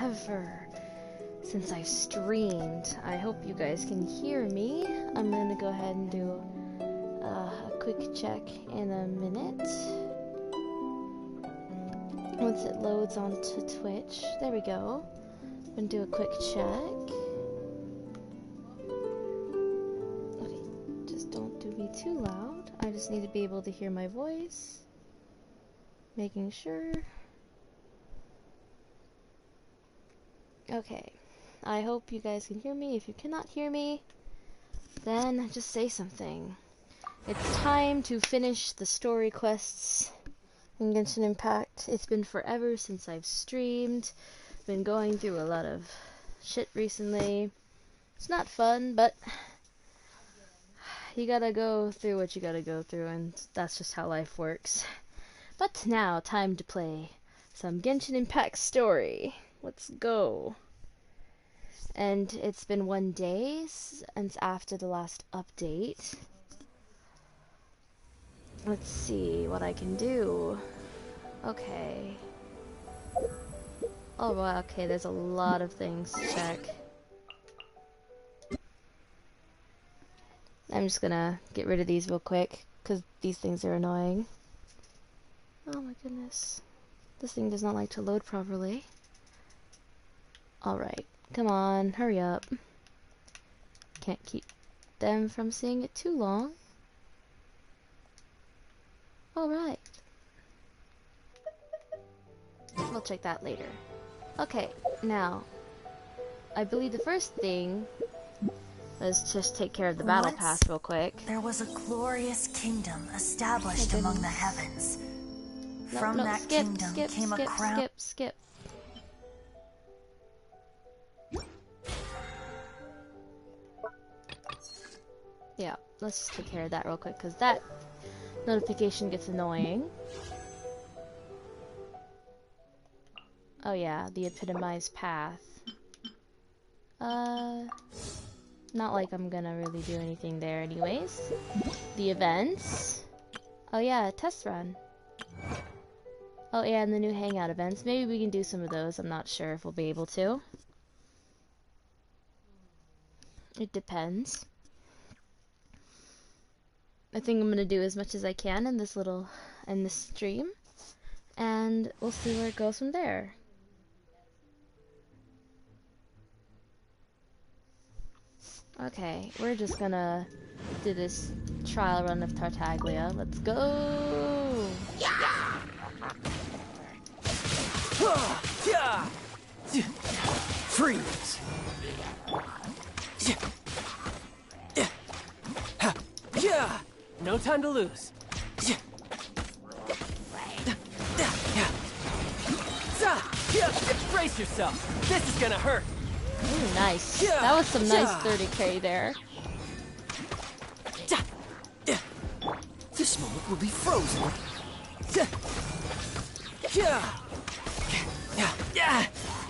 forever since I've streamed. I hope you guys can hear me. I'm gonna go ahead and do a quick check in a minute. Once it loads onto Twitch. There we go. I'm gonna do a quick check. Okay, just don't be too loud. I just need to be able to hear my voice. Making sure. Okay. I hope you guys can hear me. If you cannot hear me, then just say something. It's time to finish the story quests in Genshin Impact. It's been forever since I've streamed. Been going through a lot of shit recently. It's not fun, but you gotta go through what you gotta go through, and that's just how life works. But now, time to play some Genshin Impact story. Let's go. And it's been 1 day since after the last update. Let's see what I can do. Okay. Oh wow, okay, there's a lot of things to check. I'm just gonna get rid of these real quick, because these things are annoying. Oh my goodness. This thing does not like to load properly. Alright. Come on, hurry up. Can't keep them from seeing it too long. Alright. We'll check that later. Okay, now, I believe the first thing is just take care of the battle pass real quick. There was a glorious kingdom established among the heavens. From that kingdom came a crown. Skip. Yeah, let's just take care of that real quick, because that notification gets annoying. Oh yeah, the epitomized path. Not like I'm gonna really do anything there anyways. The events. Oh yeah, test run. Oh yeah, and the new hangout events. Maybe we can do some of those. I'm not sure if we'll be able to. It depends. I think I'm gonna do as much as I can in this stream, and we'll see where it goes from there. Okay, we're just gonna do this trial run of Tartaglia. Let's go! Freeze! No time to lose. Brace yourself. This is gonna hurt. Ooh, nice. That was some nice 30k there. This moment will be frozen.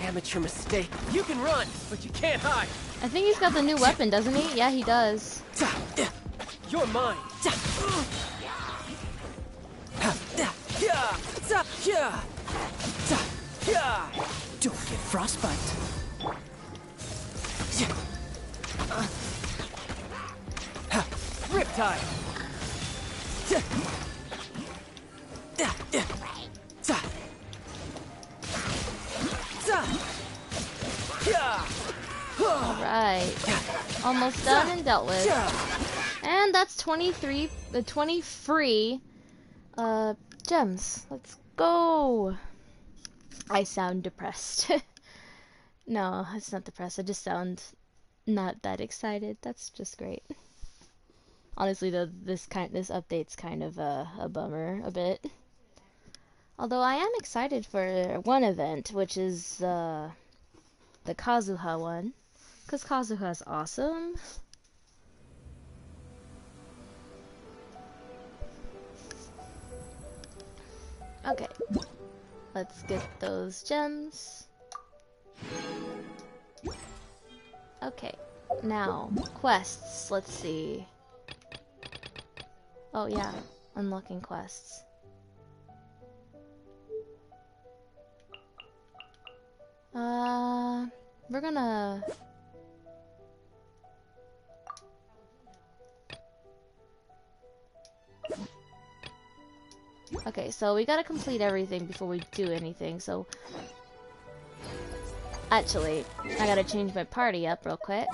Amateur mistake. You can run, but you can't hide. I think he's got the new weapon, doesn't he? Yeah, he does. You're mine. Don't get frostbite. Riptide. Alright. Almost done and dealt with. And that's 20 free gems. Let's go. I sound depressed. No, it's not depressed. I just sound not that excited. That's just great. Honestly, though, this update's kind of a bummer a bit. Although I am excited for one event, which is the Kazuha one, because Kazuha's awesome. Okay, let's get those gems. Okay, now, quests, let's see. Oh yeah, unlocking quests. we're gonna... Okay, so we gotta complete everything before we do anything, so... Actually, I gotta change my party up real quick.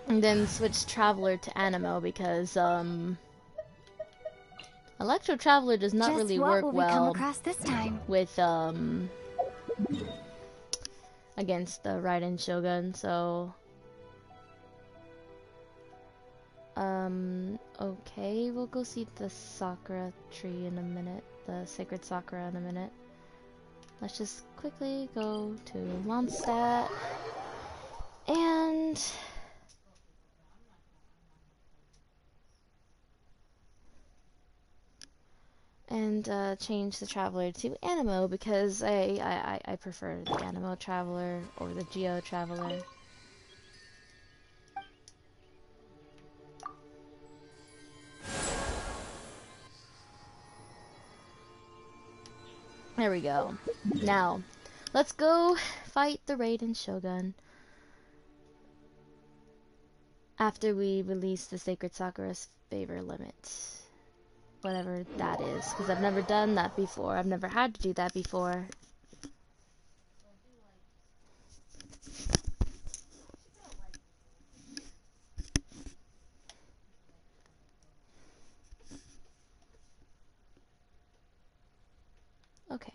And then switch Traveler to Animo because, Electro Traveler does not really work well with, against the Raiden Shogun, so... Okay, we'll go see the Sakura tree in a minute, the Sacred Sakura in a minute. Let's just quickly go to Mondstadt, and... change the Traveler to Animo because I prefer the Animo Traveler or the Geo Traveler. There we go. Now, let's go fight the Raiden Shogun after we release the Sacred Sakura's favor limit. Whatever that is, because I've never done that before. I've never had to do that before. Okay.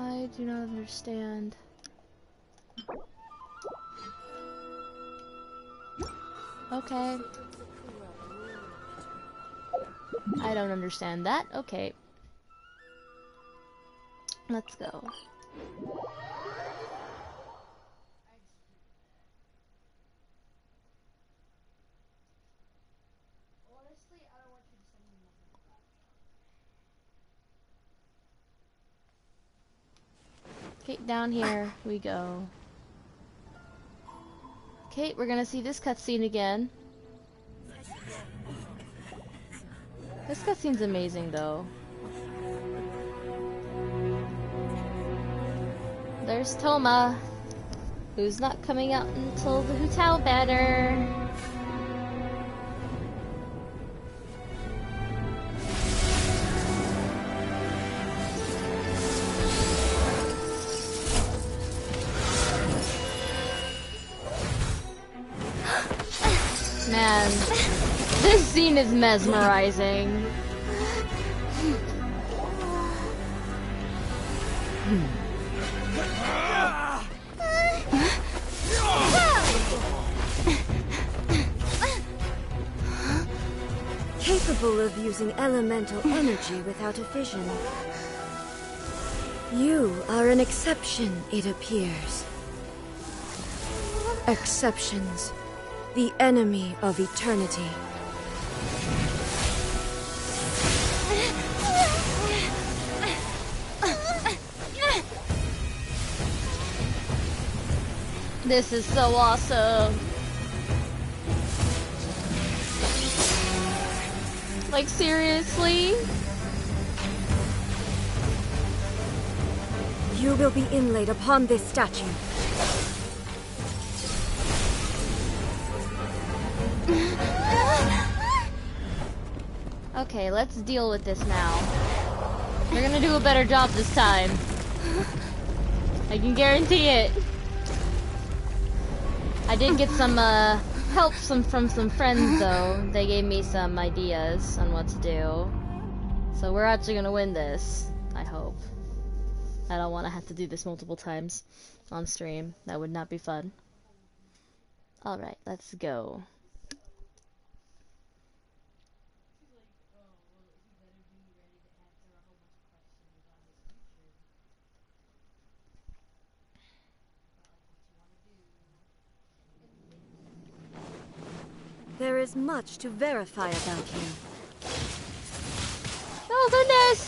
I do not understand. Okay. I don't understand that. Okay. Let's go. Okay, down here we go. Okay, we're gonna see this cutscene again. This cutscene's amazing though. There's Toma, who's not coming out until the Hutao banner. Man, this scene is mesmerizing. Capable of using elemental energy without a fission. You are an exception, it appears. Exceptions. The enemy of eternity. This is so awesome. Like, seriously? You will be inlaid upon this statue. Okay, let's deal with this now. We're gonna do a better job this time. I can guarantee it. I did get some help from some friends though. They gave me some ideas on what to do. So we're actually gonna win this, I hope. I don't want to have to do this multiple times on stream. That would not be fun. Alright, let's go. There is much to verify about you. Oh goodness!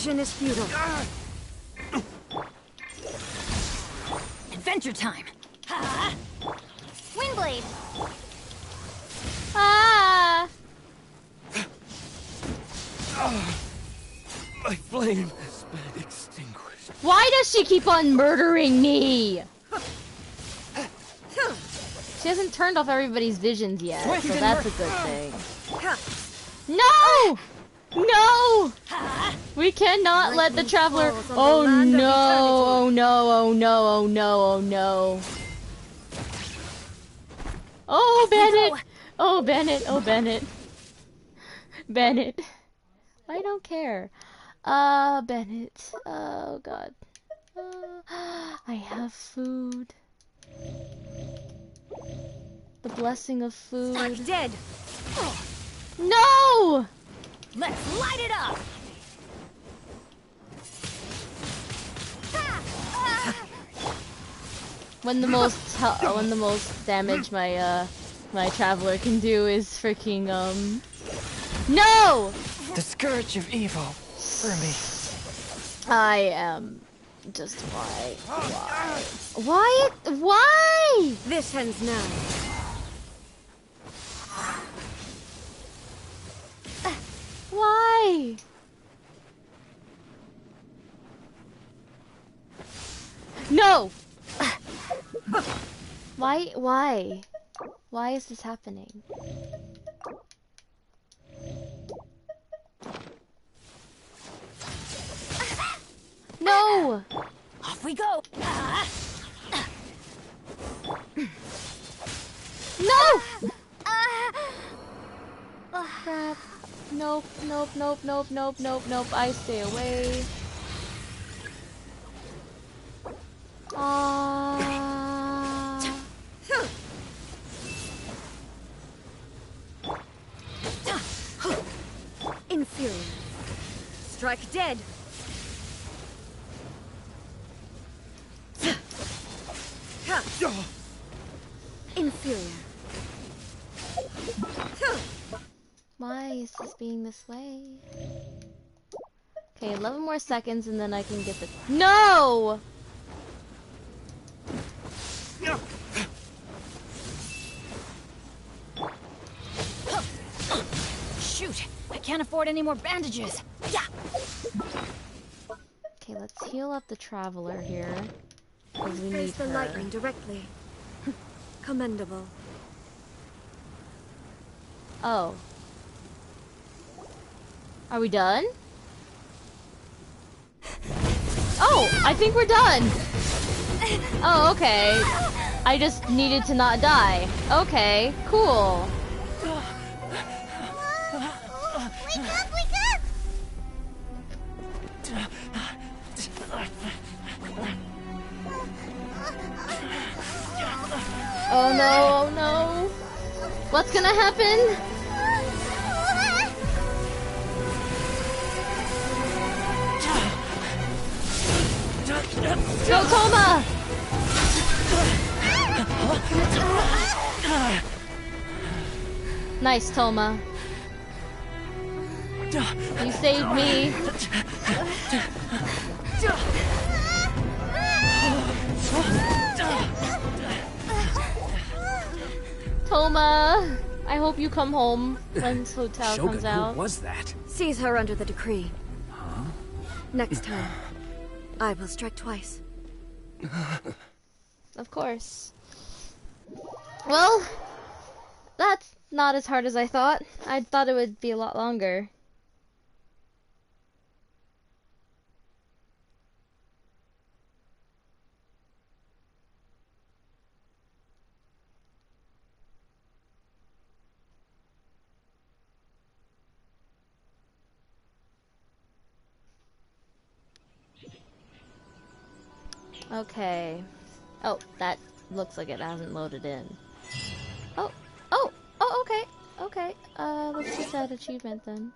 Vision is futile. Adventure time. Windblade. Ah! My flame has been extinguished. Why does she keep on murdering me? She hasn't turned off everybody's visions yet, so that's a good thing. No! No! We cannot let the traveler. Oh no! Oh no! Oh no! Oh no! Oh no! Oh Bennett! Oh Bennett! Oh Bennett! Bennett! I don't care. Bennett. Oh god. I have food. The blessing of food. Strike dead. No! Let's light it up. When the most damage my my traveler can do is freaking No! The scourge of evil for me. I am just why? This ends now. Why? No! Why? Why is this happening? No! Off we go. No! Crap. Nope, nope, nope, nope, nope, nope, nope. I stay away. Inferior. Strike dead. Inferior. Why is this being this way? Okay, 11 more seconds and then I can get the— No! Shoot! I can't afford any more bandages. Yeah. Okay, let's heal up the traveler here. Because we need Face the her. lightning directly. Commendable. Oh. Are we done? Oh, I think we're done. Oh, okay. I just needed to not die. Okay, cool. Wake up, wake up! Oh no, oh no. What's gonna happen? Go, Toma! Nice, Toma. You saved me. Toma, I hope you come home when this hotel comes out. Who was that? Seize her under the decree. Next time, I will strike twice. Of course. Well, that's not as hard as I thought. I thought it would be a lot longer. Okay. Oh, that looks like it hasn't loaded in. Oh, okay. Okay, let's get that achievement then.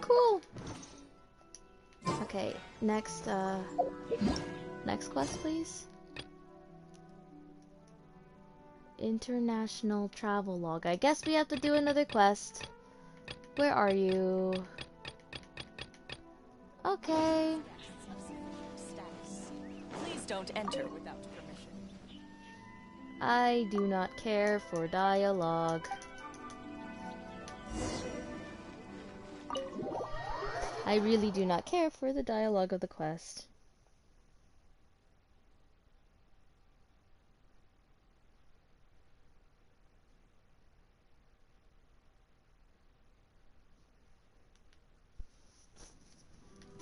Cool. Okay, next quest, please. International travel log. I guess we have to do another quest. Where are you? Okay. Please don't enter without permission. I do not care for dialogue. I really do not care for the dialogue of the quest.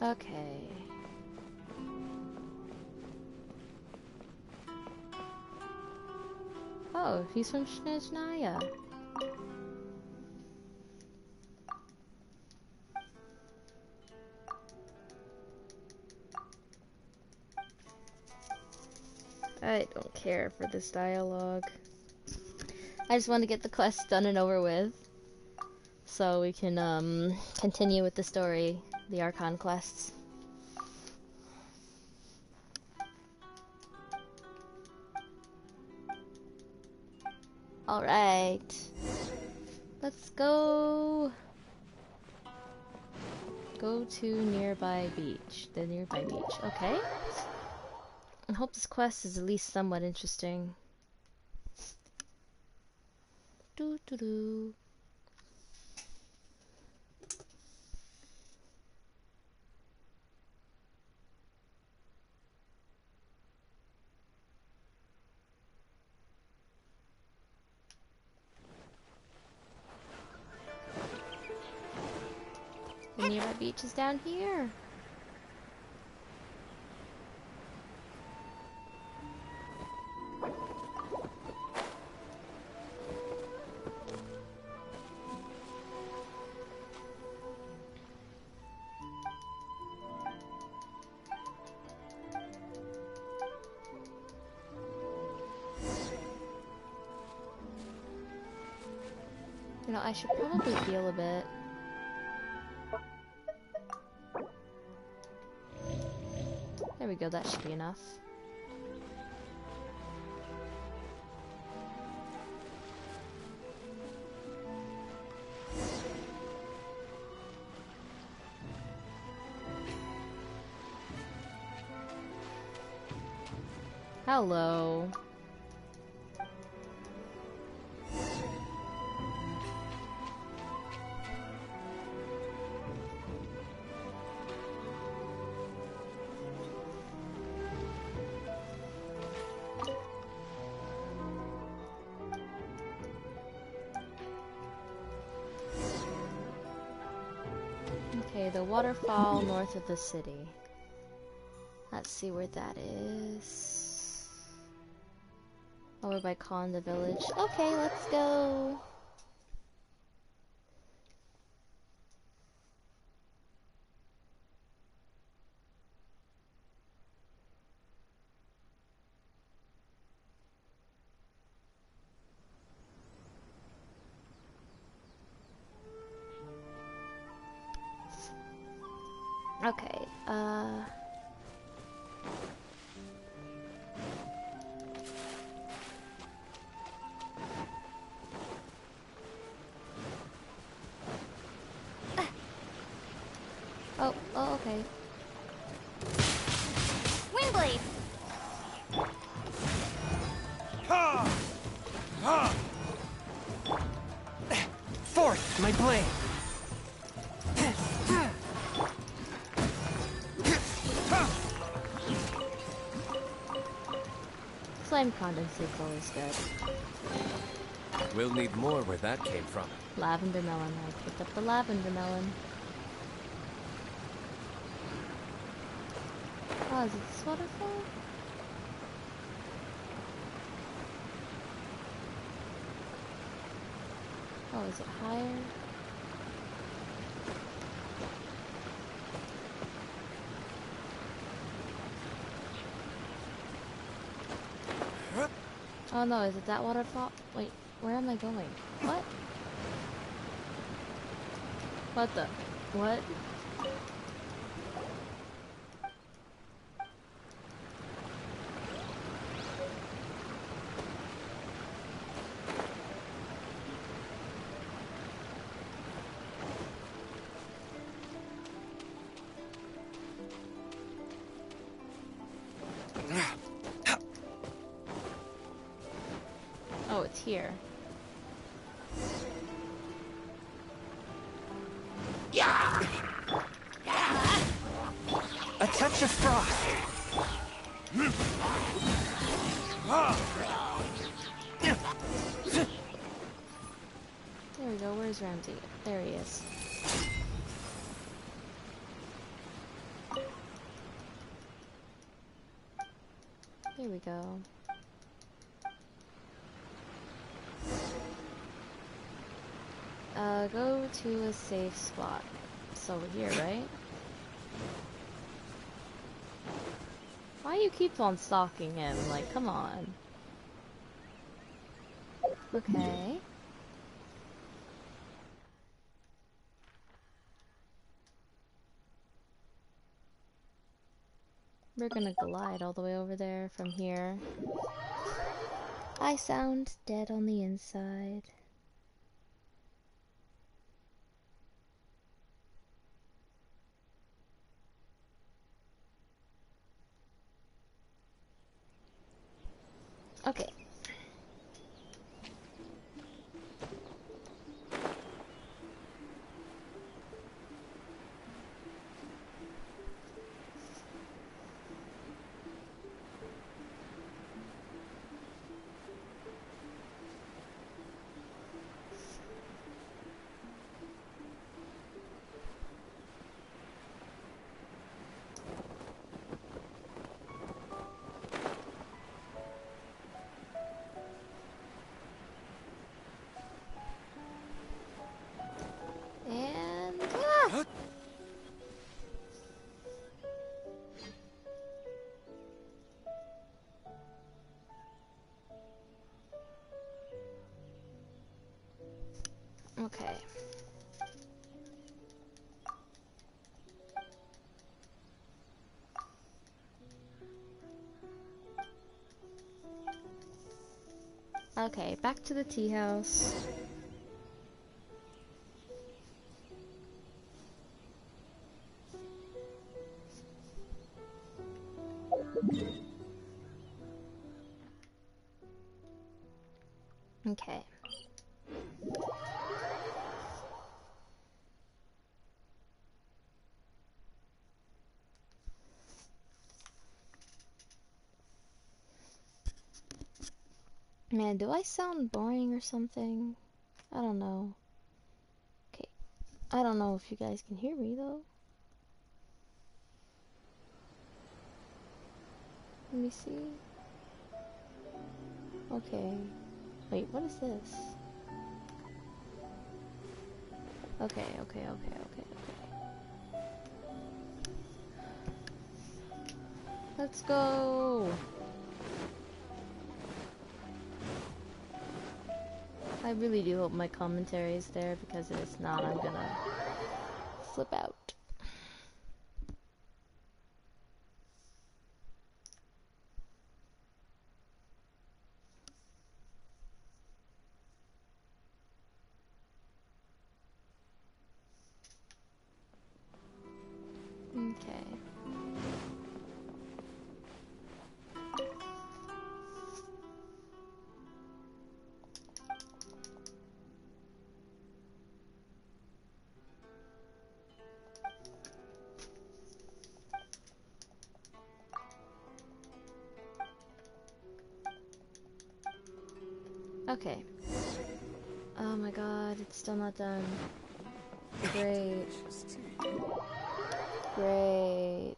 Okay. Oh, he's from Snezhnaya. I don't care for this dialogue. I just want to get the quest done and over with, so we can continue with the story, the Archon quests. Alright. Let's go. Go to nearby beach. The nearby beach. Okay. I hope this quest is at least somewhat interesting. Doo doo doo. The nearby beach is down here. You know, I should probably heal a bit. There we go, that should be enough. Hello. Okay, the waterfall north of the city. Let's see where that is. Over by Konda village. Okay, let's go. Okay, oh, okay. Windblade! Forth, my blade! Slime condensate's always good. We'll need more where that came from. Lavender melon. I picked up the lavender melon. Oh, is it this waterfall? Oh, is it higher? Oh no, is it that waterfall? Wait, where am I going? What? What the? What? here. A touch of frost. There we go. Where's Ramsey? There he is. There we go. Go to a safe spot. It's over here, right? Why you keep on stalking him? Like, come on. Okay. We're gonna glide all the way over there from here. I sound dead on the inside. Okay. And okay. Okay, back to the tea house. Okay. Man, do I sound boring or something? I don't know. Okay. I don't know if you guys can hear me though. Let me see. Okay. Wait, what is this? Okay. Let's go! I really do hope my commentary is there, because if it's not, I'm gonna flip out. Okay. Okay. Oh my god, it's still not done. Great. Great.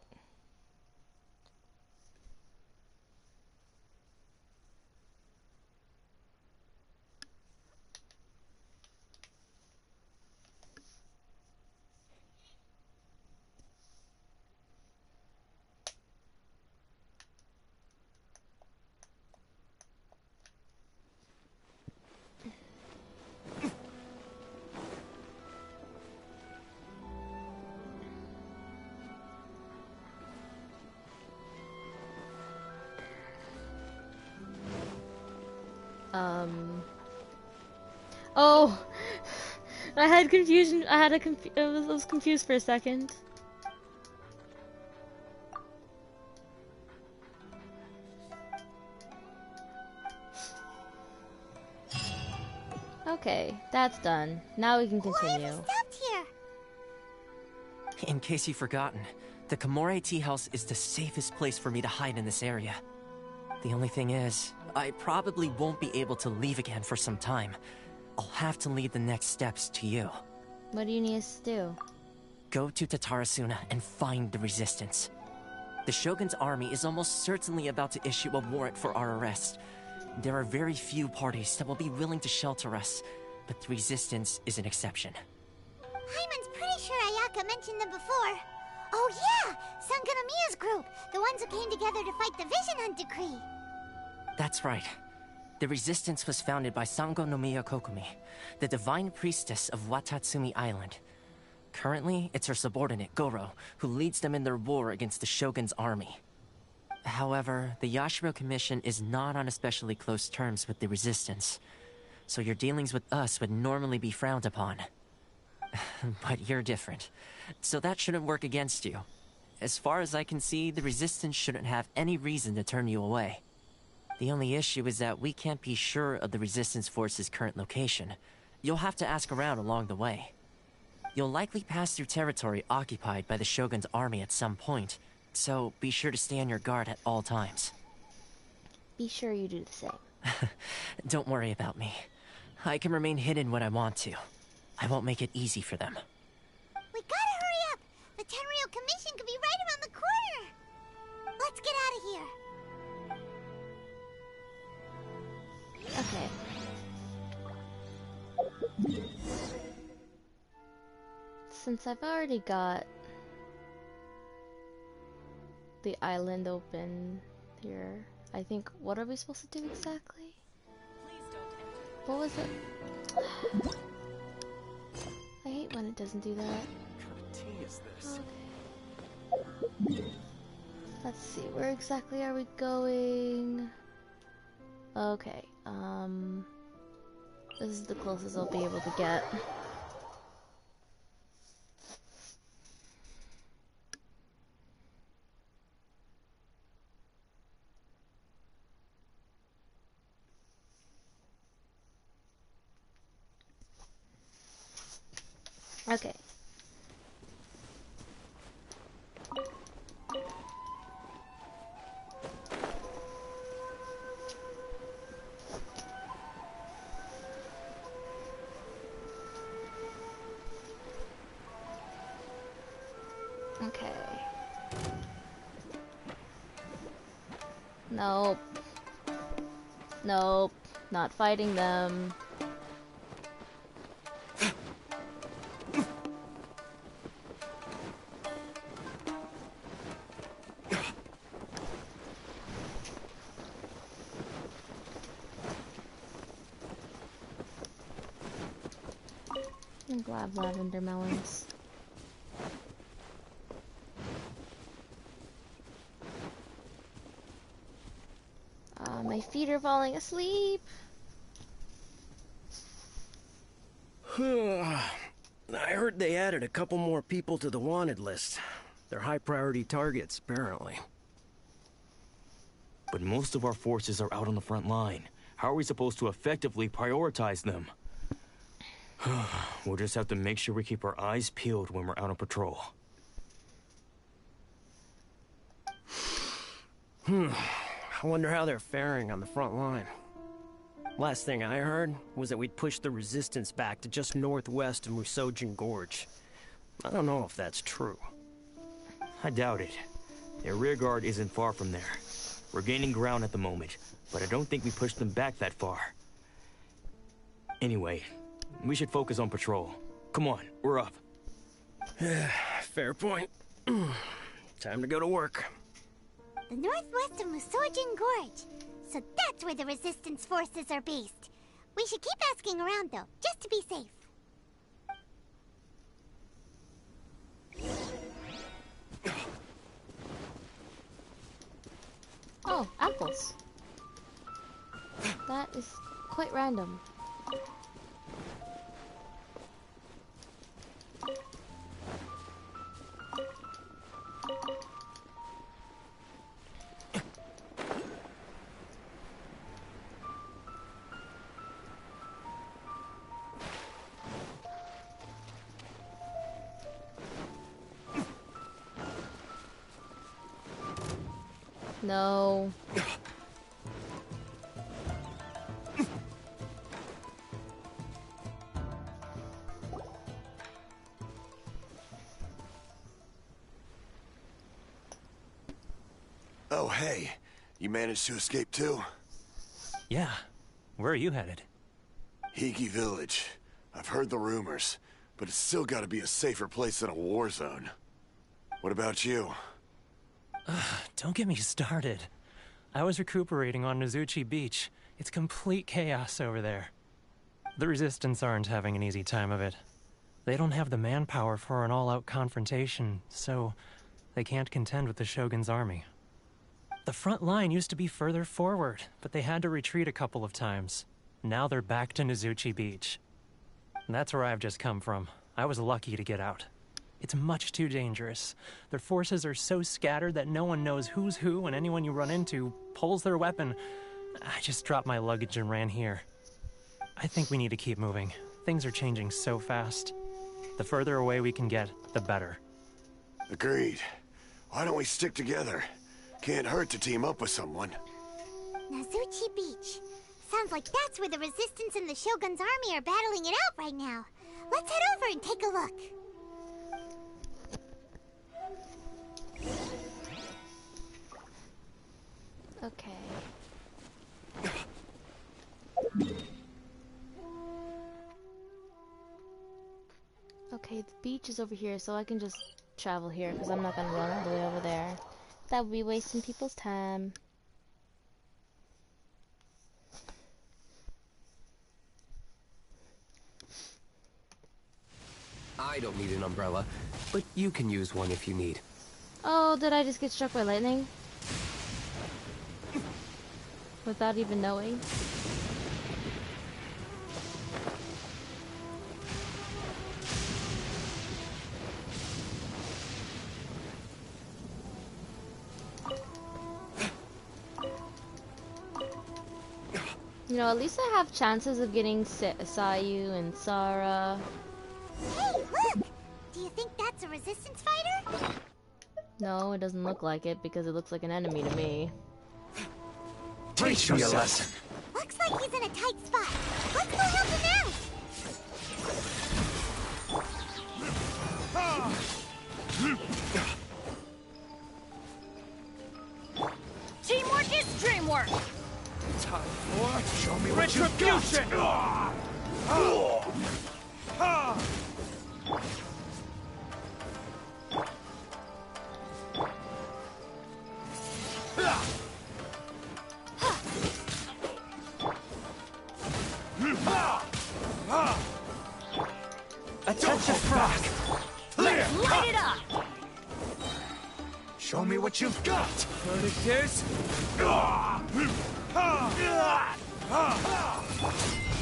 Oh! I had confusion. I was confused for a second. That's done. Now we can Why continue. have we stopped here? In case you've forgotten, the Kamore Tea House is the safest place for me to hide in this area. The only thing is, I probably won't be able to leave again for some time. I'll have to leave the next steps to you. What do you need us to do? Go to Tatarasuna and find the resistance. The Shogun's army is almost certainly about to issue a warrant for our arrest. There are very few parties that will be willing to shelter us, but the resistance is an exception. Hyman's pretty sure Ayaka mentioned them before. Oh yeah! Sangonomiya's group! The ones who came together to fight the Vision Hunt Decree! That's right. The resistance was founded by Sango no Miya Kokumi, the divine priestess of Watatsumi Island. Currently, it's her subordinate, Goro, who leads them in their war against the Shogun's army. However, the Yashiro Commission is not on especially close terms with the resistance, so your dealings with us would normally be frowned upon. But you're different, so that shouldn't work against you. As far as I can see, the resistance shouldn't have any reason to turn you away. The only issue is that we can't be sure of the resistance force's current location. You'll have to ask around along the way. You'll likely pass through territory occupied by the Shogun's army at some point, so be sure to stay on your guard at all times. Be sure you do the same. Don't worry about me. I can remain hidden when I want to. I won't make it easy for them. We gotta hurry up! The Tenryou Commission could be right around the corner! Let's get out of here! Okay. Since I've already got the island open here, I think, what are we supposed to do exactly? Please don't enter. What was it? I hate when it doesn't do that. What kind of tea is this? Okay. Let's see, where exactly are we going? Okay, this is the closest I'll be able to get. Okay. Okay. Nope. Nope. Not fighting them. I'm glad lavender melons. My feet are falling asleep. I heard they added a couple more people to the wanted list. They're high priority targets, apparently. But most of our forces are out on the front line. How are we supposed to effectively prioritize them? We'll just have to make sure we keep our eyes peeled when we're out on patrol. I wonder how they're faring on the front line. Last thing I heard was that we'd pushed the resistance back to just northwest of Musojin Gorge. I don't know if that's true. I doubt it. Their rearguard isn't far from there. We're gaining ground at the moment, but I don't think we pushed them back that far. Anyway, we should focus on patrol. Come on, we're up. Fair point. Time to go to work. The northwest of Musojin Gorge. So that's where the resistance forces are based. We should keep asking around though, just to be safe. Oh, apples. That is quite random. No. Oh, hey. You managed to escape too? Yeah. Where are you headed? Higi Village. I've heard the rumors, but it's still gotta be a safer place than a war zone. What about you? Don't get me started. I was recuperating on Nozuchi Beach. It's complete chaos over there. The Resistance aren't having an easy time of it. They don't have the manpower for an all-out confrontation, so they can't contend with the Shogun's army. The front line used to be further forward, but they had to retreat a couple of times. Now they're back to Nozuchi Beach. That's where I've just come from. I was lucky to get out. It's much too dangerous. Their forces are so scattered that no one knows who's who, and anyone you run into pulls their weapon. I just dropped my luggage and ran here. I think we need to keep moving. Things are changing so fast. The further away we can get, the better. Agreed. Why don't we stick together? Can't hurt to team up with someone. Nozuchi Beach. Sounds like that's where the Resistance and the Shogun's army are battling it out right now. Let's head over and take a look. Okay. Okay, the beach is over here, so I can just travel here, because I'm not going to run all the way over there. That would be wasting people's time. I don't need an umbrella, but you can use one if you need. Oh, did I just get struck by lightning? Without even knowing? You know, at least I have chances of getting Sayu and Sara. Hey, look! Do you think that's a Resistance fighter? No, it doesn't look like it because it looks like an enemy to me. Teach me a lesson. Looks like he's in a tight spot. Let's go help him out! Teamwork is dreamwork! Time for show me Retribution! Attention back! Light it up! Show me what you've got! Verdict is...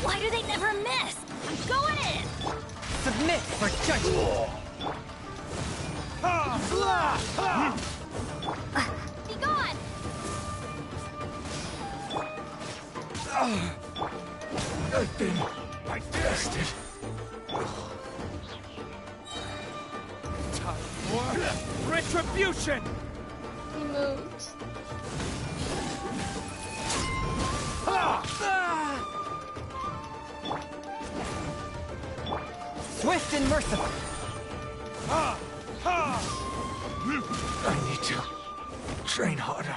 Why do they never miss? I'm going in! Submit for judgment! Be gone! I've been digested. Time for retribution! He moved. Swift and merciful. I need to train harder.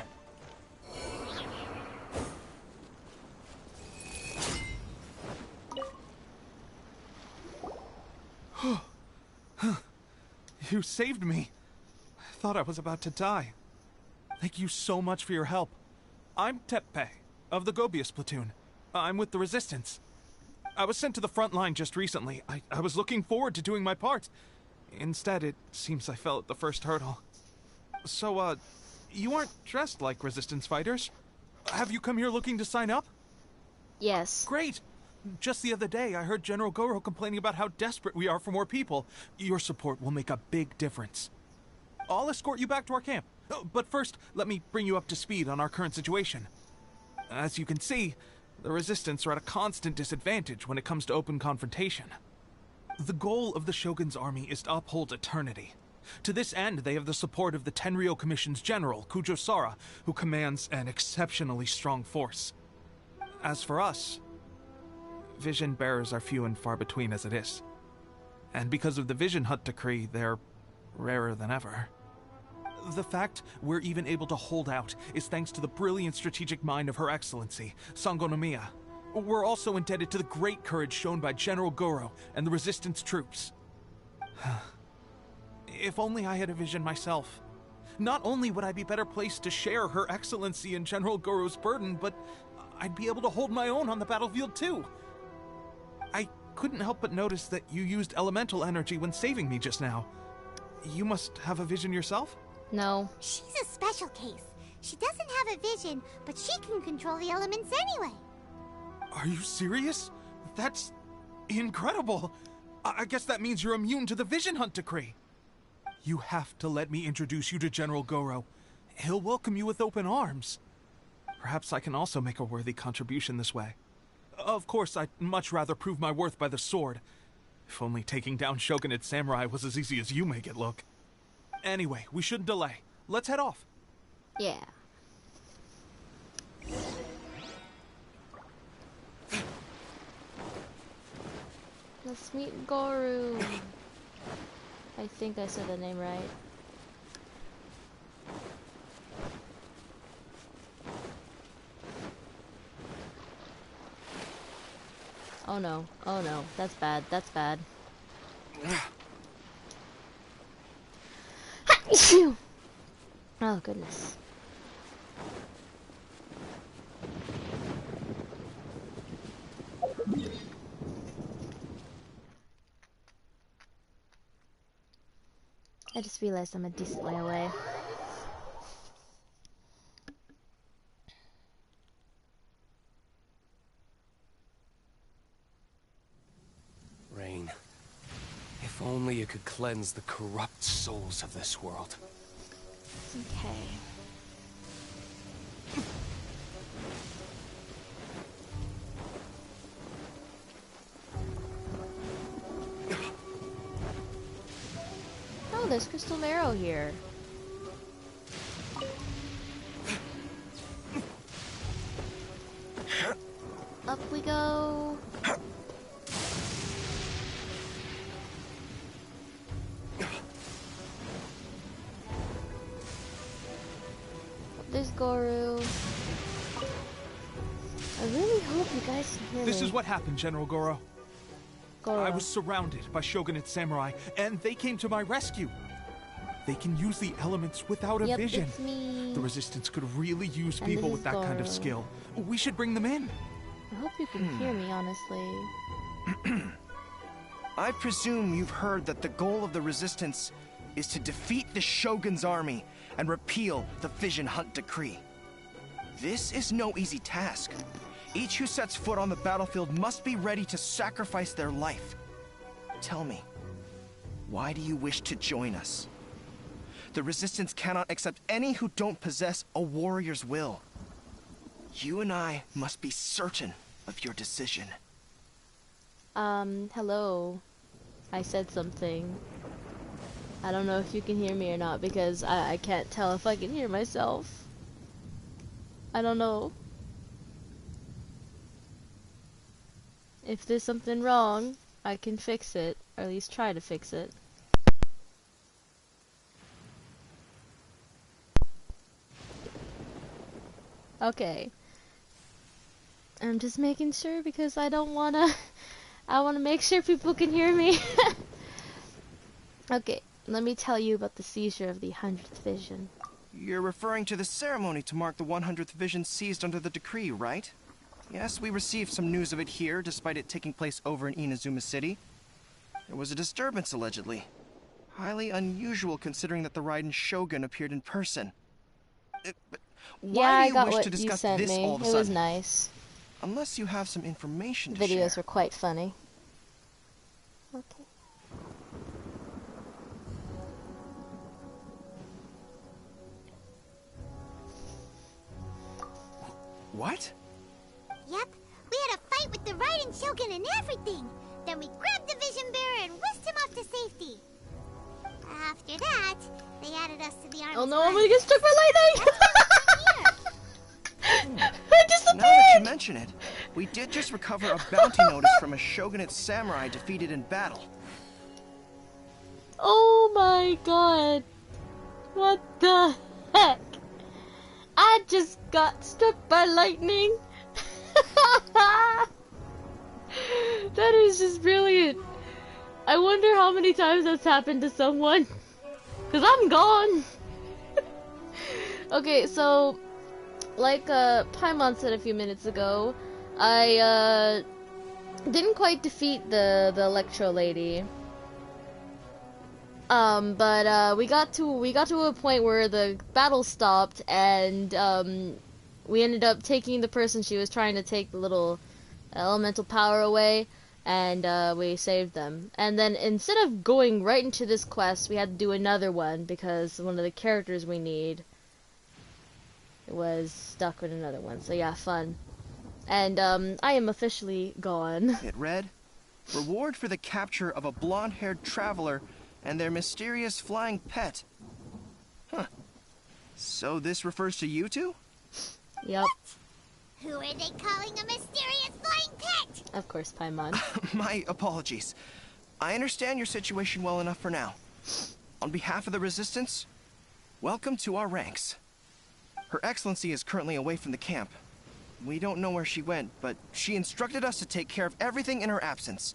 You saved me. I thought I was about to die. Thank you so much for your help. I'm Teppei, of the Gobius platoon. I'm with the Resistance. I was sent to the front line just recently. I was looking forward to doing my part. Instead, it seems I fell at the first hurdle. So, you aren't dressed like Resistance fighters. Have you come here looking to sign up? Yes. Great! Just the other day, I heard General Goro complaining about how desperate we are for more people. Your support will make a big difference. I'll escort you back to our camp. But first, let me bring you up to speed on our current situation. As you can see, the Resistance are at a constant disadvantage when it comes to open confrontation. The goal of the Shogun's army is to uphold eternity. To this end, they have the support of the Tenryou Commission's general, Kujo Sara, who commands an exceptionally strong force. As for us, vision bearers are few and far between as it is. And because of the Vision Hut decree, they're rarer than ever. The fact we're even able to hold out is thanks to the brilliant strategic mind of Her Excellency, Sango Nomiya. We're also indebted to the great courage shown by General Goro and the Resistance troops. If only I had a vision myself. Not only would I be better placed to share Her Excellency and General Goro's burden, but I'd be able to hold my own on the battlefield too. I couldn't help but notice that you used elemental energy when saving me just now. You must have a vision yourself? No. She's a special case. She doesn't have a vision, but she can control the elements anyway. Are you serious? That's incredible. I guess that means you're immune to the Vision Hunt decree. You have to let me introduce you to General Goro. He'll welcome you with open arms. Perhaps I can also make a worthy contribution this way. Of course, I'd much rather prove my worth by the sword. If only taking down Shogunate Samurai was as easy as you make it look. Anyway, we shouldn't delay. Let's head off. Yeah. Let's meet Goro. I think I said the name right. Oh no, that's bad, that's bad. Oh goodness. I just realized I'm a decent way away. Rain, if only you could cleanse the corrupt souls of this world. Okay. Oh, there's Crystal Marrow here. Up we go. There's Goro. I really hope you guys can hear me. This is what happened, General Goro. I was surrounded by Shogunate Samurai, and they came to my rescue. They can use the elements without a vision. It's me. The Resistance could really use people with that kind of skill. We should bring them in. I hope you can hear me, honestly. I presume you've heard that the goal of the Resistance is to defeat the Shogun's army and repeal the Vision Hunt decree. This is no easy task. Each who sets foot on the battlefield must be ready to sacrifice their life. Tell me, why do you wish to join us? The Resistance cannot accept any who don't possess a warrior's will. You and I must be certain of your decision. Hello. I said something. I don't know if you can hear me or not because I can't tell if I can hear myself. I don't know. If there's something wrong, I can fix it, or at least try to fix it. Okay. I'm just making sure because I don't wanna... I wanna make sure people can hear me. Okay, let me tell you about the seizure of the 100th vision. You're referring to the ceremony to mark the 100th vision seized under the decree, right? Yes, we received some news of it here, despite it taking place over in Inazuma City. There was a disturbance, allegedly. Highly unusual considering that the Raiden Shogun appeared in person. But why do you wish to discuss this all of a sudden? It was nice. Unless you have some information to Videos share. were quite funny. Okay. What? Yep, we had a fight with the Raiden Shogun and everything. Then we grabbed the Vision Bearer and whisked him off to safety. After that, Oh no, I'm gonna get struck by lightning! I disappeared! Now that you mention it, we did just recover a bounty notice from a shogunate samurai defeated in battle. Oh my god. What the heck? I just got struck by lightning. That is just brilliant. I wonder how many times that's happened to someone. Cause I'm gone. Okay, so like Paimon said a few minutes ago, I didn't quite defeat the Electro lady. But we got to a point where the battle stopped, and we ended up taking the person she was trying to take the little elemental power away, and we saved them. And then instead of going right into this quest, we had to do another one because one of the characters we need was stuck with another one. So yeah, fun. And I am officially gone. It read, "Reward for the capture of a blonde-haired traveler and their mysterious flying pet." Huh. So this refers to you two? Yep. Who are they calling a mysterious flying pet? Of course, Paimon. My apologies. I understand your situation well enough for now. On behalf of the Resistance, welcome to our ranks. Her Excellency is currently away from the camp. We don't know where she went, but she instructed us to take care of everything in her absence.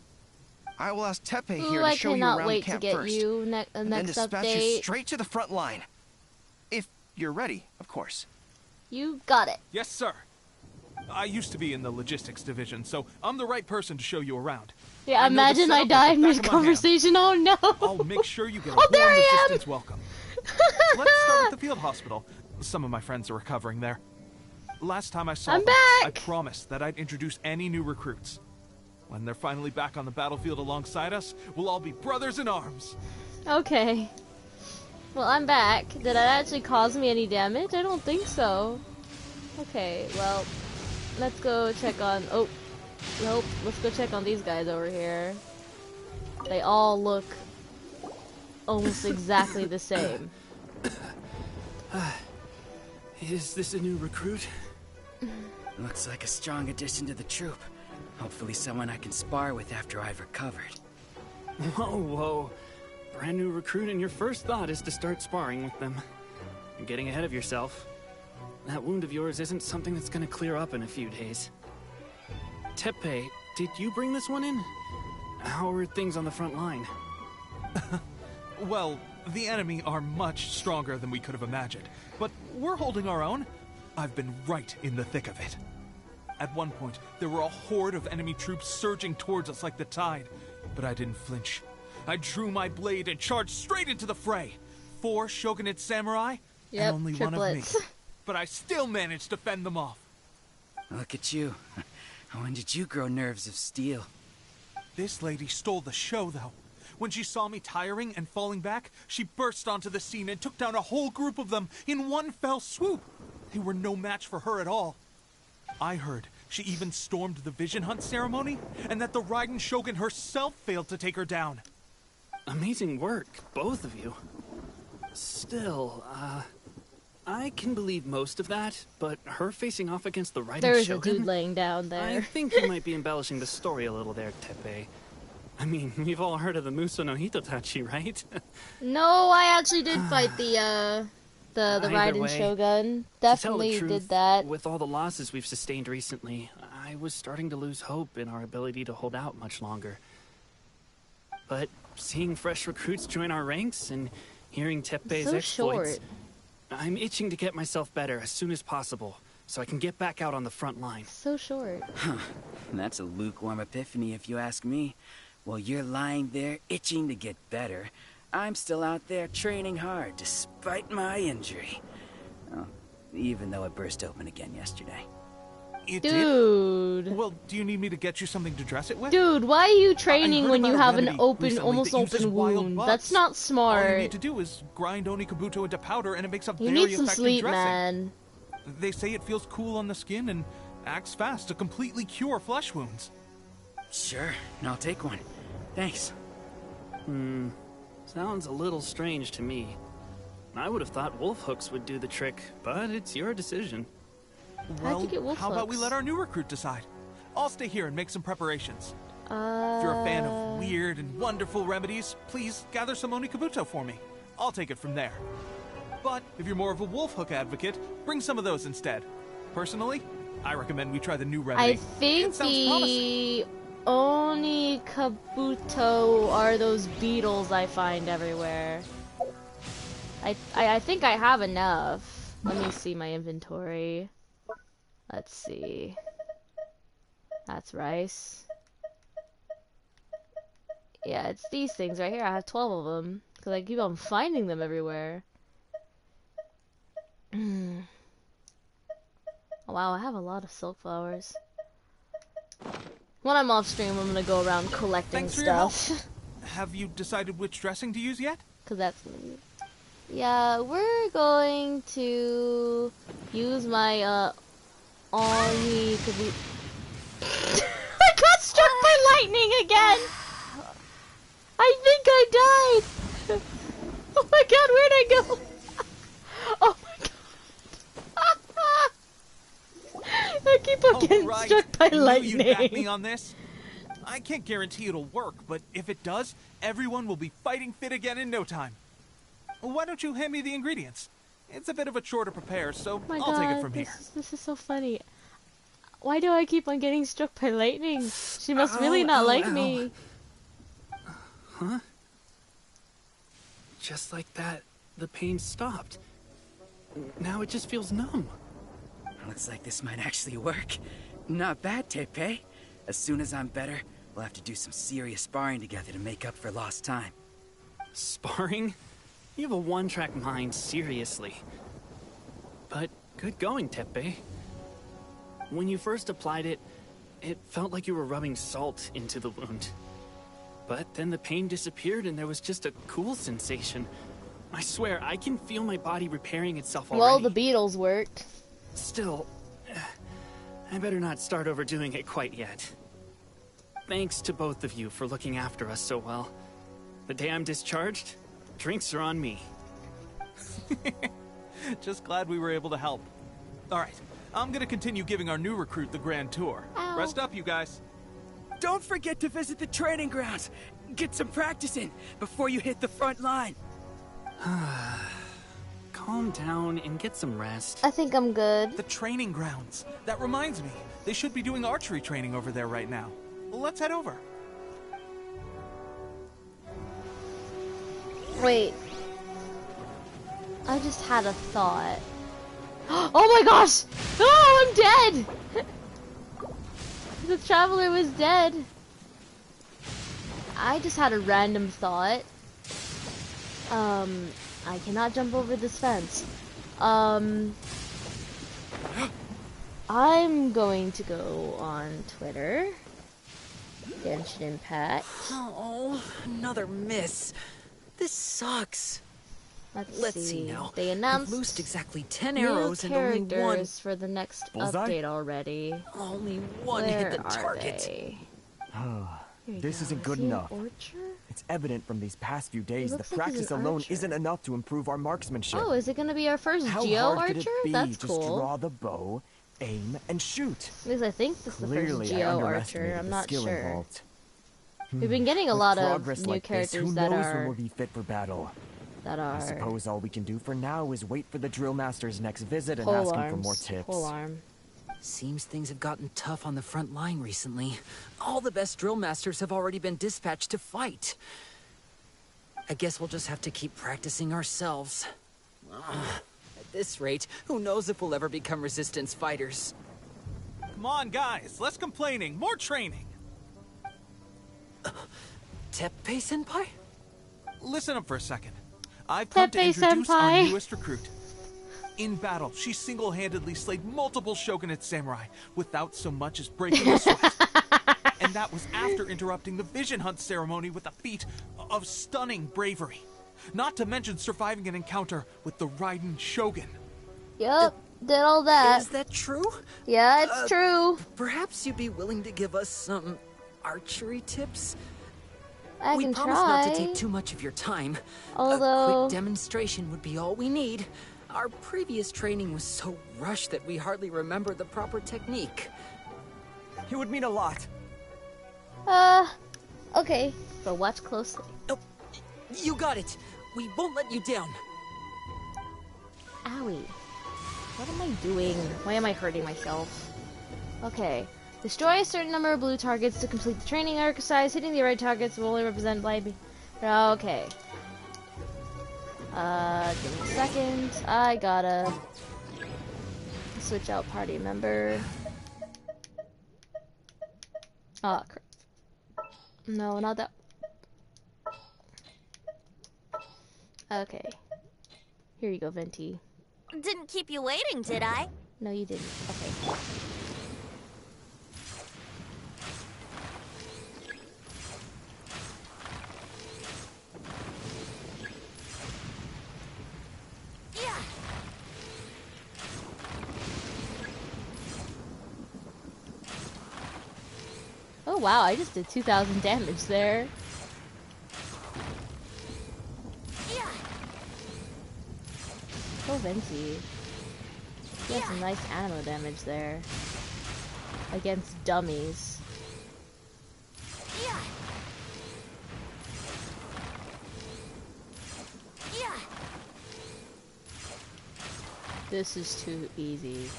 I will ask Tepe here to show you around the camp first. I cannot wait to get you next and then dispatch you straight to the front line. If you're ready, of course. You got it. Yes, sir. I used to be in the logistics division, so I'm the right person to show you around. Yeah, imagine I died mid-conversation. Oh no! I'll make sure you get a warm Resistance welcome. Let's start with the field hospital. Some of my friends are recovering there. Last time I saw them, I promised that I'd introduce any new recruits. When they're finally back on the battlefield alongside us, we'll all be brothers in arms. Okay. Well, I'm back. Did that actually cause me any damage? I don't think so. Okay, well, let's go check on... Oh, nope. Let's go check on these guys over here. They all look almost exactly the same. Is this a new recruit? Looks like a strong addition to the troop. Hopefully someone I can spar with after I've recovered. Whoa, whoa. Brand new recruit and your first thought is to start sparring with them. You're getting ahead of yourself. That wound of yours isn't something that's gonna clear up in a few days. Tepe, did you bring this one in? How are things on the front line? Well, the enemy are much stronger than we could have imagined, but we're holding our own. I've been right in the thick of it. At one point, there were a horde of enemy troops surging towards us like the tide, but I didn't flinch. I drew my blade and charged straight into the fray. 4 shogunate samurai, and only one of me. But I still managed to fend them off. Look at you. When did you grow nerves of steel? This lady stole the show, though. When she saw me tiring and falling back, she burst onto the scene and took down a whole group of them in one fell swoop. They were no match for her at all. I heard she even stormed the vision hunt ceremony, and that the Raiden Shogun herself failed to take her down. Amazing work, both of you. Still, I can believe most of that, but her facing off against the Raiden Shogun... There's a dude laying down there. I think you might be embellishing the story a little there, Tepe. I mean, we've all heard of the Muso no Hitotachi, right? No, I actually did fight the Raiden Shogun. Definitely did that. With all the losses we've sustained recently, I was starting to lose hope in our ability to hold out much longer. But seeing fresh recruits join our ranks and hearing Tepe's exploits, I'm itching to get myself better as soon as possible, so I can get back out on the front line. So short. Huh. That's a lukewarm epiphany if you ask me. While you're lying there itching to get better, I'm still out there training hard despite my injury. Oh, even though it burst open again yesterday. Dude. Well, do you need me to get you something to dress it with? Dude, why are you training when you have an open, almost open wound? That's not smart. All you need to do is grind Onikabuto into powder and it makes a very effective dressing. You need some sleep, man. They say it feels cool on the skin and acts fast to completely cure flesh wounds. Sure, I'll take one. Thanks. Sounds a little strange to me. I would have thought wolf hooks would do the trick, but it's your decision. Well, how about we let our new recruit decide? I'll stay here and make some preparations. If you're a fan of weird and wonderful remedies, please gather some Onikabuto for me. I'll take it from there. But if you're more of a wolf hook advocate, bring some of those instead. Personally, I recommend we try the new remedy. I think the Onikabuto are those beetles I find everywhere. I think I have enough. Let me see my inventory. Let's see. That's rice. Yeah, it's these things right here. I have 12 of them. Because I keep on finding them everywhere. Oh, wow, I have a lot of silk flowers. When I'm off stream, I'm gonna go around collecting stuff. Have you decided which dressing to use yet? Because that's... Yeah, we're going to use my, Oni... I got struck by lightning again! I think I died! Oh my god, where'd I go? Oh my god! I keep on getting struck by lightning. You back me on this? I can't guarantee it'll work, but if it does, everyone will be fighting fit again in no time. Why don't you hand me the ingredients? It's a bit of a chore to prepare, so I'll take it from here. This is so funny. Why do I keep on getting struck by lightning? She must really not like me. Huh? Just like that, the pain stopped. Now it just feels numb. Looks like this might actually work. Not bad, Tepe. As soon as I'm better, we'll have to do some serious sparring together to make up for lost time. Sparring? You have a one-track mind, seriously. But good going, Tepe. When you first applied it, it felt like you were rubbing salt into the wound. But then the pain disappeared and there was just a cool sensation. I swear, I can feel my body repairing itself already. Well, the beetles worked. Still, I better not start overdoing it quite yet. Thanks to both of you for looking after us so well. The day I'm discharged, drinks are on me. Just glad we were able to help. Alright, I'm gonna continue giving our new recruit the grand tour. Ow. Rest up, you guys. Don't forget to visit the training grounds. Get some practice in before you hit the front line. Calm down and get some rest. I think I'm good. The training grounds. That reminds me. They should be doing archery training over there right now. Let's head over. Wait. I just had a thought. Oh my gosh! Oh, I'm dead! The traveler was dead. I just had a random thought. I cannot jump over this fence. I'm going to go on Twitter. Genshin Impact. Oh, another miss. This sucks. Let's see now. They announced I've loosed exactly 10 new arrows and only one. characters for the next Bullseye? update already. Only one Where hit the are target. they? This isn't good Is he an enough. Orchard? It's evident from these past few days the looks like he's practice an alone archer. isn't enough to improve our marksmanship. Oh, is it gonna be our first How Geo hard could Archer? it be That's to cool. draw the bow, aim, and shoot? At least I think this is the first Clearly, I Geo Archer. underestimated I'm the not skill sure. involved. We've been getting a With lot of progress new like this, characters who that knows when are we'll be fit for battle. I suppose all we can do for now is wait for the drill master's next visit and pole ask him arms. for more tips. Pole arm. Seems things have gotten tough on the front line recently. All the best drill masters have already been dispatched to fight. I guess we'll just have to keep practicing ourselves. At this rate, who knows if we'll ever become resistance fighters. Come on, guys. Less complaining. More training. Teppei-senpai? Listen up for a second. I've come to introduce our newest recruit. In battle, she single-handedly slayed multiple shogunate samurai without so much as breaking a sweat. And that was after interrupting the vision hunt ceremony with a feat of stunning bravery. Not to mention surviving an encounter with the Raiden Shogun. Yep, did all that. Is that true? Yeah, it's true. Perhaps you'd be willing to give us some archery tips? I we can promise try. not to take too much of your time. Although... A quick demonstration would be all we need. Our previous training was so rushed that we hardly remember the proper technique. It would mean a lot. Okay, but watch closely. Oh, you got it. We won't let you down. Owie. What am I doing? Why am I hurting myself? Okay. Destroy a certain number of blue targets to complete the training exercise. Hitting the red targets will only represent light. Okay. Give me a second. I gotta switch out party member. Oh, crap. No, not that. Okay. Here you go, Venti. Didn't keep you waiting, did I? No, you didn't. Okay. Oh wow, I just did 2,000 damage there. Oh, Venti. He has some nice ammo damage there. Against dummies. This is too easy.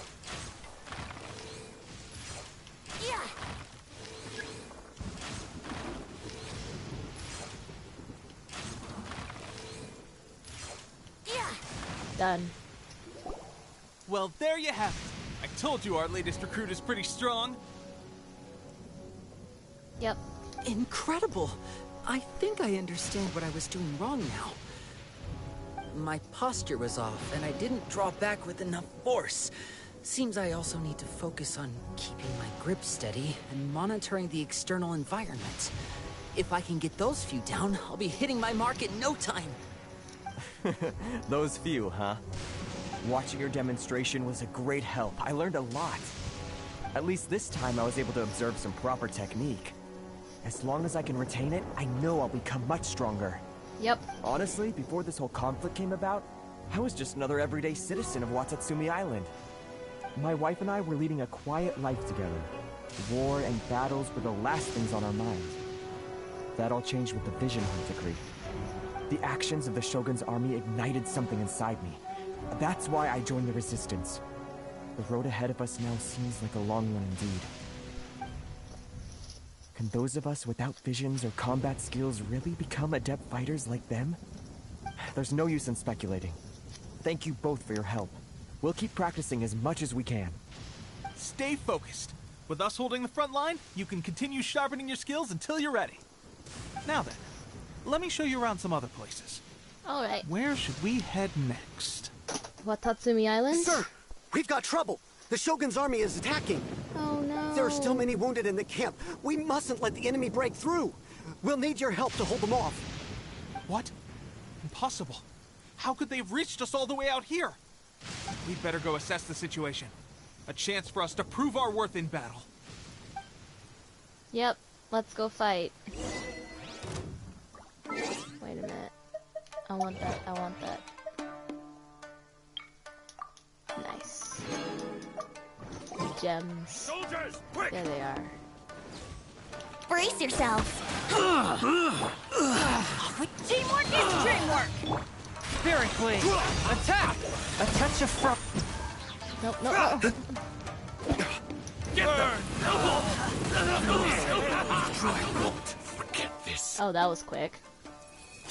Done. Well, there you have it. I told you our latest recruit is pretty strong. Yep. Incredible. I think I understand what I was doing wrong now. My posture was off, and I didn't draw back with enough force. Seems I also need to focus on keeping my grip steady and monitoring the external environment. If I can get those few down, I'll be hitting my mark in no time. Those few, huh? Watching your demonstration was a great help. I learned a lot. At least this time I was able to observe some proper technique. As long as I can retain it, I know I'll become much stronger. Yep. Honestly, before this whole conflict came about, I was just another everyday citizen of Watatsumi Island. My wife and I were leading a quiet life together. War and battles were the last things on our minds. That all changed with the Vision Hunt decree. The actions of the Shogun's army ignited something inside me. That's why I joined the Resistance. The road ahead of us now seems like a long one indeed. Can those of us without visions or combat skills really become adept fighters like them? There's no use in speculating. Thank you both for your help. We'll keep practicing as much as we can. Stay focused. With us holding the front line, you can continue sharpening your skills until you're ready. Now then, let me show you around some other places. Alright. Where should we head next? Watatsumi Island? Sir, we've got trouble. The Shogun's army is attacking. Oh no. There are still many wounded in the camp. We mustn't let the enemy break through. We'll need your help to hold them off. What? Impossible. How could they have reached us all the way out here? We'd better go assess the situation. A chance for us to prove our worth in battle. Yep, let's go fight. Wait a minute. I want that, I want that. Nice. Gems. Soldiers, quick! There they are. Brace yourselves. Teamwork is dreamwork. Spiritually, attack! A touch of frost. Nope, nope, nope. Get them! Forget this. Oh, that was quick.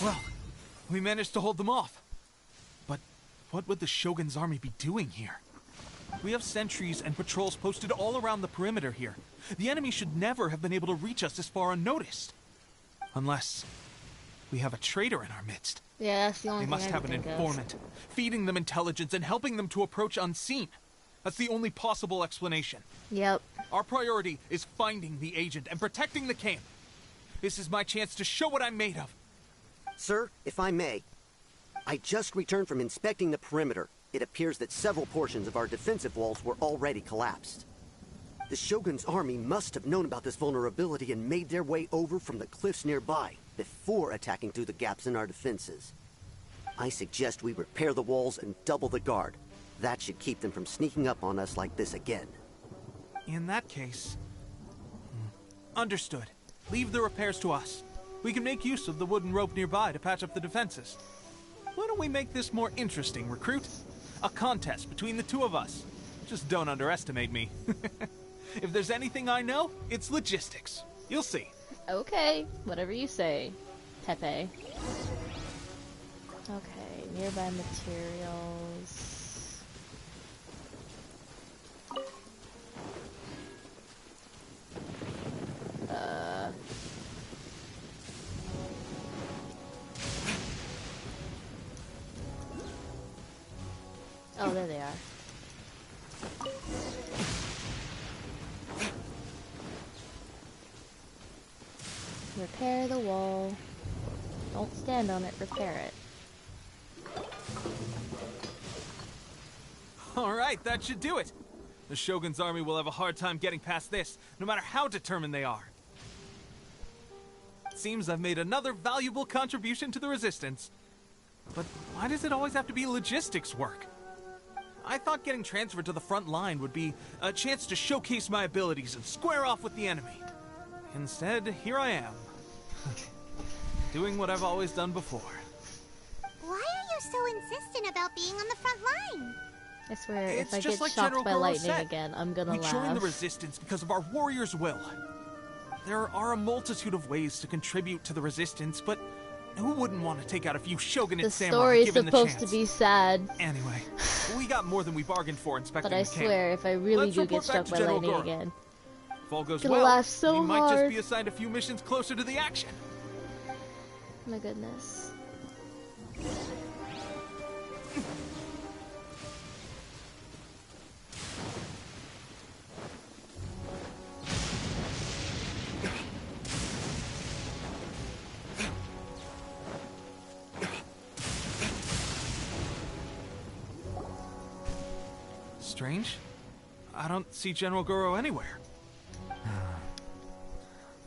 Well, we managed to hold them off. But what would the Shogun's army be doing here? We have sentries and patrols posted all around the perimeter here. The enemy should never have been able to reach us this far unnoticed. Unless we have a traitor in our midst. Yeah, that's the only They thing must I have an can think informant, feeding them intelligence and helping them to approach unseen. That's the only possible explanation. Yep. Our priority is finding the agent and protecting the camp. This is my chance to show what I'm made of. Sir, if I may, I just returned from inspecting the perimeter. It appears that several portions of our defensive walls were already collapsed. The Shogun's army must have known about this vulnerability and made their way over from the cliffs nearby. before attacking through the gaps in our defenses. I suggest we repair the walls and double the guard. That should keep them from sneaking up on us like this again. In that case... Understood. Leave the repairs to us. We can make use of the wooden rope nearby to patch up the defenses. Why don't we make this more interesting, recruit? A contest between the two of us. Just don't underestimate me. If there's anything I know, it's logistics. You'll see. Okay, whatever you say, Tepe. Okay, nearby materials. Oh, there they are. Repair the wall. Don't stand on it, repair it. Alright, that should do it. The Shogun's army will have a hard time getting past this, no matter how determined they are. It seems I've made another valuable contribution to the Resistance. But why does it always have to be logistics work? I thought getting transferred to the front line would be a chance to showcase my abilities and square off with the enemy. Instead, here I am. Doing what I've always done before. Why are you so insistent about being on the front line? I swear, It's if I just get like shocked General by Goro lightning said. again, I'm gonna We laugh. joined the Resistance because of our warrior's will. There are a multitude of ways to contribute to the Resistance, but who wouldn't want to take out a few shogunate The samurai story's given the supposed chance? to be sad. Anyway, we got more than we bargained for inspecting But I the camp. swear, if I really Let's do get report back struck to by General lightning Goro. again, If all goes gonna well, laugh so we might just hard. be assigned a few missions closer to the action. my goodness. Strange. I don't see General Goro anywhere.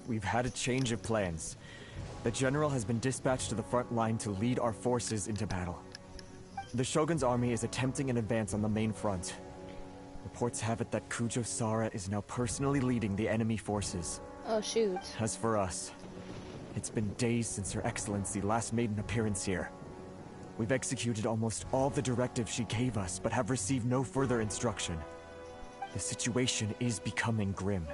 We've had a change of plans. The general has been dispatched to the front line to lead our forces into battle. The Shogun's army is attempting an advance on the main front. Reports have it that Kujo Sara is now personally leading the enemy forces. Oh shoot. As for us, it's been days since Her Excellency last made an appearance here. We've executed almost all the directives she gave us, but have received no further instruction. The situation is becoming grim.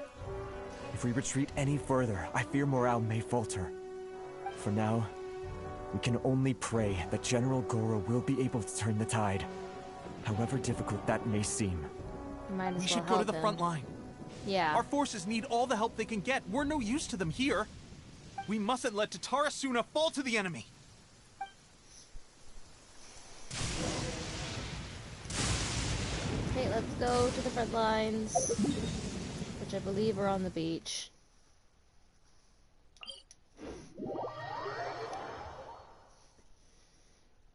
If we retreat any further, I fear morale may falter. For now, we can only pray that General Goro will be able to turn the tide, however difficult that may seem. Might as We well should go to help the him. front line. Yeah. Our forces need all the help they can get. We're no use to them here. We mustn't let Tatara Suna fall to the enemy. Okay, let's go to the front lines, which I believe are on the beach.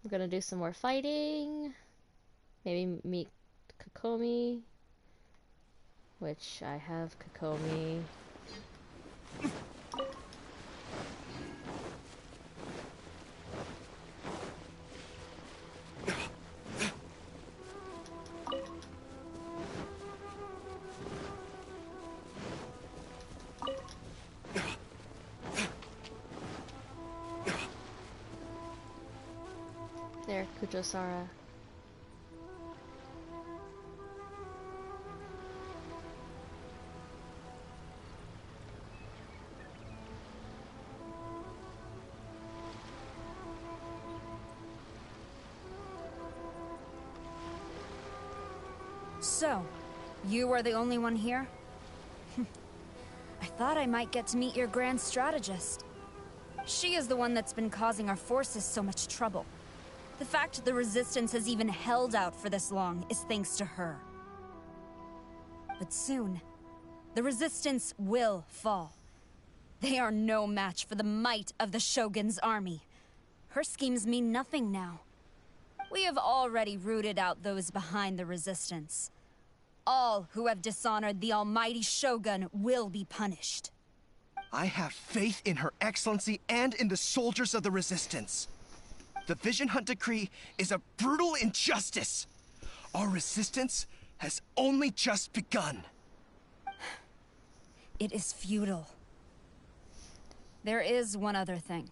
We're gonna do some more fighting. Maybe meet Kokomi, which I have Kokomi. There, Kujo-Sara. So, you are the only one here? I thought I might get to meet your grand strategist. She is the one that's been causing our forces so much trouble. The fact the Resistance has even held out for this long is thanks to her. But soon, the Resistance will fall. They are no match for the might of the Shogun's army. Her schemes mean nothing now. We have already rooted out those behind the Resistance. All who have dishonored the almighty Shogun will be punished. I have faith in Her Excellency and in the soldiers of the Resistance. The Vision Hunt Decree is a brutal injustice. Our resistance has only just begun. It is futile. There is one other thing.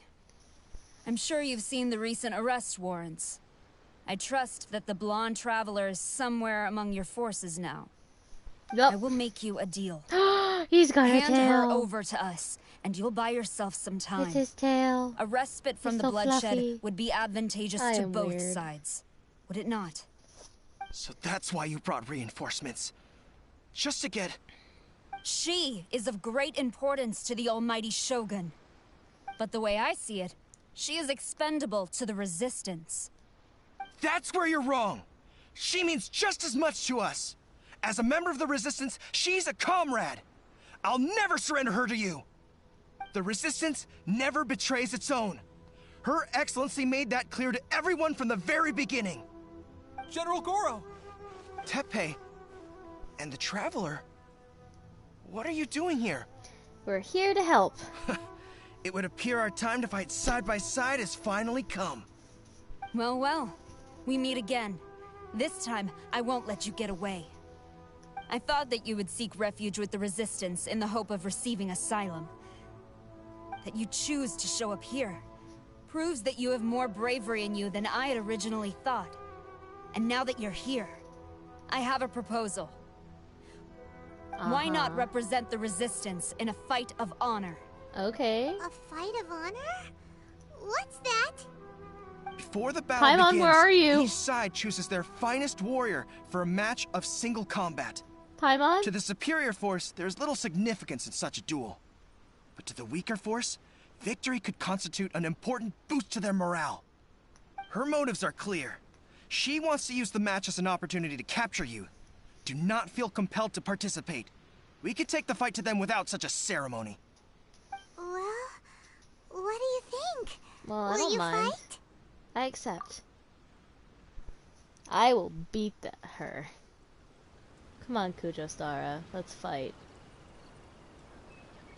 I'm sure you've seen the recent arrest warrants. I trust that the blonde traveler is somewhere among your forces now. Yep. I will make you a deal. He's got a Hand tail. her over to us, and you'll buy yourself some time. It's his tail. A respite from He's the so bloodshed fluffy. would be advantageous I to am both weird. sides. Would it not? So that's why you brought reinforcements. Just to get... She is of great importance to the almighty Shogun. But the way I see it, she is expendable to the Resistance. That's where you're wrong. She means just as much to us. As a member of the Resistance, she's a comrade. I'll never surrender her to you. The Resistance never betrays its own. Her Excellency made that clear to everyone from the very beginning. General Goro! Teppei and the Traveler. What are you doing here? We're here to help. It would appear our time to fight side by side has finally come. Well, well. We meet again. This time, I won't let you get away. I thought that you would seek refuge with the Resistance in the hope of receiving asylum. That you choose to show up here proves that you have more bravery in you than I had originally thought. And now that you're here, I have a proposal. Why not represent the Resistance in a fight of honor? Okay. A fight of honor? What's that? Before the battle Paimon, begins, where are you? each side chooses their finest warrior for a match of single combat. Paimon? To the superior force, there's little significance in such a duel. But to the weaker force, victory could constitute an important boost to their morale. Her motives are clear. She wants to use the match as an opportunity to capture you. Do not feel compelled to participate. We could take the fight to them without such a ceremony. Well, what do you think? Well, I Will don't you mind. fight? I accept. I will beat her. Come on, Kujo Stara. Let's fight.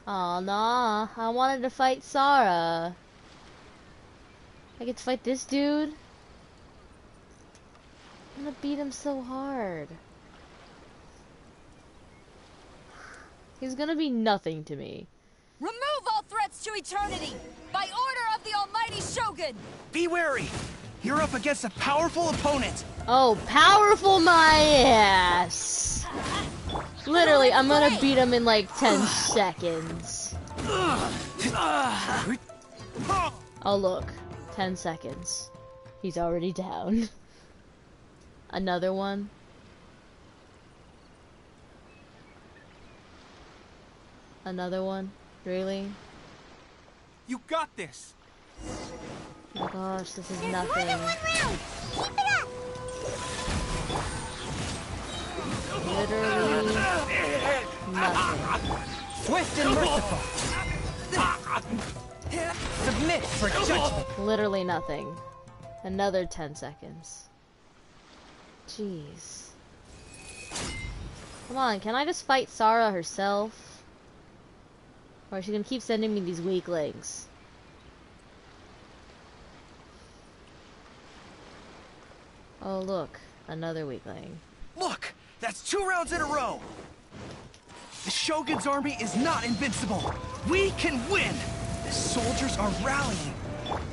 Aw, nah. I wanted to fight Sara. I get to fight this dude? I'm gonna beat him so hard. He's gonna be nothing to me. Remove all threats to eternity! By order of the almighty Shogun! Be wary! You're up against a powerful opponent! Oh, powerful my ass! Literally, I'm gonna beat him in like 10 seconds. Oh look, 10 seconds. He's already down. Another one. Another one? Really? You got this! Oh my gosh, this is There's nothing. more than one round! Keep it up! Literally nothing. Swift and merciful. Submit for judgment. Literally nothing. Another 10 seconds. Jeez. Come on, can I just fight Sara herself? Or is she gonna keep sending me these weaklings? Oh look, another weakling. Look! That's 2 rounds in a row! The Shogun's army is not invincible! We can win! The soldiers are rallying!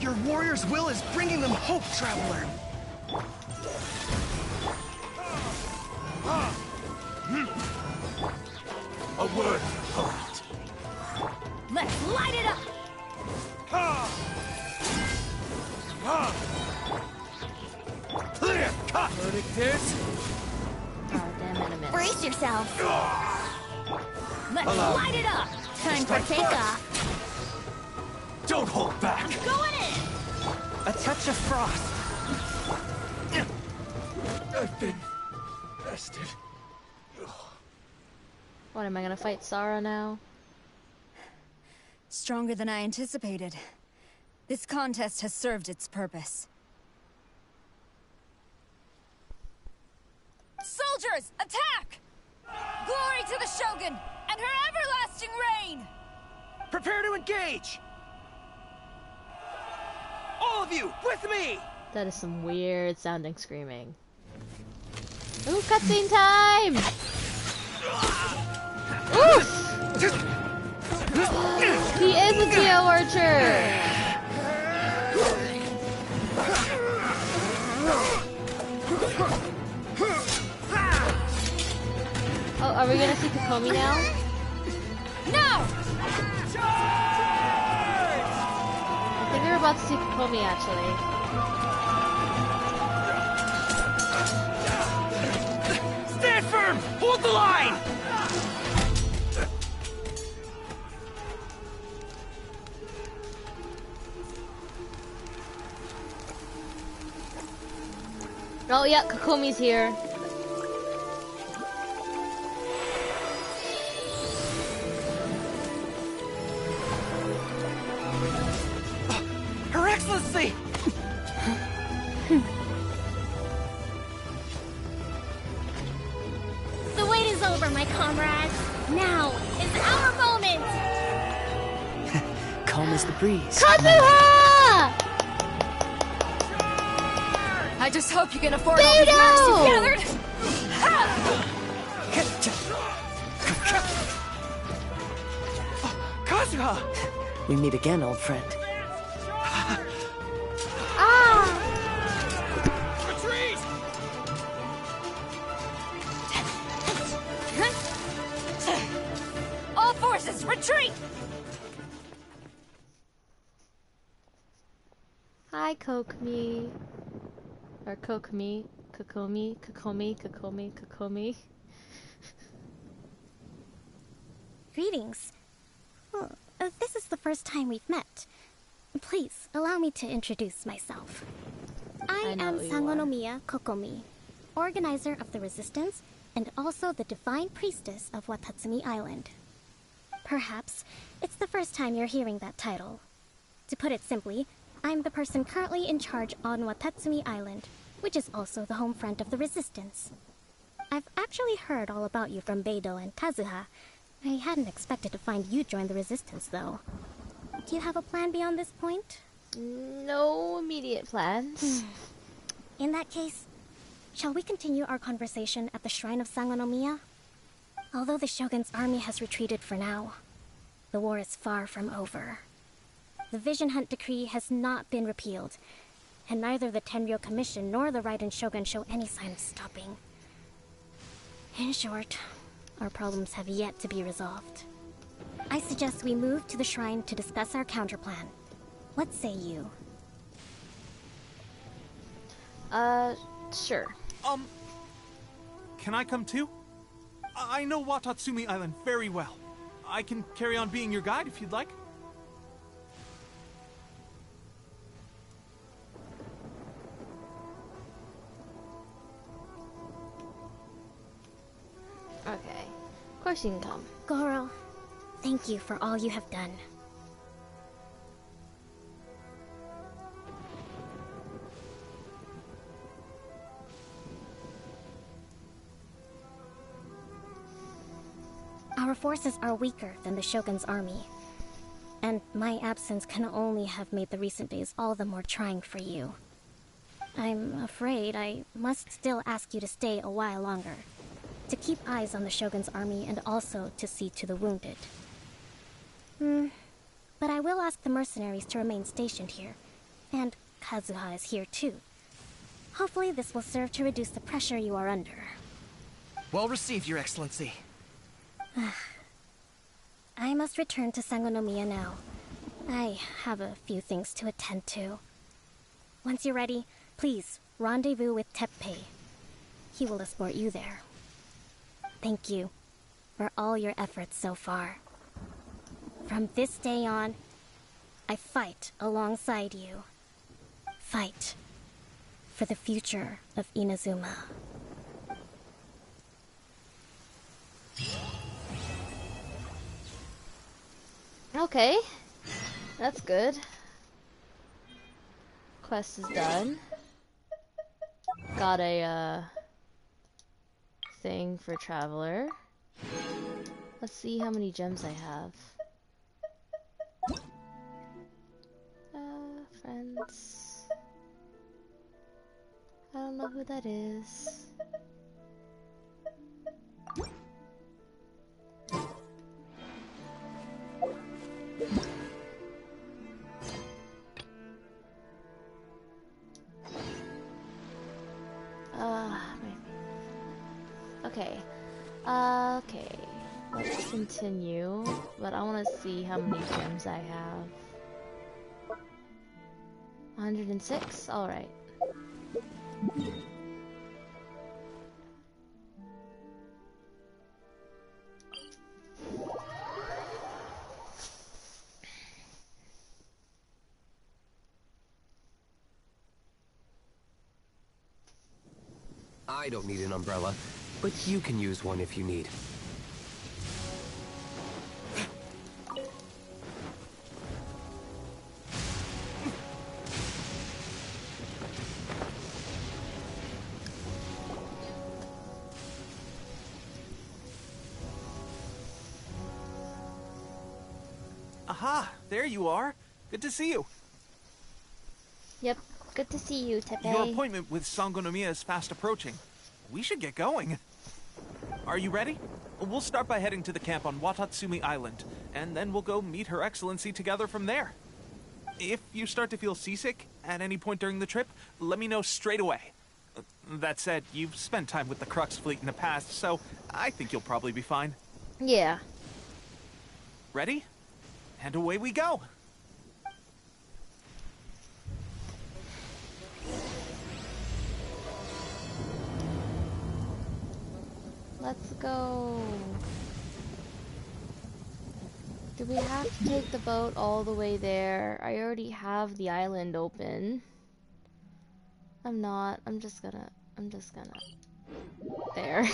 Your warrior's will is bringing them hope, Traveler! A word, opponent. Let's light it up! Clear cut! Verdict is... Oh, damn it, I missed. Brace yourself! Let's Allow light it up! Time for takeoff! Don't hold back! Going in! A touch of frost. I've been bested. What, am I gonna fight Sara now? Stronger than I anticipated. This contest has served its purpose. Soldiers, attack! Glory to the Shogun and her everlasting reign! Prepare to engage! All of you, with me! That is some weird sounding screaming. Ooh, cutscene time! Oof! He is a Geo Archer! Oh, are we gonna see Kokomi now? No! I think we're about to see Kokomi actually. Stand firm! Hold the line! Oh yeah, Kokomi's here. Her Excellency! The wait is over, my comrades. Now is our moment. Calm as the breeze. Kazuha! I just hope you can afford all these mercs you gathered! Kazuha! We meet again, old friend. Retreat! All forces, retreat! Hi, Kokomi. Or Kokomi. Kokomi. Kokomi. Kokomi. Kokomi. Greetings. Well, this is the first time we've met. Please, allow me to introduce myself. I am Sangonomiya Kokomi, organizer of the Resistance and also the Divine Priestess of Watatsumi Island. Perhaps it's the first time you're hearing that title. To put it simply, I'm the person currently in charge on Watatsumi Island, which is also the home front of the Resistance. I've actually heard all about you from Beidou and Kazuha. I hadn't expected to find you join the Resistance, though. Do you have a plan beyond this point? No immediate plans. In that case, shall we continue our conversation at the Shrine of Sangonomiya? Although the Shogun's army has retreated for now, the war is far from over. The Vision Hunt Decree has not been repealed, and neither the Tenryo Commission nor the Raiden Shogun show any sign of stopping. In short, our problems have yet to be resolved. I suggest we move to the shrine to discuss our counterplan. What say you? Sure. Can I come too? I know Watatsumi Island very well. I can carry on being your guide if you'd like. Okay. Of course you can come. Goro, thank you for all you have done. Our forces are weaker than the Shogun's army, and my absence can only have made the recent days all the more trying for you. I'm afraid I must still ask you to stay a while longer, to keep eyes on the Shogun's army and also to see to the wounded. But I will ask the mercenaries to remain stationed here, and Kazuha is here too. Hopefully this will serve to reduce the pressure you are under. Well received, Your Excellency. I must return to Sangonomiya now. I have a few things to attend to. Once you're ready, please rendezvous with Teppei. He will escort you there. Thank you for all your efforts so far. From this day on, I fight alongside you. Fight for the future of Inazuma. Okay. That's good. Quest is done. Got a, thing for Traveler. Let's see how many gems I have. Friends. I don't know who that is. Okay. Okay. Let's continue. But I want to see how many gems I have. 106? Alright. I don't need an umbrella, but you can use one if you need. Aha! There you are. Good to see you. Yep. Good to see you, Tepe. Your appointment with Sangonomiya is fast approaching. We should get going. Are you ready? We'll start by heading to the camp on Watatsumi Island, and then we'll go meet Her Excellency together from there. If you start to feel seasick at any point during the trip, let me know straight away. That said, you've spent time with the Crux fleet in the past, so I think you'll probably be fine. Yeah. Ready? And away we go! Let's go. Do we have to take the boat all the way there? I already have the island open. I'm not. I'm just gonna. There.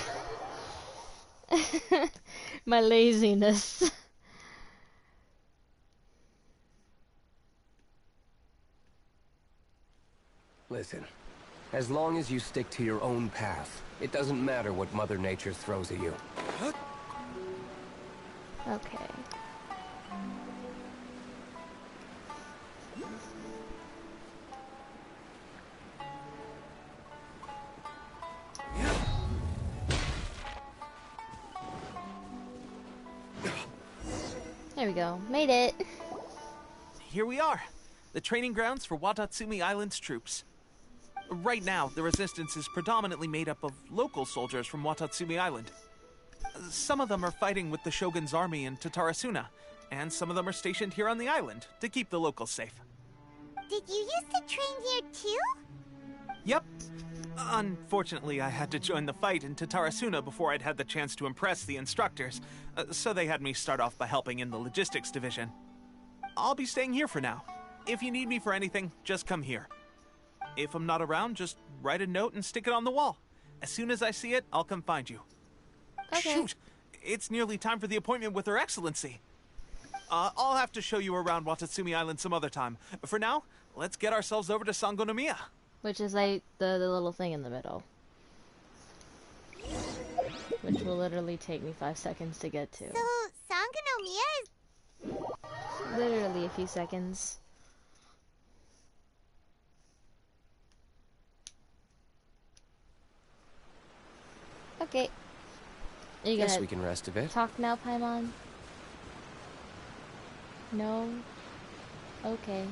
My laziness. Listen, as long as you stick to your own path, it doesn't matter what Mother Nature throws at you. Okay. There we go. Made it. Here we are. The training grounds for Watatsumi Island's troops. Right now, the resistance is predominantly made up of local soldiers from Watatsumi Island. Some of them are fighting with the Shogun's army in Tatarasuna, and some of them are stationed here on the island to keep the locals safe. Did you used to train here too? Yep. Unfortunately, I had to join the fight in Tatarasuna before I'd had the chance to impress the instructors, so they had me start off by helping in the logistics division. I'll be staying here for now. If you need me for anything, just come here. If I'm not around, just write a note and stick it on the wall. As soon as I see it, I'll come find you. Okay. Shoot! It's nearly time for the appointment with Her Excellency. I'll have to show you around Watatsumi Island some other time. For now, let's get ourselves over to Sangonomiya. Which is like the little thing in the middle. Which will literally take me 5 seconds to get to. So, Sangonomiya is... Literally a few seconds. Okay. Are you Guess gonna we can rest a bit. talk now, Paimon? No? Okay.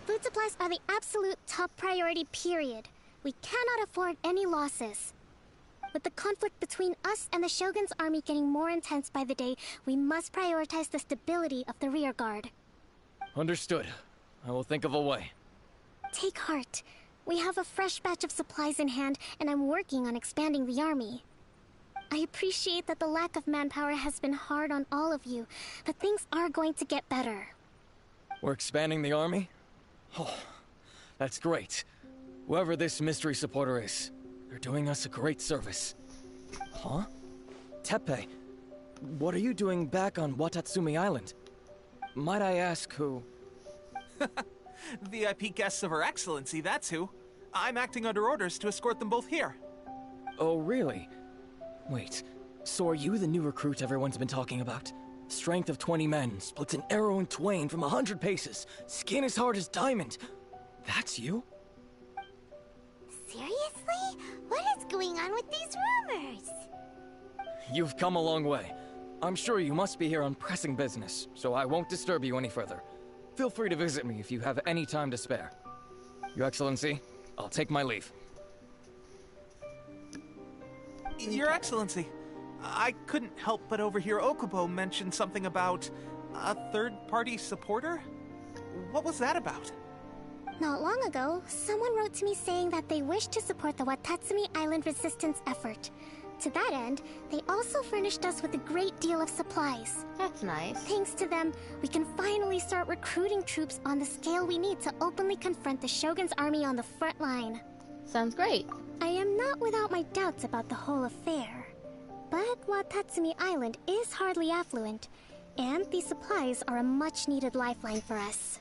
Food supplies are the absolute top priority, period. We cannot afford any losses. With the conflict between us and the Shogun's army getting more intense by the day, we must prioritize the stability of the rear guard. Understood. I will think of a way. Take heart. We have a fresh batch of supplies in hand, and I'm working on expanding the army. I appreciate that the lack of manpower has been hard on all of you, but things are going to get better. We're expanding the army? Oh, that's great. Whoever this mystery supporter is, they're doing us a great service. Huh? Tepe, what are you doing back on Watatsumi Island? Might I ask who? VIP guests of Her Excellency, that's who. I'm acting under orders to escort them both here. Oh, really? Wait, so are you the new recruit everyone's been talking about? Strength of 20 men, splits an arrow in twain from 100 paces, skin as hard as diamond. That's you? Seriously? What is going on with these rumors? You've come a long way. I'm sure you must be here on pressing business, so I won't disturb you any further. Feel free to visit me if you have any time to spare. Your Excellency, I'll take my leave. Your Excellency, I couldn't help but overhear Okubo mention something about a third-party supporter? What was that about? Not long ago, someone wrote to me saying that they wish to support the Watatsumi Island resistance effort. To that end, they also furnished us with a great deal of supplies. That's nice. Thanks to them, we can finally start recruiting troops on the scale we need to openly confront the Shogun's army on the front line. Sounds great. I am not without my doubts about the whole affair. But Watatsumi Island is hardly affluent, and these supplies are a much-needed lifeline for us.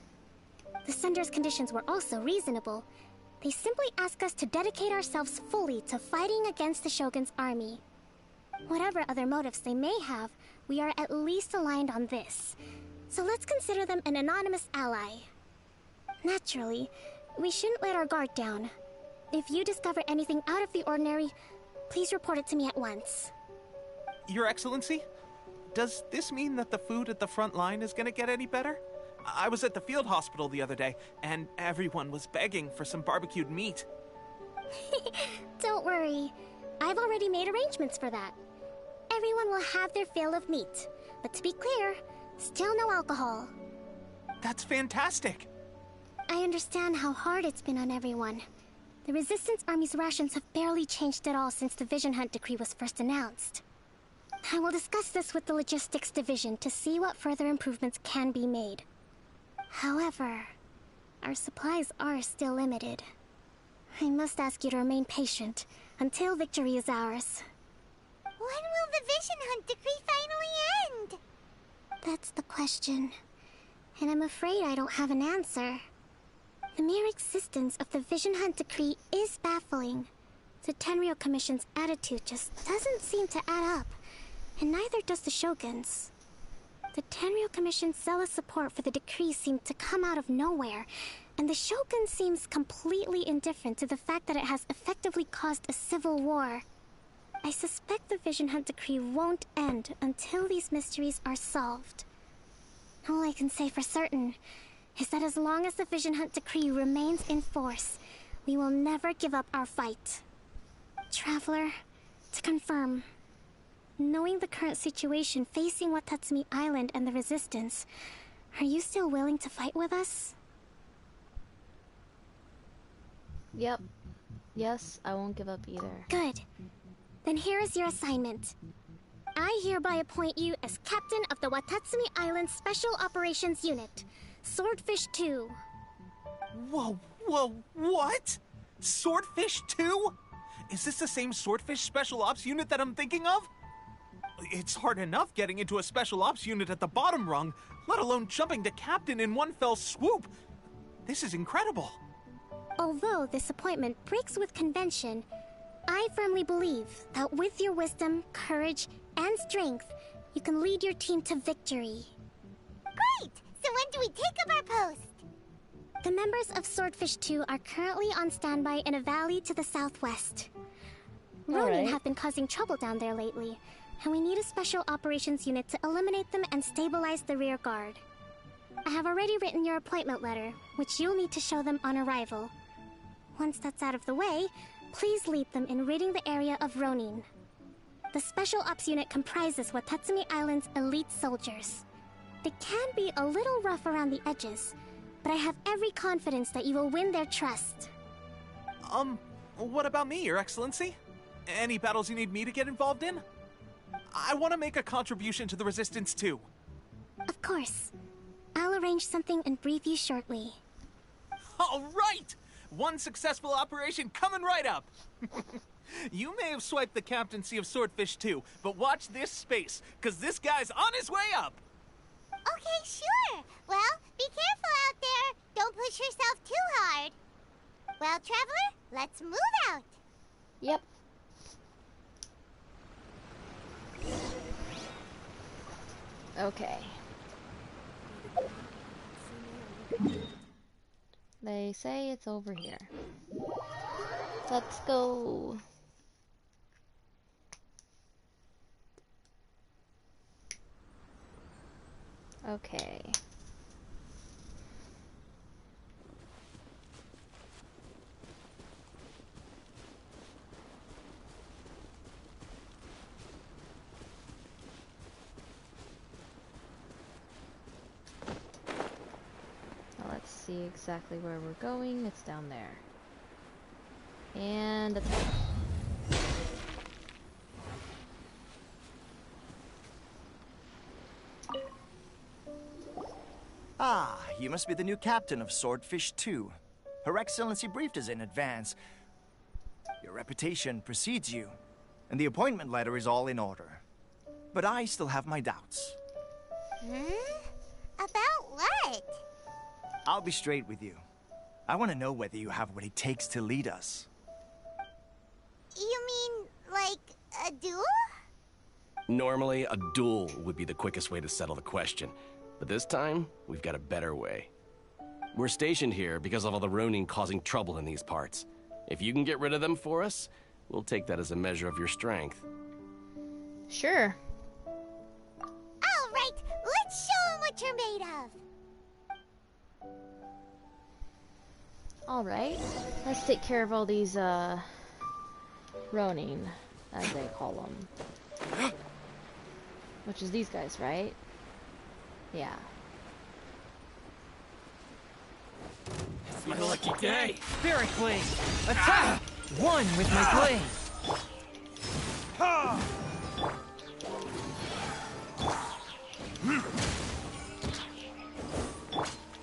The sender's conditions were also reasonable. They simply ask us to dedicate ourselves fully to fighting against the Shogun's army. Whatever other motives they may have, we are at least aligned on this. So let's consider them an anonymous ally. Naturally, we shouldn't let our guard down. If you discover anything out of the ordinary, please report it to me at once. Your Excellency, does this mean that the food at the front line is gonna get any better? I was at the field hospital the other day, and everyone was begging for some barbecued meat. Don't worry. I've already made arrangements for that. Everyone will have their fill of meat. But to be clear, still no alcohol. That's fantastic! I understand how hard it's been on everyone. The Resistance Army's rations have barely changed at all since the Vision Hunt decree was first announced. I will discuss this with the Logistics Division to see what further improvements can be made. However, our supplies are still limited. I must ask you to remain patient until victory is ours. When will the Vision Hunt decree finally end? That's the question, and I'm afraid I don't have an answer. The mere existence of the Vision Hunt decree is baffling. The Tenryou Commission's attitude just doesn't seem to add up, and neither does the Shogun's. The Tenryou Commission's zealous support for the decree seemed to come out of nowhere, and the Shogun seems completely indifferent to the fact that it has effectively caused a civil war. I suspect the Vision Hunt decree won't end until these mysteries are solved. All I can say for certain is that as long as the Vision Hunt decree remains in force, we will never give up our fight. Traveler, to confirm, knowing the current situation facing Watatsumi Island and the Resistance, are you still willing to fight with us? Yep. Yes, I won't give up either. Good. Then here is your assignment. I hereby appoint you as captain of the Watatsumi Island Special Operations Unit, Swordfish 2. Whoa, what? Swordfish 2? Is this the same Swordfish Special Ops unit that I'm thinking of? It's hard enough getting into a Special Ops unit at the bottom rung, let alone jumping to captain in one fell swoop. This is incredible. Although this appointment breaks with convention, I firmly believe that with your wisdom, courage, and strength, you can lead your team to victory. Great! So when do we take up our post? The members of Swordfish 2 are currently on standby in a valley to the southwest. Ronin have been causing trouble down there lately, and we need a special operations unit to eliminate them and stabilize the rear guard. I have already written your appointment letter, which you'll need to show them on arrival. Once that's out of the way, please lead them in ridding the area of Ronin. The Special Ops unit comprises Watatsumi Island's elite soldiers. They can be a little rough around the edges, but I have every confidence that you will win their trust. What about me, Your Excellency? Any battles you need me to get involved in? I want to make a contribution to the Resistance too. Of course. I'll arrange something and brief you shortly. All right! One successful operation coming right up! You may have swiped the captaincy of Swordfish 2, but watch this space, because this guy's on his way up! Okay, sure. Well, be careful out there. Don't push yourself too hard. Well, Traveler, let's move out. Yep. Okay. They say it's over here. Let's go. Okay. Now let's see exactly where we're going. It's down there. And attack. Ah, you must be the new captain of Swordfish 2. Her Excellency briefed us in advance. Your reputation precedes you, and the appointment letter is all in order. But I still have my doubts. About what? I'll be straight with you. I want to know whether you have what it takes to lead us. You mean, like, a duel? Normally, a duel would be the quickest way to settle the question. But this time, we've got a better way. We're stationed here because of all the Ronin causing trouble in these parts. If you can get rid of them for us, we'll take that as a measure of your strength. Sure. All right, let's show them what you're made of. Alright. Let's take care of all these, Ronin, as they call them. Which is these guys, right? Yeah. It's my lucky day. Spirit Blade! Attack! One with my blade.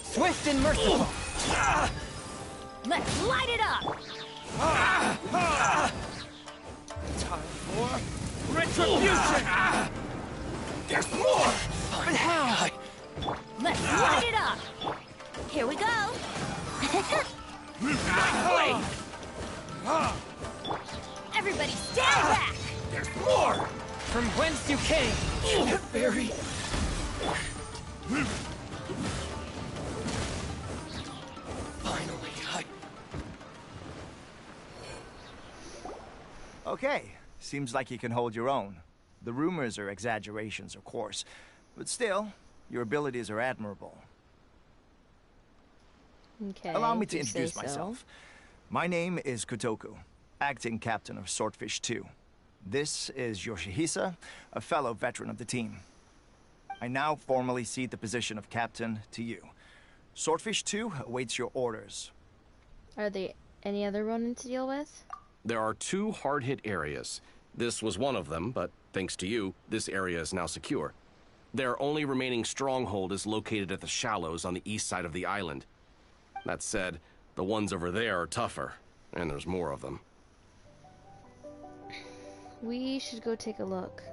Swift and merciful. Let's light it up! Time for retribution! There's more! But how? Let's light it up! Here we go! Everybody stand back! There's more! From whence you came! Very... Finally, Okay, seems like you can hold your own. The rumors are exaggerations, of course, but still, your abilities are admirable. Okay. Allow me to introduce myself. My name is Kotoku, acting captain of Swordfish 2. This is Yoshihisa, a fellow veteran of the team. I now formally cede the position of captain to you. Swordfish 2 awaits your orders. Are there any other Ronin to deal with? There are 2 hard-hit areas. This was one of them, but thanks to you, this area is now secure. Their only remaining stronghold is located at the shallows on the east side of the island. That said, the ones over there are tougher, and there's more of them. We should go take a look.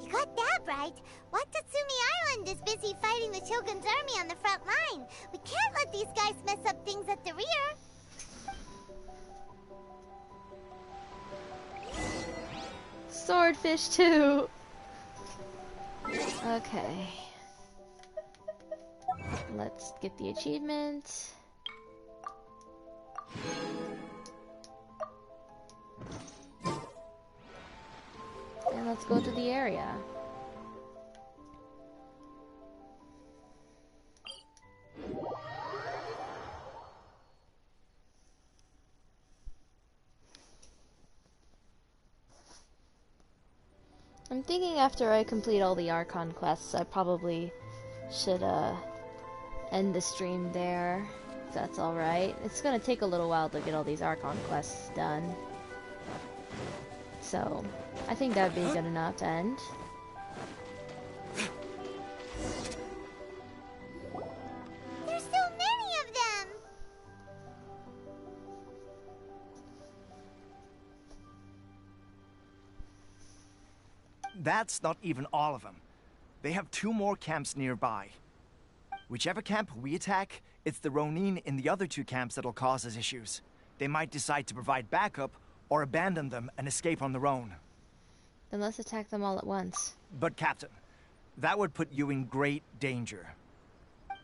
You got that right. Watatsumi Island is busy fighting the Shogun's army on the front line. We can't let these guys mess up things at the rear. Swordfish 2! Okay. Let's get the achievement. And let's go to the area. I'm thinking after I complete all the Archon quests, I probably should end the stream there, if that's alright. It's gonna take a little while to get all these Archon quests done. So, I think that would be good enough to end. There's so many of them! That's not even all of them. They have 2 more camps nearby. Whichever camp we attack, it's the Ronin in the other 2 camps that'll cause us issues. They might decide to provide backup, or abandon them and escape on their own. Then let's attack them all at once. But Captain, That would put you in great danger.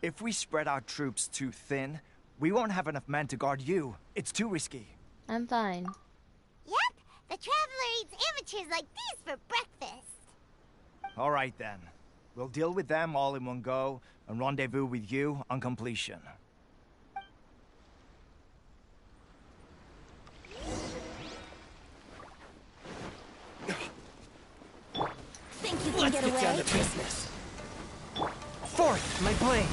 If we spread our troops too thin, we won't have enough men to guard you. It's too risky. I'm fine. Yep, the Traveler eats amateurs like these for breakfast. All right then. We'll deal with them all in one go and rendezvous with you on completion. Think you can get away? Down to business. Forth, my blade.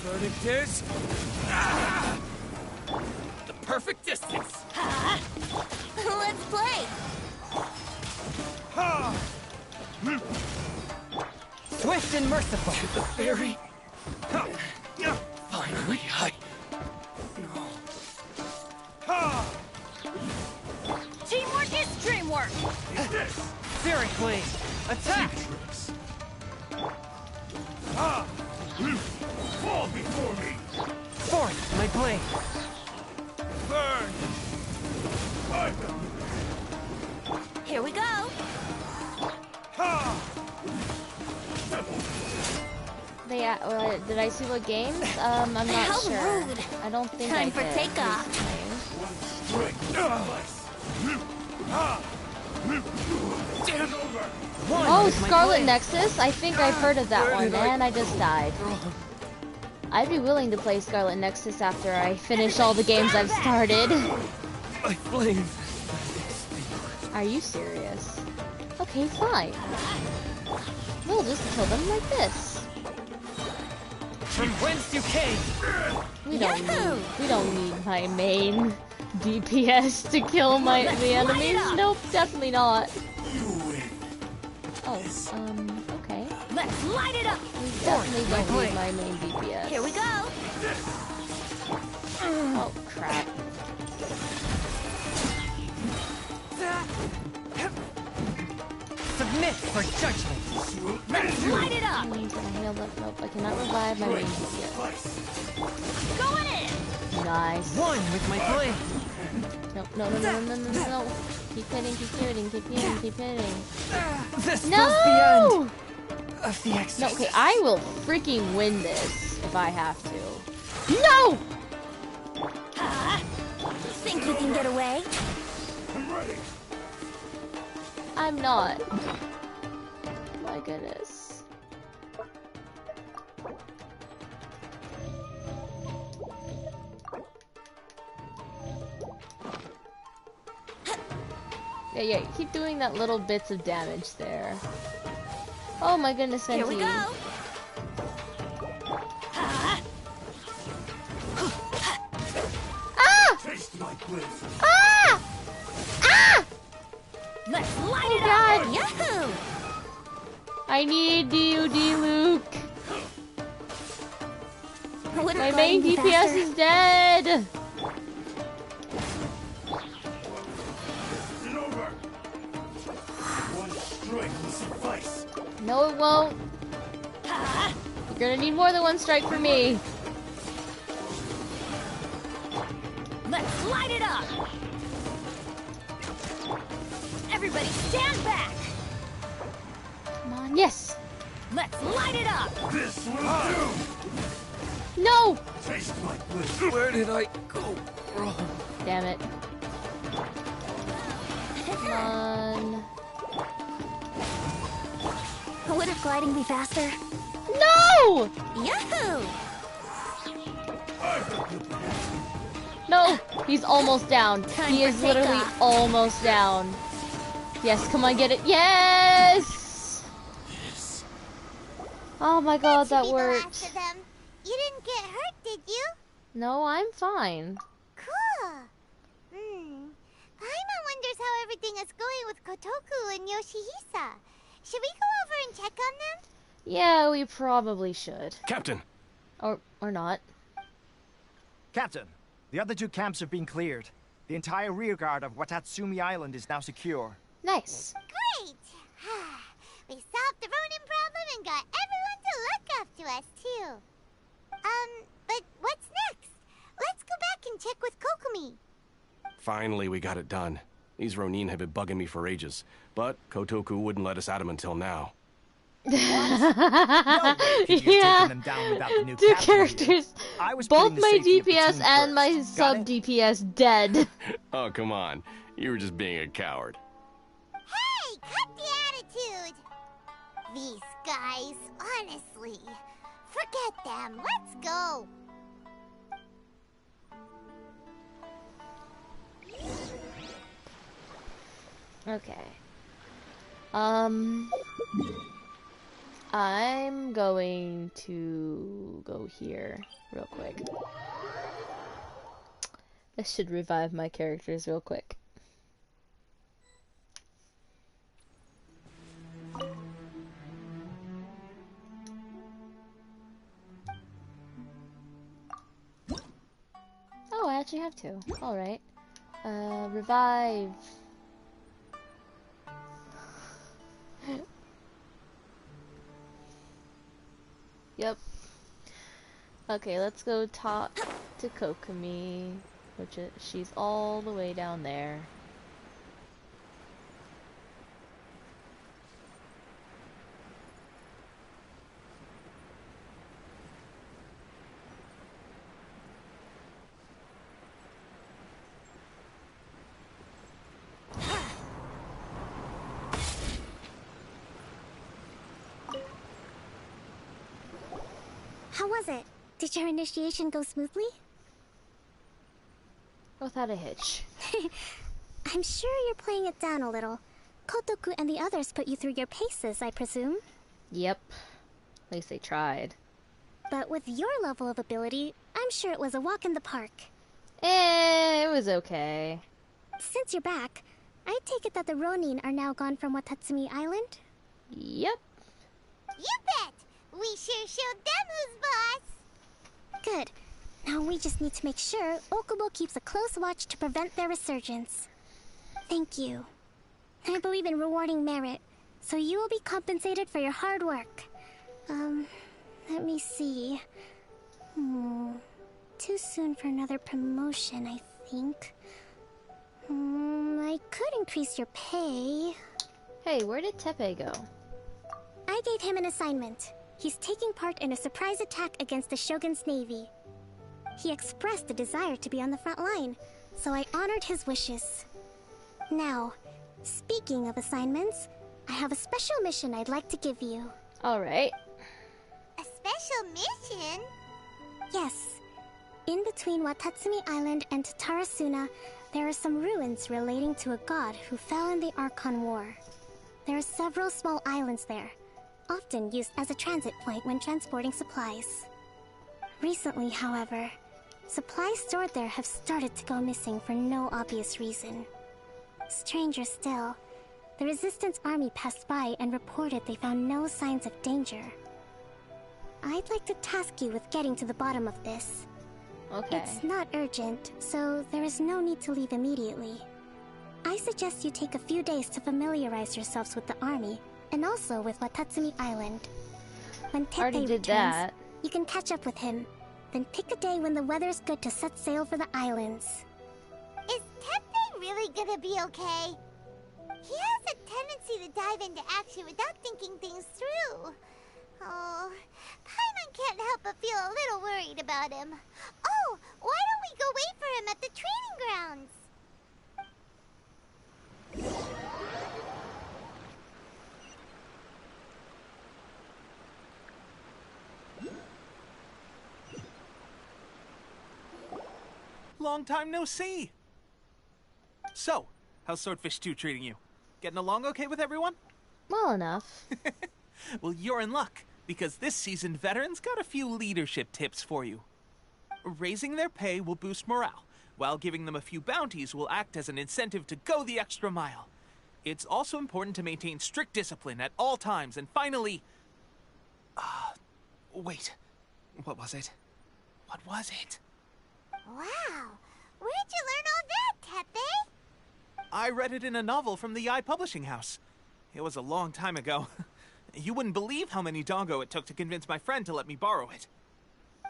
Verdict is... the perfect distance. Let's play. Swift and merciful. To the fairy. Finally, Teamwork is dreamwork. Fairy blade, attack! Fall before me! Forth, my blade. Burn! Here we go. Did I see what games? I'm not How sure. rude. I don't think Time I for did takeoff. Oh, Scarlet Nexus? I think I've heard of that one, and I just died. I'd be willing to play Scarlet Nexus after I finish all the games I've started. My flame. Are you serious? Okay, fine. We'll just kill them like this. From whence you came. We don't need my main DPS to kill the enemies. Nope, definitely not. Oh, okay. Let's light it up. We definitely don't need my main DPS. Here we go. Oh, crap. Submit for judgment. Let's light it up. Can I heal them? Nope, I cannot revive my main DPS. Going in. Nice. One with my blade. No. Keep hitting, keep hitting, keep hitting, keep hitting. This No! was the end of the exercise. No, okay, I will freaking win this if I have to. No! Think you can get away? I'm ready. I'm not. My goodness. Yeah, keep doing that little bits of damage there. Oh my goodness, Fenty. Here we go. Ah! Taste my bliss. Ah! Ah! Let's light Oh it God. up. Yahoo! I need DUD Luke. Would My have main gone DPS faster. is dead. One strike will suffice. No, it won't. You're gonna need more than one strike for me. Let's light it up. Everybody stand back. Come on, yes. Let's light it up. This will do. No! Taste my bliss. Where did I go wrong? Damn it. Come on. Would have gliding be faster? No! Yahoo! No! He's almost down. Time He for is literally takeoff. almost down. Yes, come on, get it. Yes! Oh my god, that Be the worked. last of them. You didn't get hurt, did you? No, I'm fine. Cool. Paimon wonders how everything is going with Kotoku and Yoshihisa. Should we go over and check on them? Yeah, we probably should. Captain! Or not. Captain, the other two camps have been cleared. The entire rearguard of Watatsumi Island is now secure. Nice. Great. We solved the Ronin problem and got everyone to look after us, too. But what's next? Let's go back and check with Kokumi. Finally, we got it done. These Ronin have been bugging me for ages, but Kotoku wouldn't let us at him until now. Yeah. Them down without the new Two captain here. characters, I was both putting the my safety of the DPS team and my first. sub DPS dead. Oh, come on. You were just being a coward. Hey, cut the attitude! These guys, honestly. Forget them. Let's go. Okay. I'm going to go here real quick. This should revive my characters real quick. Oh, I actually have to. Alright. Revive. Yep. Okay, let's go talk to Kokomi, which is, she's all the way down there. How was it? Did your initiation go smoothly? Without a hitch. I'm sure you're playing it down a little. Kotoku and the others put you through your paces, I presume? Yep. At least they tried. But with your level of ability, I'm sure it was a walk in the park. It was okay. Since you're back, I take it that the Ronin are now gone from Watatsumi Island? Yep. You bet! We sure showed them who's boss! Good. Now we just need to make sure Okubo keeps a close watch to prevent their resurgence. Thank you. I believe in rewarding merit, so you will be compensated for your hard work. Let me see. Too soon for another promotion, I think. I could increase your pay. Hey, where did Teppei go? I gave him an assignment. He's taking part in a surprise attack against the Shogun's navy. He expressed a desire to be on the front line, so I honored his wishes. Now, speaking of assignments, I have a special mission I'd like to give you. Alright. A special mission? Yes. In between Watatsumi Island and Tatarasuna, there are some ruins relating to a god who fell in the Archon War. There are several small islands there, often used as a transit point when transporting supplies. Recently, however, supplies stored there have started to go missing for no obvious reason. Stranger still, the Resistance army passed by and reported they found no signs of danger. I'd like to task you with getting to the bottom of this. Okay. It's not urgent, so there is no need to leave immediately. I suggest you take a few days to familiarize yourselves with the army, and also with Watatsumi Island. When Teppei returns, you can catch up with him. Then pick a day when the weather's good to set sail for the islands. Is Teppei really gonna be okay? He has a tendency to dive into action without thinking things through. Oh, Paimon can't help but feel a little worried about him. Oh, why don't we go wait for him at the training grounds? Long time no see! So, how's Swordfish 2 treating you? Getting along okay with everyone? Well enough. Well, you're in luck, because this seasoned veteran's got a few leadership tips for you. Raising their pay will boost morale, while giving them a few bounties will act as an incentive to go the extra mile. It's also important to maintain strict discipline at all times, and finally... wait. What was it? What was it? Wow! Where'd you learn all that, Teppei? I read it in a novel from the Yae Publishing House. It was a long time ago. You wouldn't believe how many dongo it took to convince my friend to let me borrow it.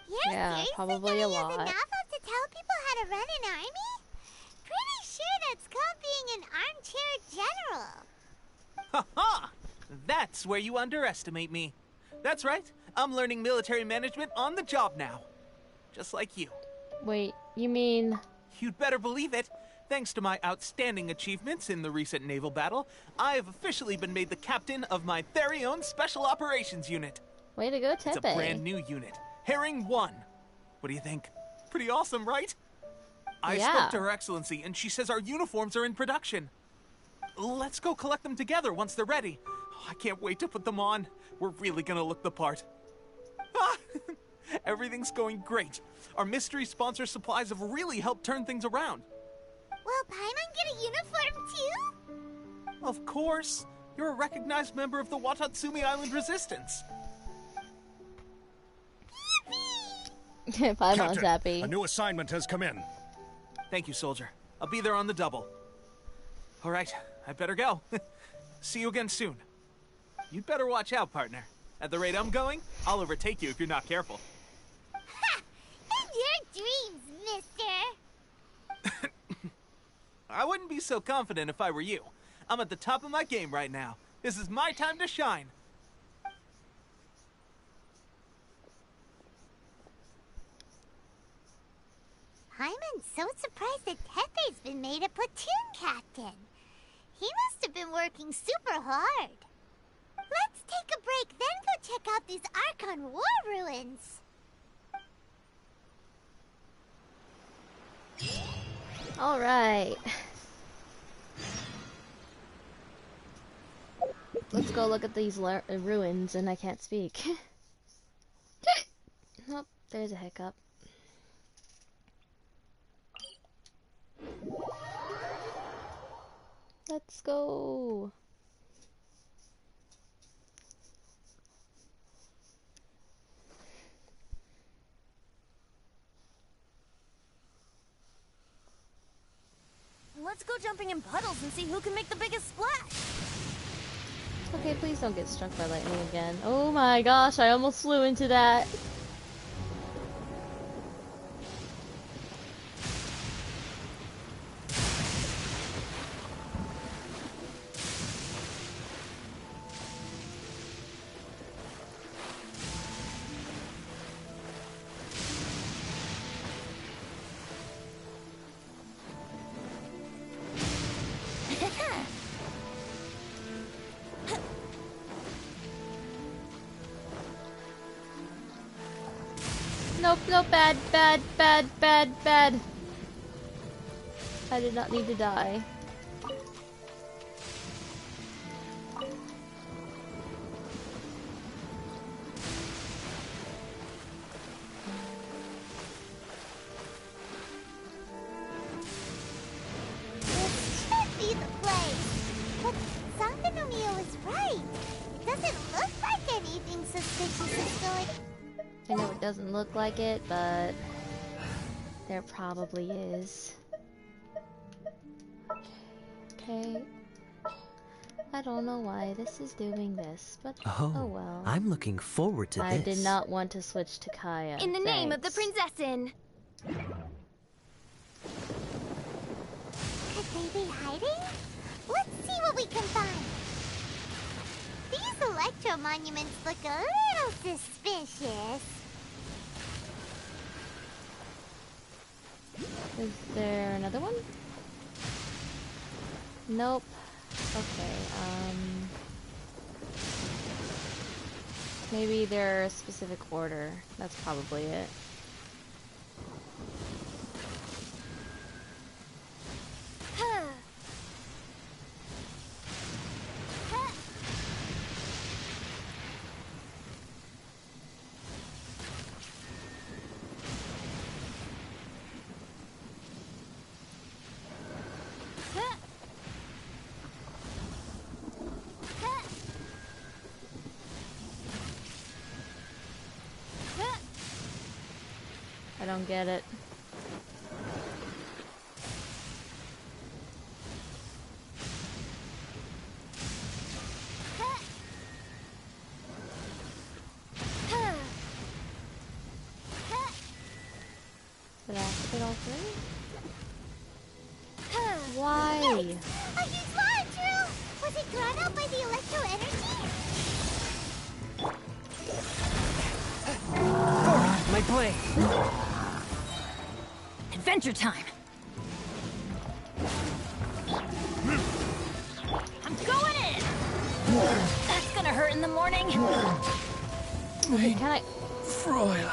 You're Yeah, seriously probably gonna a use lot. a novel to tell people how to run an army? Pretty it's called being an armchair general. Ha-ha! That's where you underestimate me. That's right. I'm learning military management on the job now. Just like you. Wait, you mean... You'd better believe it. Thanks to my outstanding achievements in the recent naval battle, I have officially been made the captain of my very own Special Operations Unit. Way to go, Tepe. It's a brand new unit. Herring 1. What do you think? Pretty awesome, right? I spoke to Her Excellency, and she says our uniforms are in production. Let's go collect them together once they're ready. Oh, I can't wait to put them on. We're really gonna look the part. Everything's going great. Our mystery sponsor supplies have really helped turn things around. Will Paimon get a uniform too? Of course. You're a recognized member of the Watatsumi Island Resistance. Paimon's happy. A new assignment has come in. Thank you, soldier. I'll be there on the double. All right, I better go. See you again soon. You'd better watch out, partner. At the rate I'm going, I'll overtake you if you're not careful. Ha! In your dreams, mister! I wouldn't be so confident if I were you. I'm at the top of my game right now. This is my time to shine. Paimon's so surprised that Tepe's been made a platoon captain. He must have been working super hard. Let's take a break, then go check out these Archon war ruins. All right. Let's go look at these ruins, and I can't speak. Oh, there's a hiccup. Let's go. Let's go jumping in puddles and see who can make the biggest splash. Okay, please don't get struck by lightning again. Oh my gosh, I almost flew into that. Nope, nope, bad, bad, bad, bad, bad. I did not need to die. This should be the place. But Sangonomiya was right. It doesn't look like anything suspicious is going. I know it doesn't look like it, but there probably is. Okay. I don't know why this is doing this, but oh well. I'm looking forward to this. I did not want to switch to Kaya. In the name of the Prinzessin! Could they be hiding? Let's see what we can find. These electro monuments look a little suspicious. Is there another one? Nope. Okay, maybe they're a specific order. That's probably it. I don't get it. Did I have to get all three? Why? Wait, a huge launcher! Was it drawn out by the electro energy? Forward, my blade! Adventure time! I'm going in! That's gonna hurt in the morning. Okay, can I... Fräulein.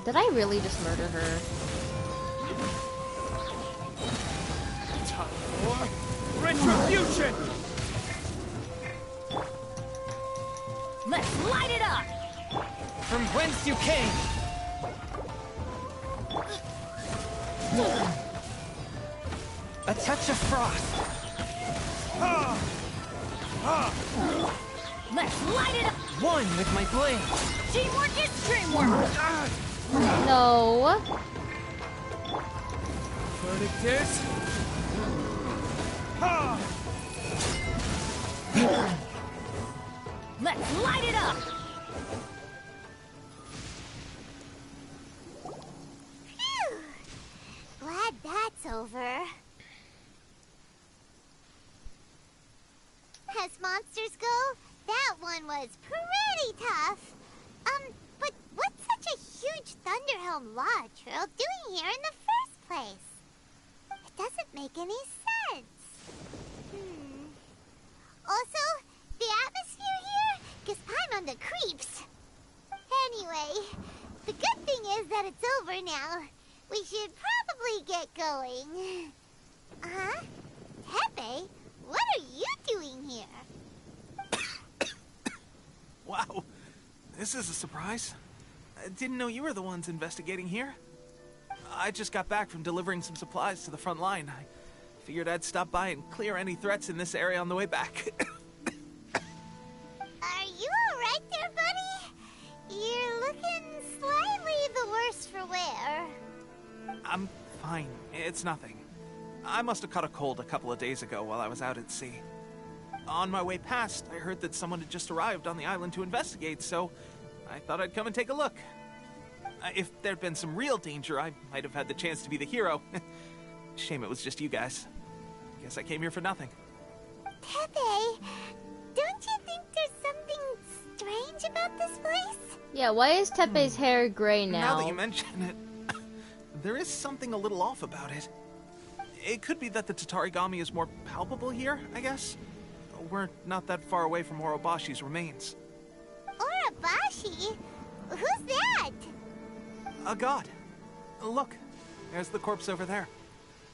Did I really just murder her? Time for retribution! Let's light it up! From whence you came! A touch of frost! Let's light it up! One with my blade! Teamwork is dreamwork! No. Verdict is... Let's light it up! Phew! Glad that's over. As monsters go, that one was pretty tough. But what's such a huge Thunderhelm Lodge Trail doing here in the first place? It doesn't make any sense. Also, the atmosphere here gives Paimon the creeps. Anyway, the good thing is that it's over now. We should probably get going. Huh? Tepe, what are you doing here? Wow, this is a surprise. I didn't know you were the ones investigating here. I just got back from delivering some supplies to the front line. I figured I'd stop by and clear any threats in this area on the way back. Are you alright there, buddy? You're looking slightly the worse for wear. I'm fine. It's nothing. I must have caught a cold a couple of days ago while I was out at sea. On my way past, I heard that someone had just arrived on the island to investigate, so I thought I'd come and take a look. If there'd been some real danger, I might have had the chance to be the hero. Shame it was just you guys. Guess I came here for nothing. Tepe, don't you think there's something strange about this place? Yeah, why is Tepe's hair gray now? Now that you mention it, there is something a little off about it. It could be that the Tatarigami is more palpable here, I guess. We're not that far away from Orobashi's remains. Orobashi? Who's that? A god. Look, there's the corpse over there.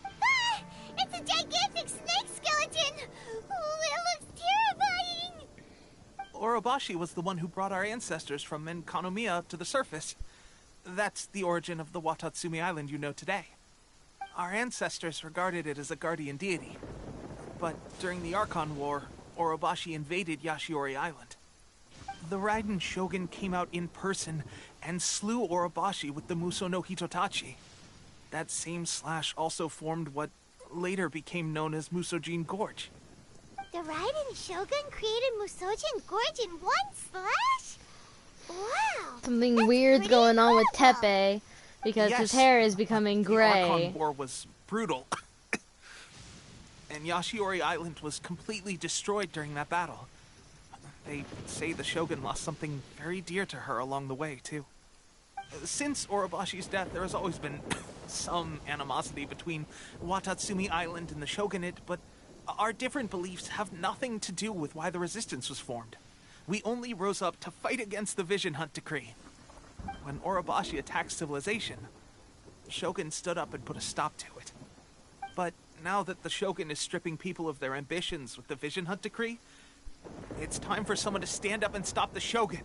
Ah! It's a gigantic snake skeleton! Oh, it looks terrifying! Orobashi was the one who brought our ancestors from Enkanomiya to the surface. That's the origin of the Watatsumi Island you know today. Our ancestors regarded it as a guardian deity. But during the Archon War, Orobashi invaded Yashiori Island. The Raiden Shogun came out in person and slew Orobashi with the Muso no Hitotachi. That same slash also formed what later became known as Musojin Gorge. The Raiden Shogun created Musojin Gorge in one slash? Wow! Something weird's going on with Tepe, because his hair is becoming gray. The Archon War was brutal. And Yashiori Island was completely destroyed during that battle. They say the Shogun lost something very dear to her along the way, too. Since Orobashi's death, there has always been some animosity between Watatsumi Island and the Shogunate, but our different beliefs have nothing to do with why the resistance was formed. We only rose up to fight against the Vision Hunt Decree. When Orobashi attacked civilization, the Shogun stood up and put a stop to it. But now that the Shogun is stripping people of their ambitions with the Vision Hunt Decree, it's time for someone to stand up and stop the Shogun.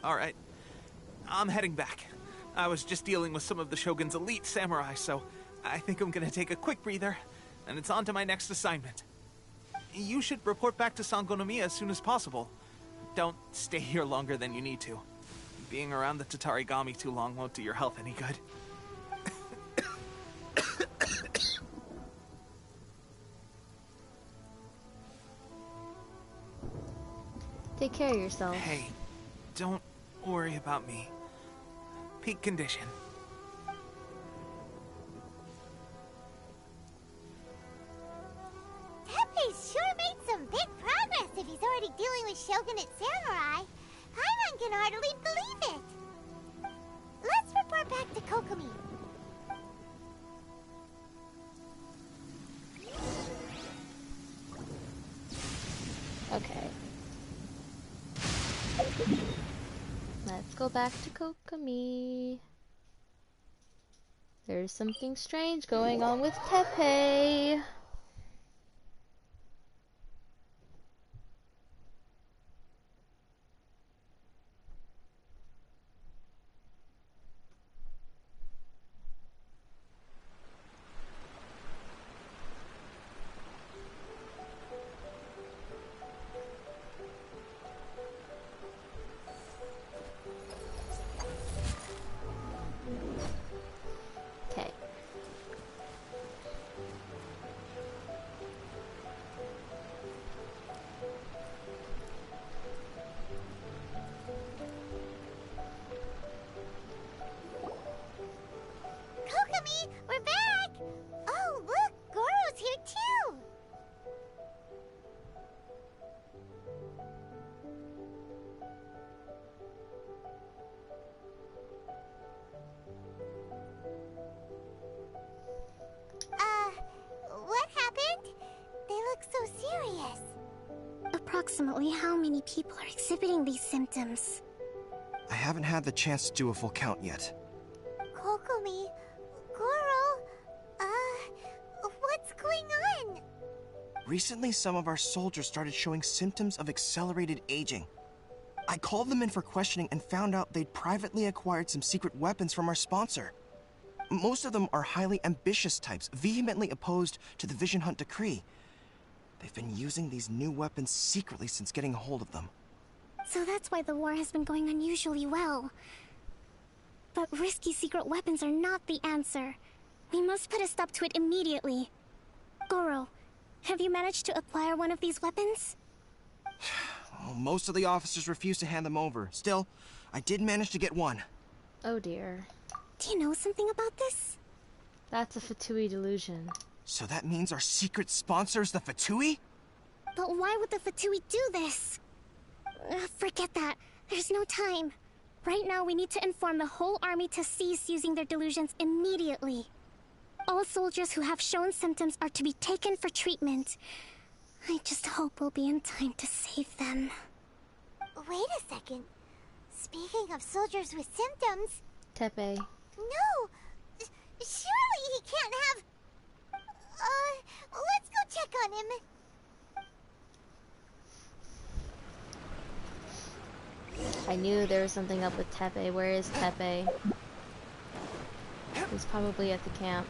Alright, I'm heading back. I was just dealing with some of the Shogun's elite samurai, so I think I'm gonna take a quick breather, and it's on to my next assignment. You should report back to Sangonomiya as soon as possible. Don't stay here longer than you need to. Being around the Tatarigami too long won't do your health any good. Take care of yourself. Hey, don't worry about me. Peak condition. already dealing with Shogunate samurai, Paimon can hardly believe it. Let's report back to Kokomi. Okay. Let's go back to Kokomi. There's something strange going on with Teppei. Kokomi, we're back! Oh, look, Goro's here too! What happened? They look so serious. Approximately how many people are exhibiting these symptoms? I haven't had the chance to do a full count yet. Kokomi, Goro, what's going on? Recently, some of our soldiers started showing symptoms of accelerated aging. I called them in for questioning and found out they'd privately acquired some secret weapons from our sponsor. Most of them are highly ambitious types, vehemently opposed to the Vision Hunt decree. They've been using these new weapons secretly since getting a hold of them. So that's why the war has been going unusually well. But risky secret weapons are not the answer. We must put a stop to it immediately. Goro, have you managed to acquire one of these weapons? Well, most of the officers refused to hand them over. Still, I did manage to get one. Oh dear. Do you know something about this? That's a Fatui delusion. So that means our secret sponsor is the Fatui? But why would the Fatui do this? Forget that. There's no time. Right now, we need to inform the whole army to cease using their delusions immediately. All soldiers who have shown symptoms are to be taken for treatment. I just hope we'll be in time to save them. Wait a second. Speaking of soldiers with symptoms... Teppei. No! Surely he can't have... let's go check on him. I knew there was something up with Teppei. Where is Teppei? He's probably at the camp.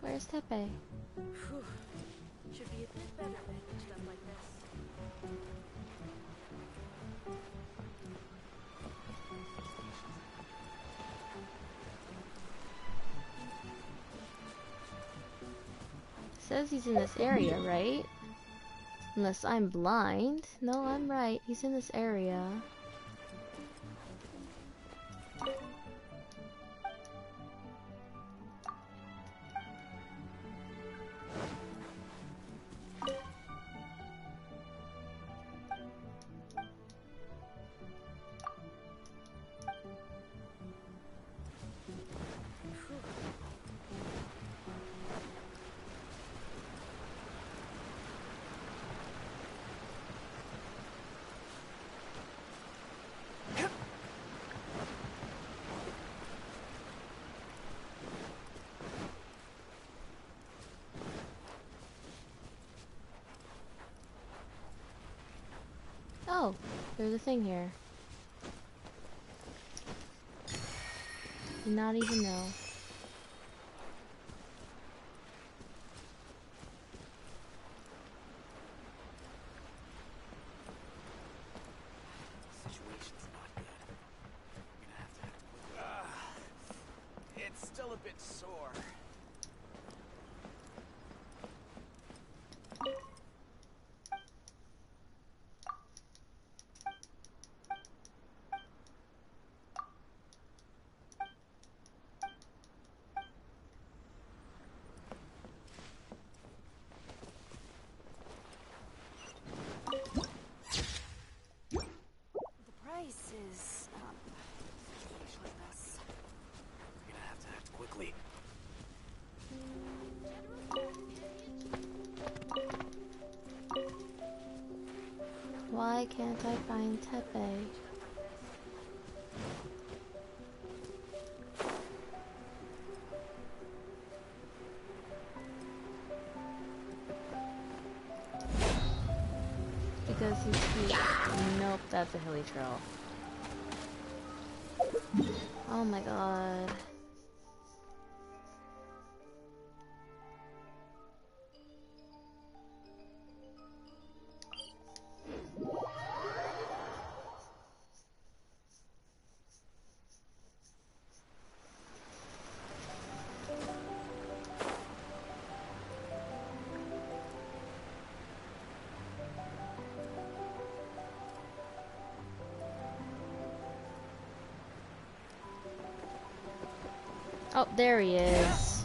Where's Teppei? Should be a bit better than stuff like this. Says he's in this area, right? Unless I'm blind. No, I'm right. He's in this area. Oh, there's a thing here. Did not even know. a bit sore. The price is usually this. We're gonna have to act quickly. Why can't I find Tepe? Because he's cute. Nope, that's a hilly trail. Oh my god. Oh, there he is.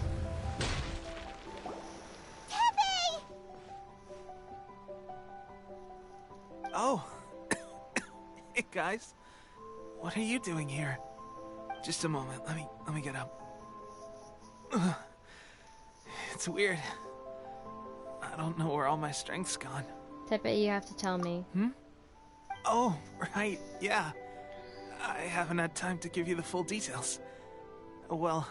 Oh. Hey guys. What are you doing here? Just a moment. Let me get up. Ugh. It's weird. I don't know where all my strength's gone. Tepe, you have to tell me. Oh, right. Yeah. I haven't had time to give you the full details. Well,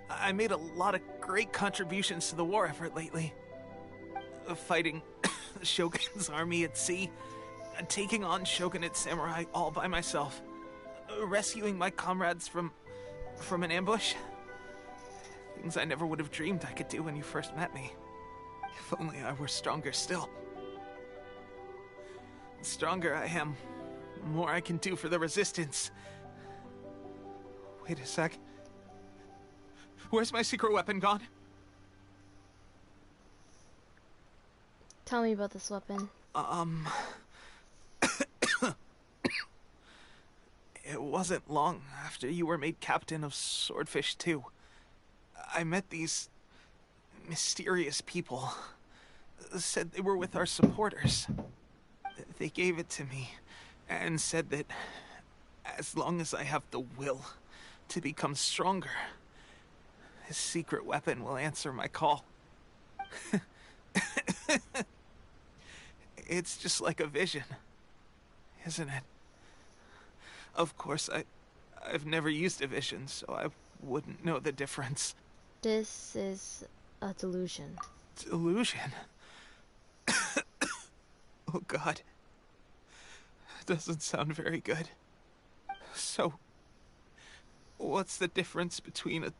I made a lot of great contributions to the war effort lately. Fighting the Shogun's army at sea, taking on Shogunate samurai all by myself, rescuing my comrades from an ambush. Things I never would have dreamed I could do when you first met me. If only I were stronger still. The stronger I am, the more I can do for the Resistance. Wait a sec. Where's my secret weapon gone? Tell me about this weapon. It wasn't long after you were made captain of Swordfish 2. I met these mysterious people. Said they were with our supporters. They gave it to me and said that as long as I have the will to become stronger, his secret weapon will answer my call. It's just like a vision, isn't it? Of course, I've never used a vision, so I wouldn't know the difference. This is a delusion. Delusion? Oh god. Doesn't sound very good. So, what's the difference between a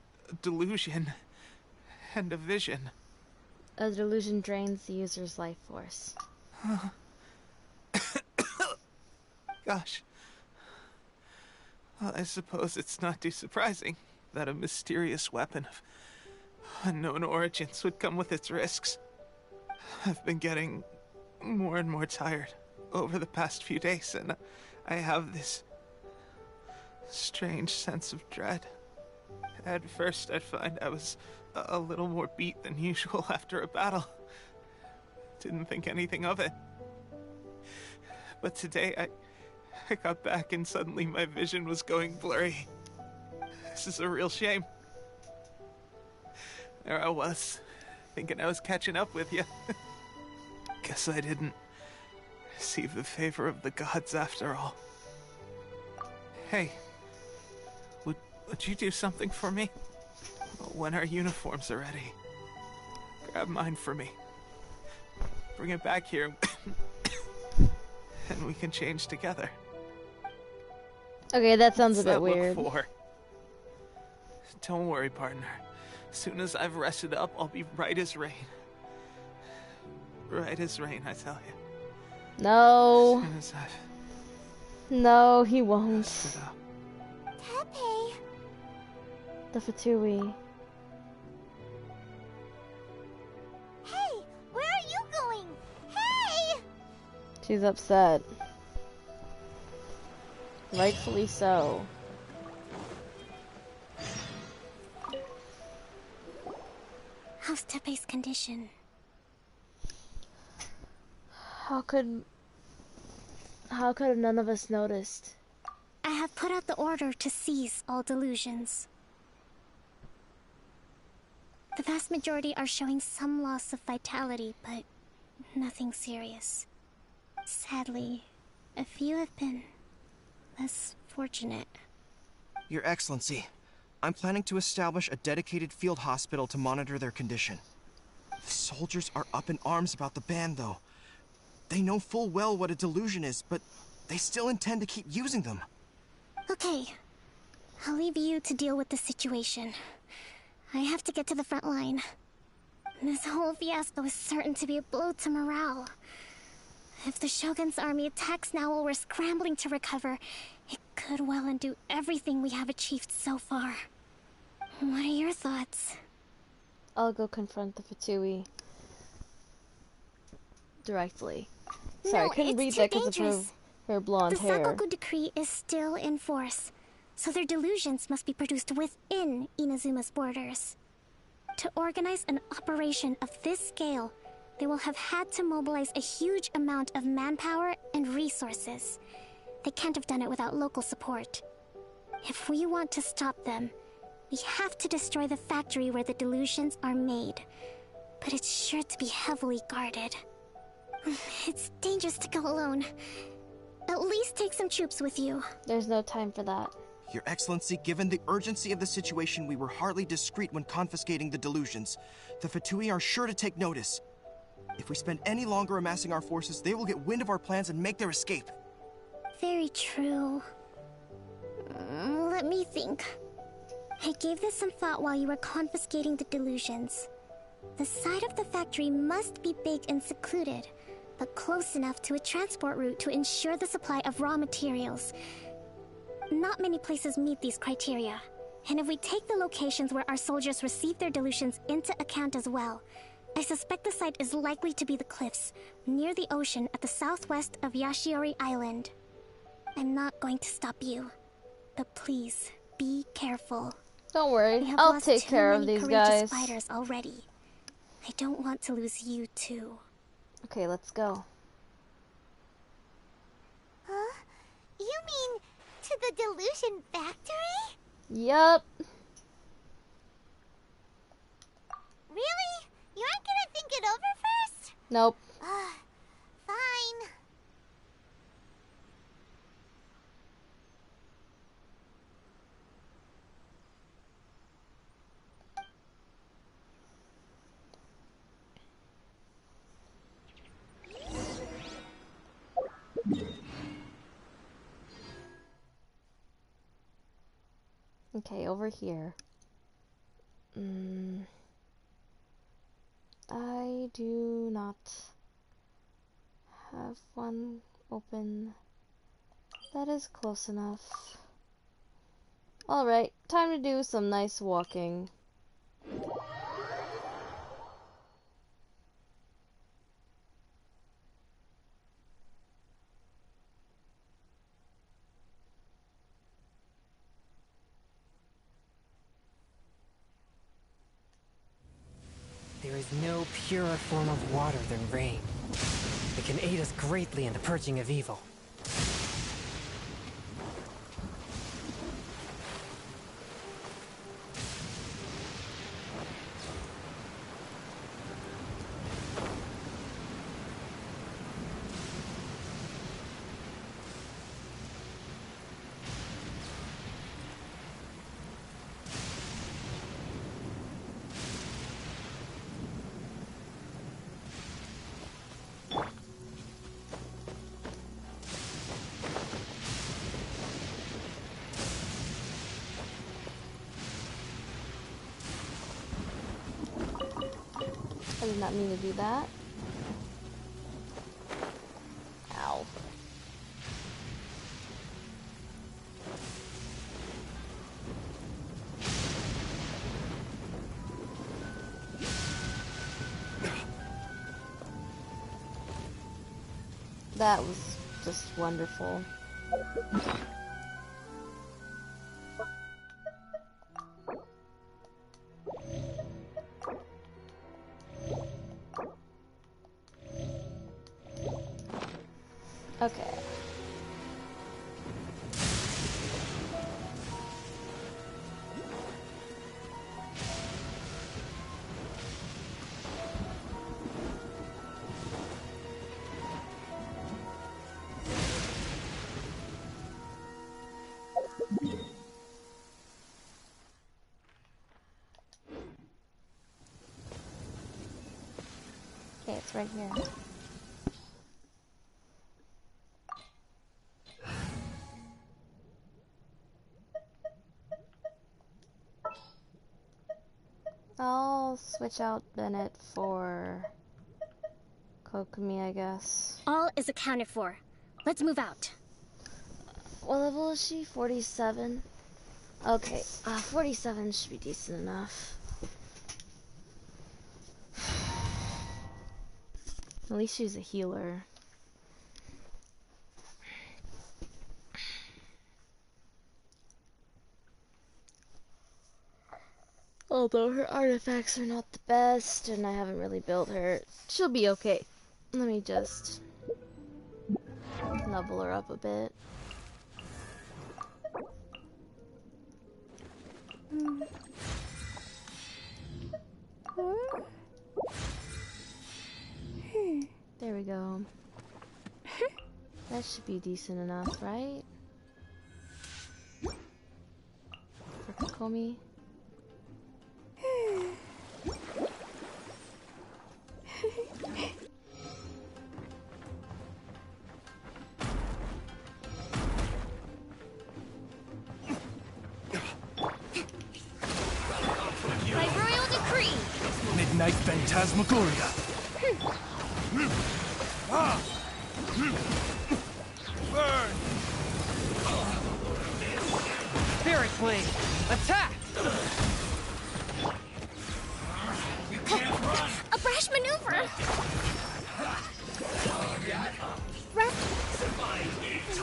delusion and a vision? A delusion drains the user's life force. Gosh. Well, I suppose it's not too surprising that a mysterious weapon of unknown origins would come with its risks. I've been getting more and more tired over the past few days, and I have this strange sense of dread. At first, I'd find I was a little more beat than usual after a battle. Didn't think anything of it. But today, I got back and suddenly my vision was going blurry. This is a real shame. There I was, thinking I was catching up with you. Guess I didn't receive the favor of the gods after all. Hey, would you do something for me? When our uniforms are ready, grab mine for me. Bring it back here, and we can change together. Okay, that sounds a bit What's that weird. look for? Don't worry, partner. As soon as I've rested up, I'll be right as rain. Right as rain, I tell you. No. As soon as I've No, he won't. rested up. Tepe. The Fatui. She's upset. Rightfully so. How's Tepe's condition? How could none of us noticed? I have put out the order to cease all delusions. The vast majority are showing some loss of vitality, but nothing serious. Sadly, a few have been less fortunate. Your Excellency, I'm planning to establish a dedicated field hospital to monitor their condition. The soldiers are up in arms about the ban, though. They know full well what a delusion is, but they still intend to keep using them. Okay, I'll leave you to deal with the situation. I have to get to the front line. This whole fiasco is certain to be a blow to morale. If the Shogun's army attacks now while we're scrambling to recover, it could well undo everything we have achieved so far. What are your thoughts? I'll go confront the Fatui directly. Sorry, No, I couldn't read that because of her blonde hair. The Sakoku decree is still in force, so their delusions must be produced within Inazuma's borders. To organize an operation of this scale, they will have had to mobilize a huge amount of manpower and resources. They can't have done it without local support. If we want to stop them, we have to destroy the factory where the delusions are made. But it's sure to be heavily guarded. It's dangerous to go alone. At least take some troops with you. There's no time for that. Your Excellency, given the urgency of the situation, we were hardly discreet when confiscating the delusions. The Fatui are sure to take notice. If we spend any longer amassing our forces, they will get wind of our plans and make their escape. Very true. Let me think. I gave this some thought while you were confiscating the delusions. The side of the factory must be big and secluded, but close enough to a transport route to ensure the supply of raw materials. Not many places meet these criteria, and if we take the locations where our soldiers receive their delusions into account as well, I suspect the site is likely to be the cliffs, near the ocean at the southwest of Yashiori Island. I'm not going to stop you, but please, be careful. Don't worry, I'll take care of these guys. Fighters already. I don't want to lose you too. Okay, let's go. Huh? You mean to the delusion factory? Yup. Really? You aren't gonna think it over first? Nope. Fine. Okay, over here. I do not have one open. That is close enough. Alright, time to do some nice walking. There is no purer form of water than rain. It can aid us greatly in the purging of evil. I did not mean to do that. Ow. That was just wonderful. Okay. Okay, it's right here. I'll switch out Bennett for Kokomi, I guess. All is accounted for. Let's move out. What level is she? 47? Okay, 47 should be decent enough. At least she's a healer. Although her artifacts are not the best, and I haven't really built her, she'll be okay. Let me just level her up a bit. There we go. That should be decent enough, right? For Kokomi. By royal decree! Midnight Phantasmagoria! Burn! Spirit Blade! Attack! A brash maneuver!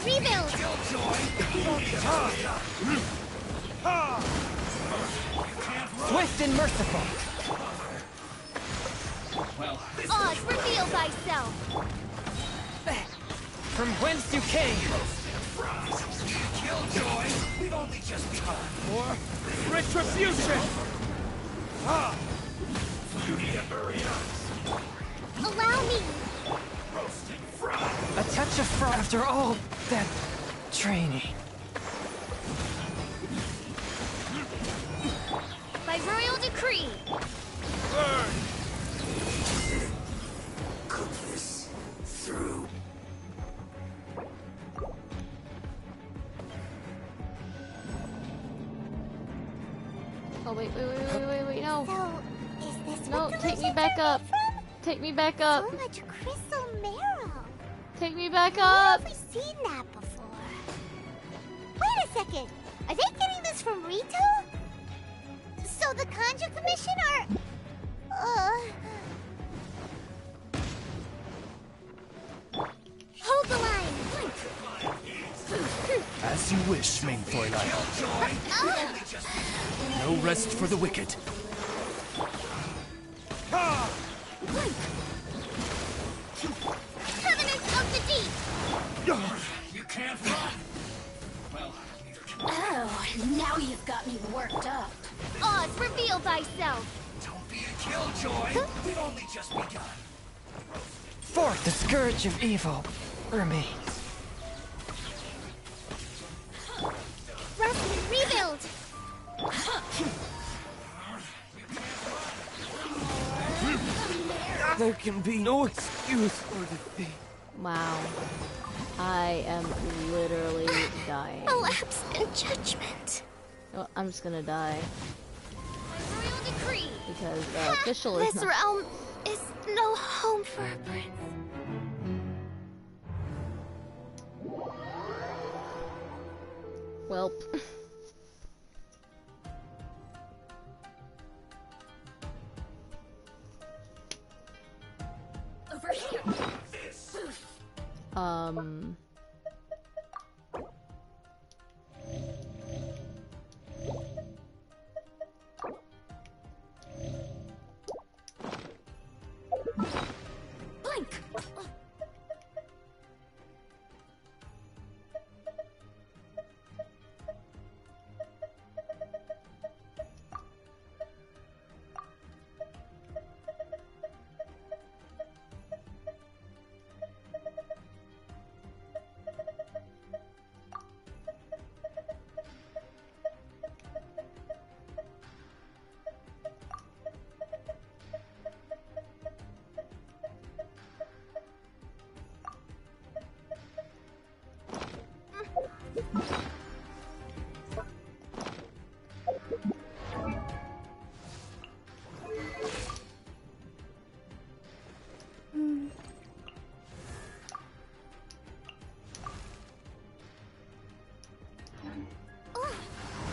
Rebuild! Swift and merciful! Oz, reveal thyself! From whence you came! We've only just begun. For retribution! Allow me! A touch of frost after all that training. By royal decree! Burn! Cook this through. Oh wait, no. So, is this No, what the take me legend back came up. from? Take me back up. So much crystal marrow. Take me back Where up. have we seen that before? Wait a second. Are they getting this from Rito? So the Conjure Commission are... Hold the line! As you wish, main Fräulein. No rest for the wicked. Covenant of the Deep! You can't run! Well, neither can Oh, now you've got me worked up. Oz, reveal thyself! Don't be a killjoy! We've only just begun. Forth, the scourge of evil remains. Ruffian, rebuild! There can be no excuse for defeat. Wow. I am literally dying. A lapse in judgment. Well, I'm just gonna die. Royal decree! Because official is This not... realm is no home for a prince. Welp. Over here! Blink!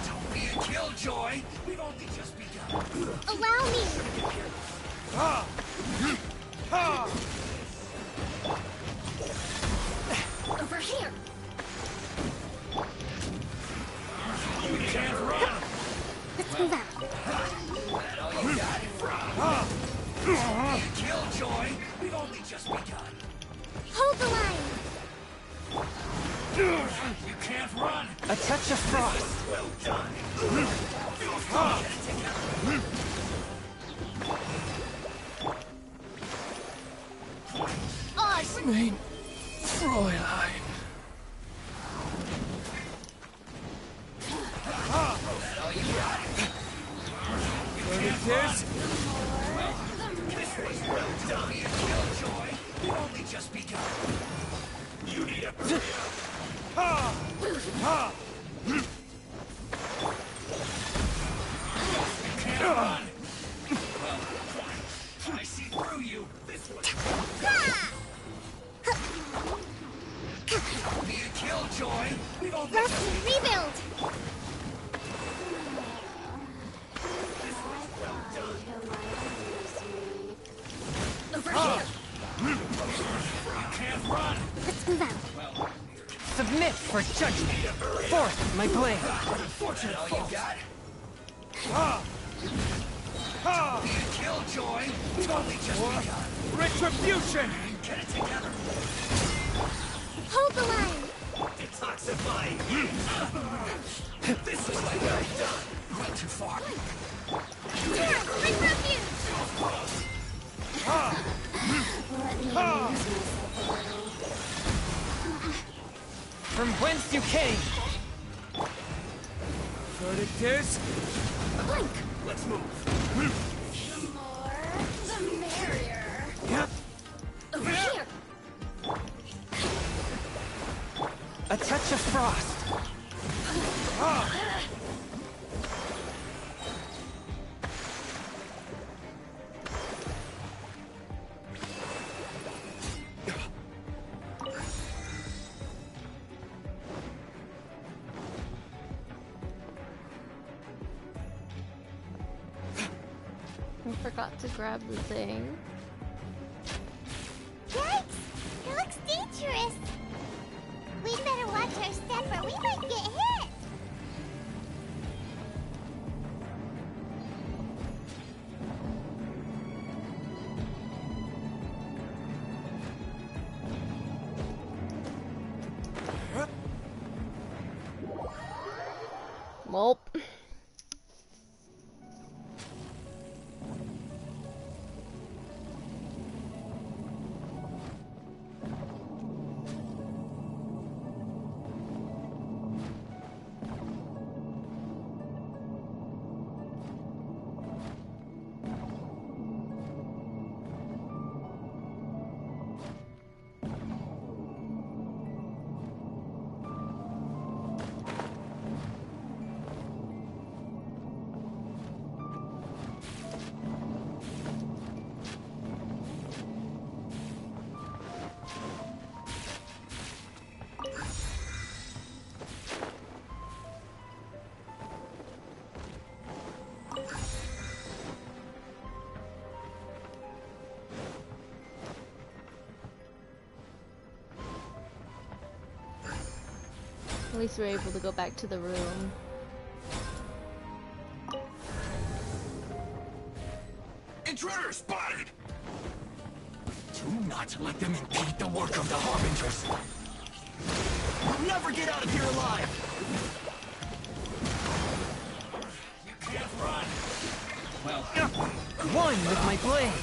Don't be a killjoy. We've only just begun. Allow me! Over here! You can't run. Let's move out. All you got it from. Don't be a killjoy. We've only just begun. Hold the line! You can't run. A touch of frost. Well done. Mein Fräulein. There it is. Well done. Killjoy. We've only just begun. You need a hurry up. You can't run. Well, I see through you. This way. Be a killjoy. We've only Let's rebuild! Over here! You can't run. Let's move out. Submit for judgment. Forth my blade. Unfortunate all you got. Be a killjoy. We've only just begun. Retribution. Get it together. Hold the line! Detoxify. This is what I've done. Went too far. From whence you came. Verdict is... Blink! Let's move. The more, the merrier. Over here! A touch of frost. I forgot to grab the thing. Yikes! It looks dangerous! We'd better watch our step or we might get hit! Welp. At least we're able to go back to the room. Intruder spotted! Do not let them impede the work of the Harbingers. You'll never get out of here alive! You can't run! Well, one with my blade!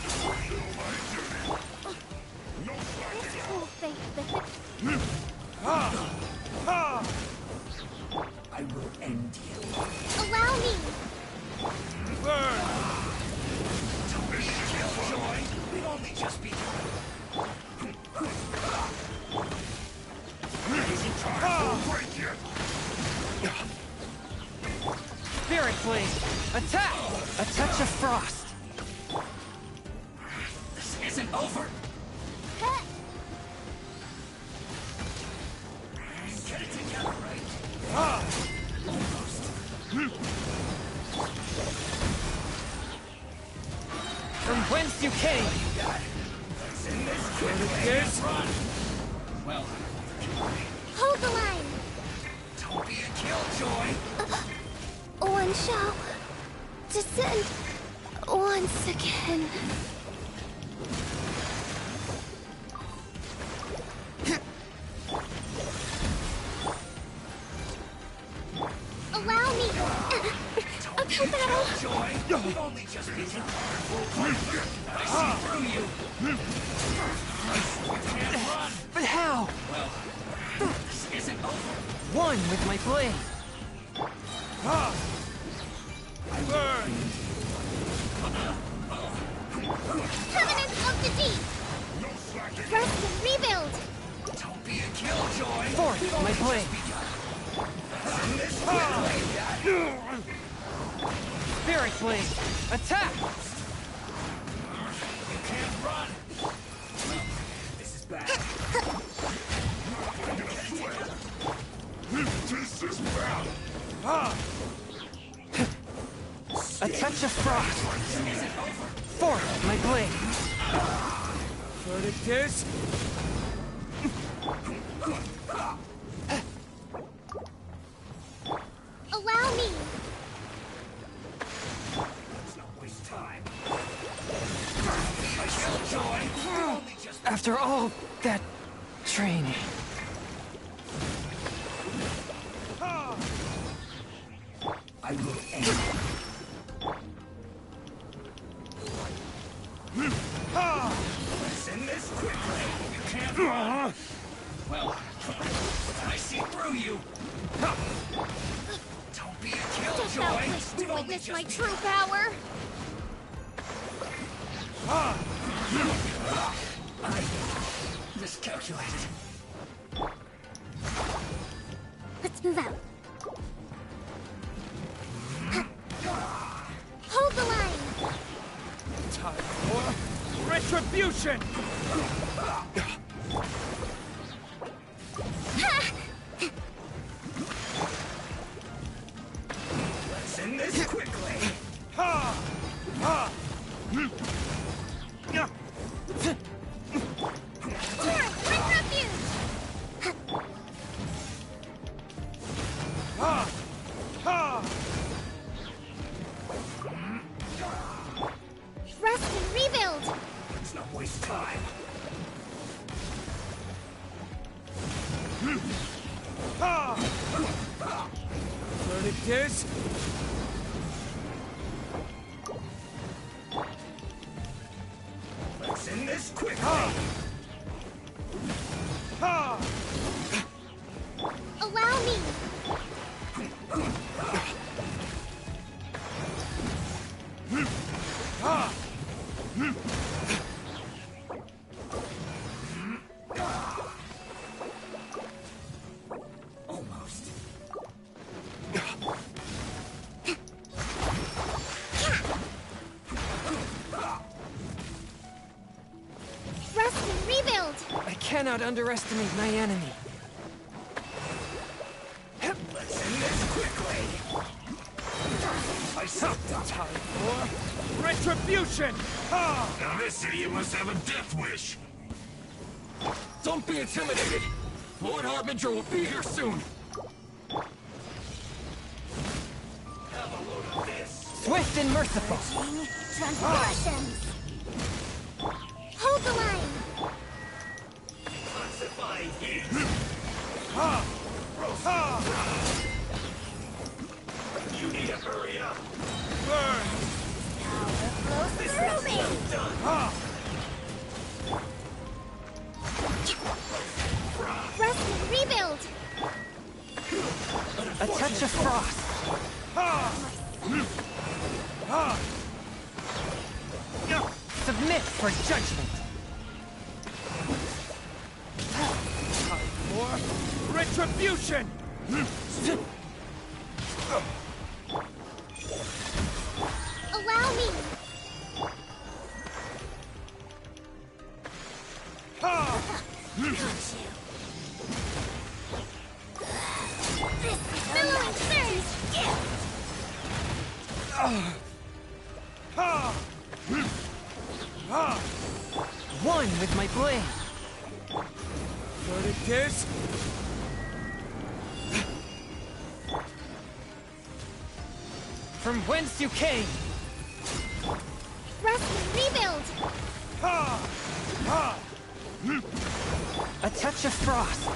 I will end you. Allow me! Burn! Don't be killjoy! We've only just begun. Isn't time for a break yet? Spirit blade! Attack! A touch of frost! This isn't over! Get it together, right? Almost. From whence you came! You got it. Let's end this quickly. Run! Well, Hold the line! don't be a killjoy! One shall descend once again. Allow me! Uphill battle! We've only just begun. I see through you! You can't run! But how? Well, this isn't over. One with my blade! Burn! Covenant of the Deep! Rest and rebuild! Don't be a killjoy! Forth my blade! Spirit blade! Attack! You can't run! This is bad. This is bad! A touch of frost! Forth my blade! Verdict is... Allow me! Let's not waste time. Killjoy! After all that training... I will end it. Let's end this quickly. You can't run. Well, I see through you. Don't be a Don't thou killjoy. wish to witness my true power? I miscalculated. Let's move out. Hold the line! Time for retribution! Let's end this quickly. Bring refuge! Rest and rebuild! Let's not waste time. Verdict is... Let's end this quickly. Allow me! Almost. Rest and rebuild! I cannot underestimate my enemy. Let's end this quickly. I sucked up. Time for retribution! Now this idiot must have a death wish. Don't be intimidated. Lord Harbinger will be here soon. Swift and merciful. Transgressions. Hold the line. You need to hurry up. Power flows through me. Rest and rebuild. A touch of frost. Submit for judgment. For retribution. Allow me. Billowing surge. One with my blade. What it is? From whence you came. Rest and rebuild. A touch of frost.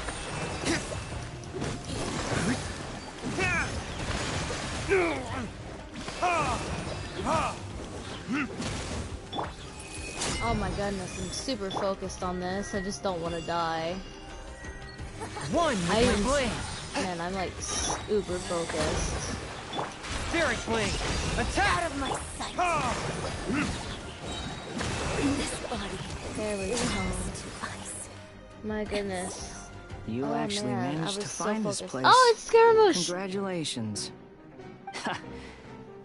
Oh my goodness, I'm super focused on this. I just don't want to die. One with my blade. Man, I'm like uber focused. Spirit blade. Attack! Out of my sight. This body. There we go. My goodness. You Oh, actually man, managed to so find this focused. place. Oh, it's Scaramouche! Congratulations.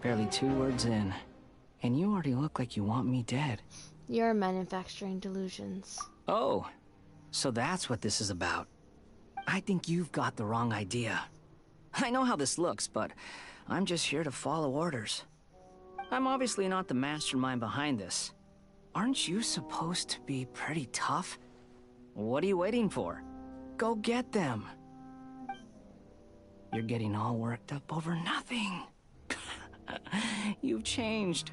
Barely 2 words in. And you already look like you want me dead. You're manufacturing delusions. Oh, so that's what this is about. I think you've got the wrong idea. I know how this looks, but I'm just here to follow orders. I'm obviously not the mastermind behind this. Aren't you supposed to be pretty tough? What are you waiting for? Go get them. You're getting all worked up over nothing. You've changed.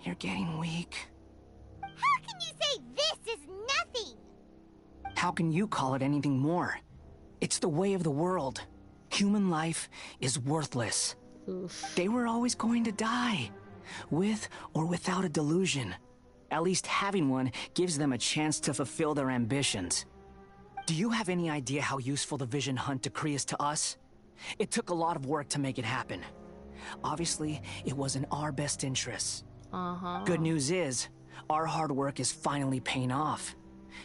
You're getting weak. How can you say this is nothing? How can you call it anything more? It's the way of the world. Human life is worthless. Oof. They were always going to die, with or without a delusion. At least having one gives them a chance to fulfill their ambitions. Do you have any idea how useful the Vision Hunt decree is to us? It took a lot of work to make it happen. Obviously, it was in our best interests. Good news is, our hard work is finally paying off.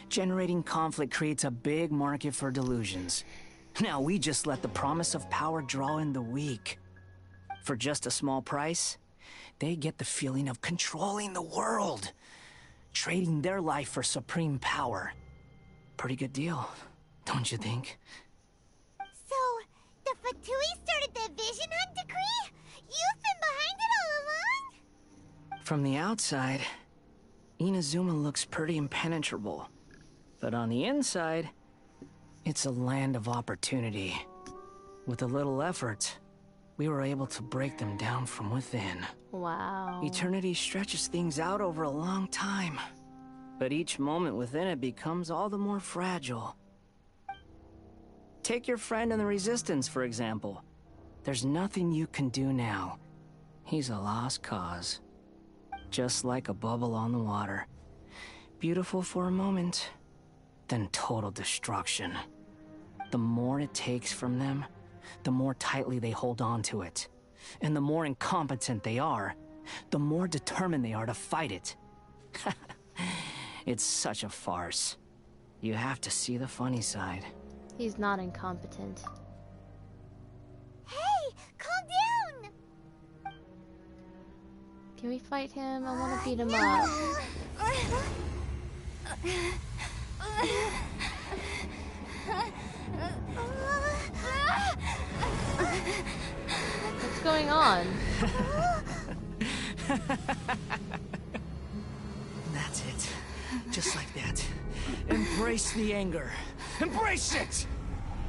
Generating conflict creates a big market for delusions. Now we just let the promise of power draw in the weak. For just a small price, they get the feeling of controlling the world. Trading their life for supreme power. Pretty good deal, don't you think? So, the Fatui started the Vision Hunt decree? You've been behind it all along? From the outside, Inazuma looks pretty impenetrable. But on the inside, it's a land of opportunity. With a little effort, we were able to break them down from within. Wow. Eternity stretches things out over a long time. But each moment within it becomes all the more fragile. Take your friend in the Resistance, for example. There's nothing you can do now. He's a lost cause. Just like a bubble on the water. Beautiful for a moment, then total destruction. The more it takes from them, the more tightly they hold on to it. And the more incompetent they are, the more determined they are to fight it. It's such a farce. You have to see the funny side. He's not incompetent. Hey, calm down! Can we fight him? I want to beat him up. What's going on? That's it. Just like that. Embrace the anger. Embrace it!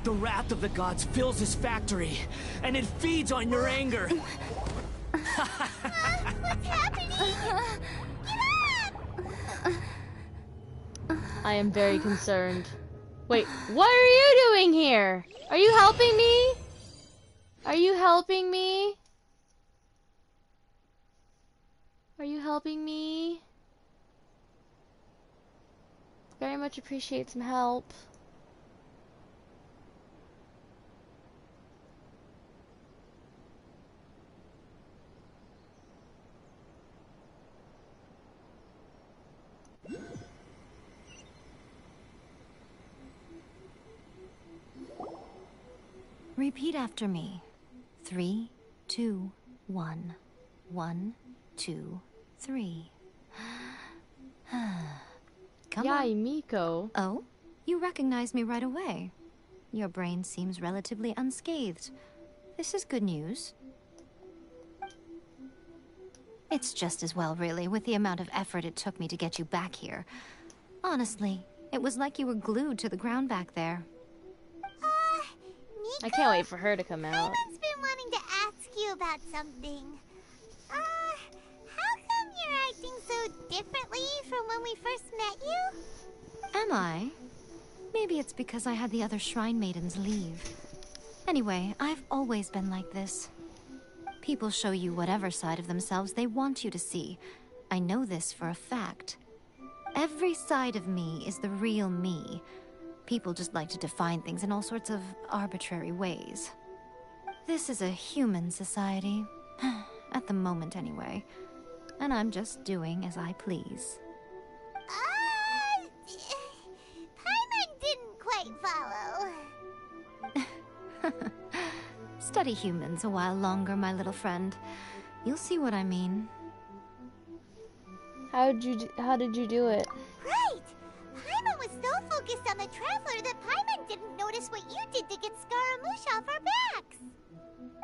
The wrath of the gods fills this factory, and it feeds on your anger. What's happening? Get up! I am very concerned. Wait, what are you doing here? Are you helping me? Are you helping me? Are you helping me? Very much appreciate some help. Repeat after me. 3, 2, 1. 1, 2, 3. Come on. Miko. Oh? You recognize me right away. Your brain seems relatively unscathed. This is good news. It's just as well, really, with the amount of effort it took me to get you back here. Honestly, it was like you were glued to the ground back there. I can't wait for her to come out. I've been wanting to ask you about something. How come you're acting so differently from when we first met you? Am I? Maybe it's because I had the other Shrine Maidens leave. Anyway, I've always been like this. People show you whatever side of themselves they want you to see. I know this for a fact. Every side of me is the real me. People just like to define things in all sorts of arbitrary ways. This is a human society. At the moment, anyway. And I'm just doing as I please. Paimon didn't quite follow. Study humans a while longer, my little friend. You'll see what I mean. How did you do it? Right! Paimon was so focused on the Traveler that Paimon didn't notice what you did to get Scaramouche off our backs.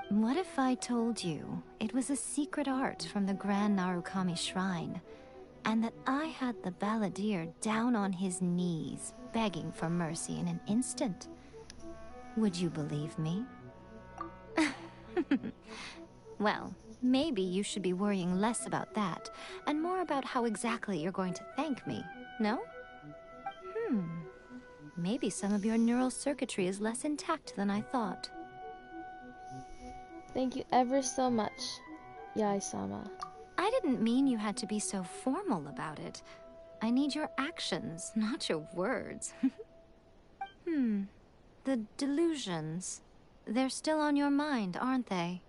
What if I told you it was a secret art from the Grand Narukami Shrine, and that I had the balladeer down on his knees, begging for mercy in an instant? Would you believe me? Well, maybe you should be worrying less about that, and more about how exactly you're going to thank me, no? Maybe some of your neural circuitry is less intact than I thought. Thank you ever so much, Yae-sama. I didn't mean you had to be so formal about it. I need your actions, not your words. The delusions. They're still on your mind, aren't they?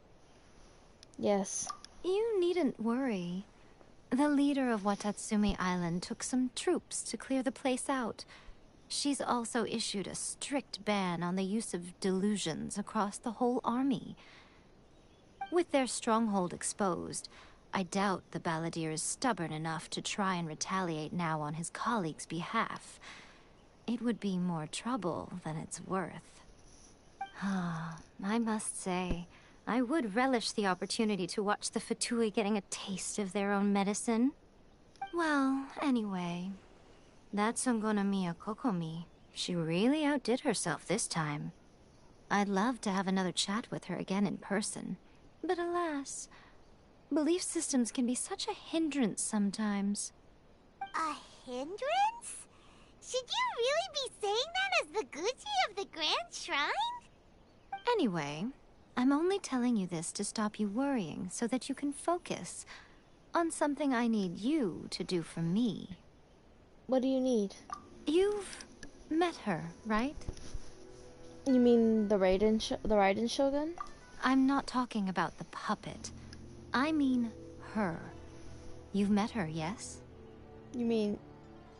Yes. You needn't worry. The leader of Watatsumi Island took some troops to clear the place out. She's also issued a strict ban on the use of delusions across the whole army. With their stronghold exposed, I doubt the balladeer is stubborn enough to try and retaliate now on his colleagues' behalf. It would be more trouble than it's worth. I must say, I would relish the opportunity to watch the Fatui getting a taste of their own medicine. Well, anyway, that Sangonomiya Kokomi, she really outdid herself this time. I'd love to have another chat with her again in person. But alas, belief systems can be such a hindrance sometimes. A hindrance? Should you really be saying that as the Gucci of the Grand Shrine? Anyway, I'm only telling you this to stop you worrying so that you can focus on something I need you to do for me. What do you need? You've met her, right? You mean the Raiden Shogun? I'm not talking about the puppet. I mean her. You've met her, yes? You mean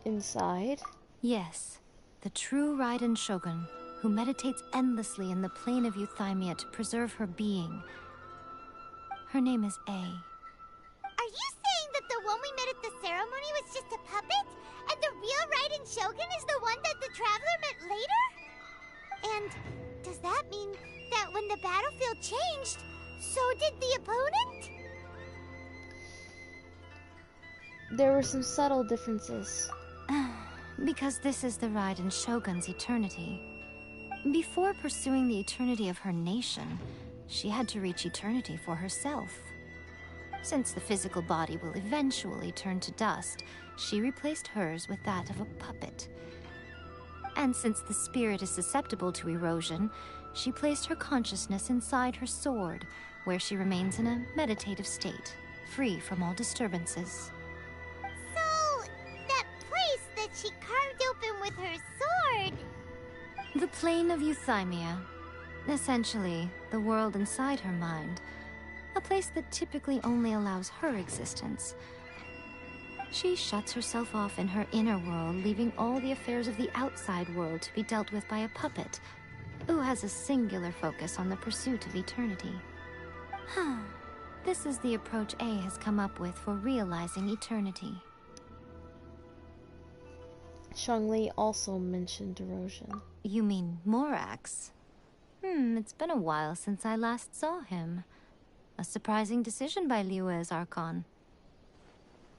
inside? Yes. The true Raiden Shogun, who meditates endlessly in the plane of Euthymia to preserve her being. Her name is A. Are you saying that the one we met at the ceremony was just a puppet? And the real Raiden Shogun is the one that the Traveler met later? And does that mean that when the battlefield changed, so did the opponent? There were some subtle differences. Because this is the Raiden Shogun's eternity. Before pursuing the eternity of her nation, she had to reach eternity for herself. Since the physical body will eventually turn to dust, she replaced hers with that of a puppet. And since the spirit is susceptible to erosion, she placed her consciousness inside her sword, where she remains in a meditative state, free from all disturbances. So, that place that she carved open with her sword... The plane of euthymia. Essentially, the world inside her mind. A place that typically only allows her existence. She shuts herself off in her inner world, leaving all the affairs of the outside world to be dealt with by a puppet, who has a singular focus on the pursuit of eternity. This is the approach A has come up with for realizing eternity. Shangli also mentioned erosion. You mean Morax? It's been a while since I last saw him. A surprising decision by Liyue's Archon.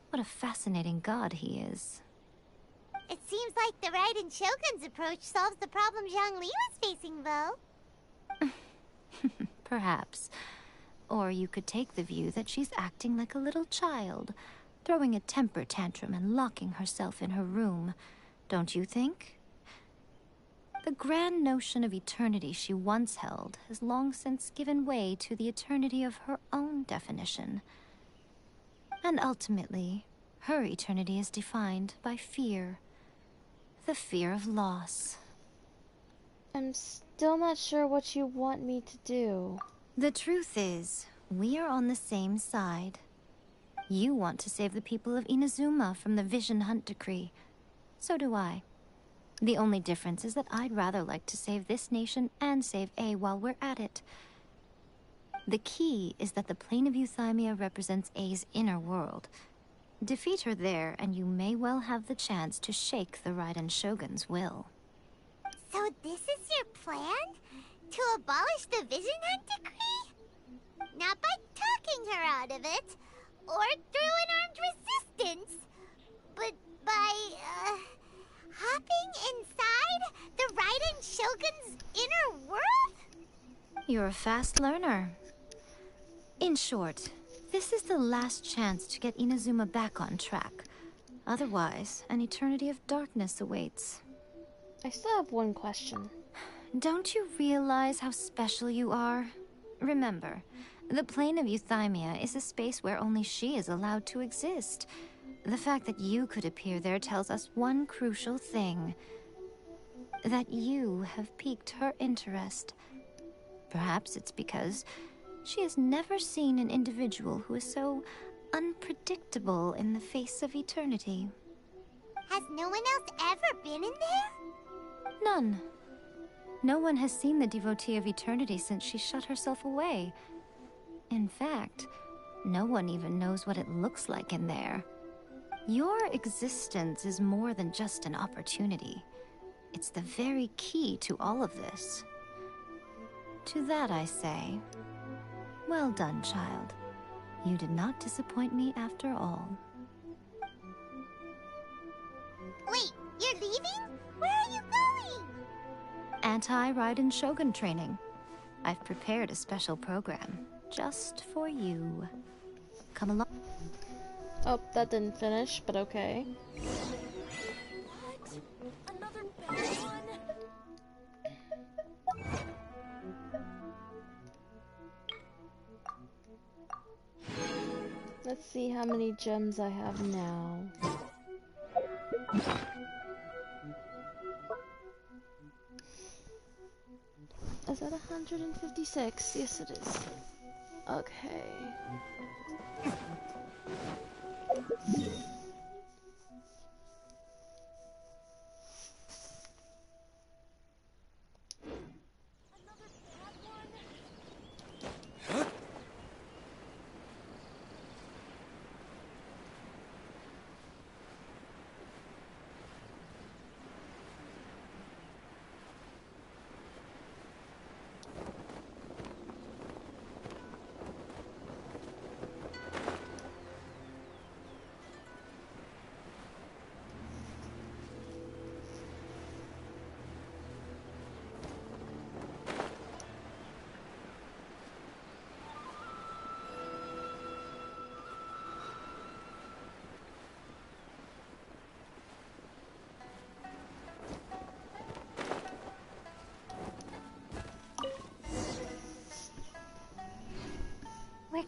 What a fascinating god he is. It seems like the Raiden Shogun's approach solves the problem Zhongli was facing, though. Perhaps. Or you could take the view that she's acting like a little child, throwing a temper tantrum and locking herself in her room. Don't you think? The grand notion of eternity she once held has long since given way to the eternity of her own definition. And ultimately, her eternity is defined by fear. The fear of loss. I'm still not sure what you want me to do. The truth is, we are on the same side. You want to save the people of Inazuma from the Vision Hunt decree. So do I. The only difference is that I'd rather like to save this nation and save A while we're at it. The key is that the plane of euthymia represents A's inner world. Defeat her there, and you may well have the chance to shake the Raiden Shogun's will. So this is your plan? To abolish the Vision Hunt decree? Not by talking her out of it, or through an armed resistance, but by, hopping inside the Raiden Shogun's inner world? You're a fast learner. In short, this is the last chance to get Inazuma back on track. Otherwise, an eternity of darkness awaits. I still have one question. Don't you realize how special you are? Remember, the plane of euthymia is a space where only she is allowed to exist. The fact that you could appear there tells us one crucial thing. That you have piqued her interest. Perhaps it's because she has never seen an individual who is so unpredictable in the face of eternity. Has no one else ever been in there? None. No one has seen the devotee of eternity since she shut herself away. In fact, no one even knows what it looks like in there. Your existence is more than just an opportunity. It's the very key to all of this. To that I say, well done, child. You did not disappoint me after all. Wait, you're leaving? Where are you going? Anti-Raiden Shogun training. I've prepared a special program just for you. Come along. Oh, that didn't finish, but okay. What? Another bad one? Let's see how many gems I have now. Is that 156? Yes, it is. Okay.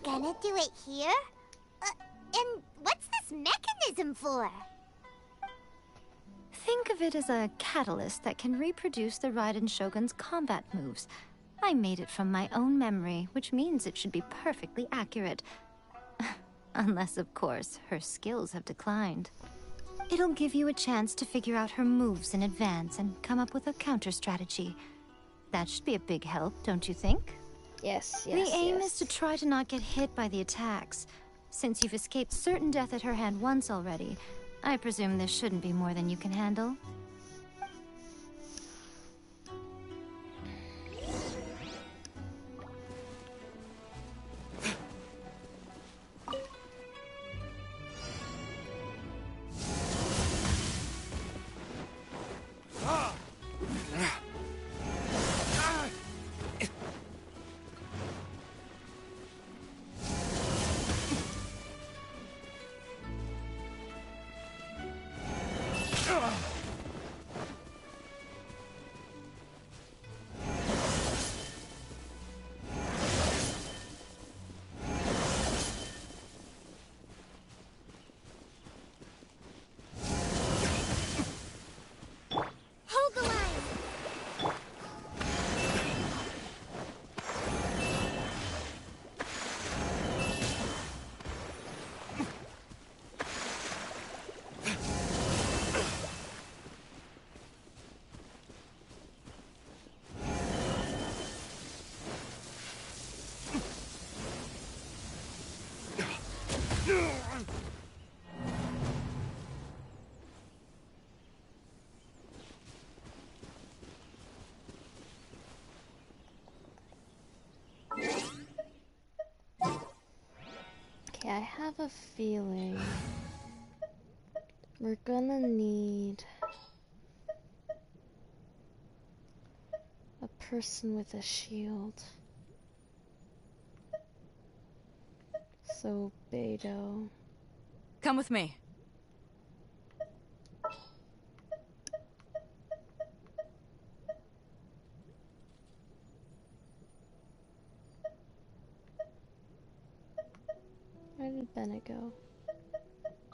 gonna do it here? And what's this mechanism for? Think of it as a catalyst that can reproduce the Raiden Shogun's combat moves. I made it from my own memory, which means it should be perfectly accurate. Unless, of course, her skills have declined. It'll give you a chance to figure out her moves in advance and come up with a counter strategy. That should be a big help, don't you think? Yes, The aim is to try to not get hit by the attacks. Since you've escaped certain death at her hand once already, I presume this shouldn't be more than you can handle. Okay, I have a feeling we're gonna need a person with a shield. So, Beidou. Come with me. Where did Bennett go?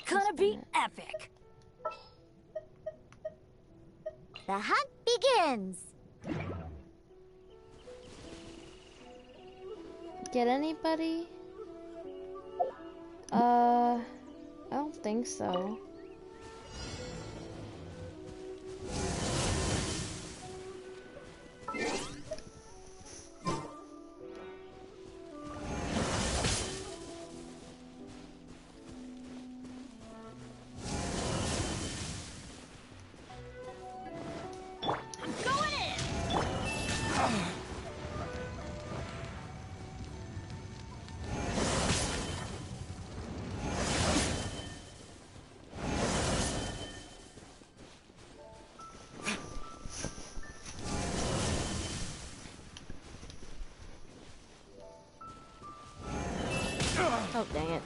Gonna be epic. The hunt begins. Get anybody? I don't think so. Oh, dang it.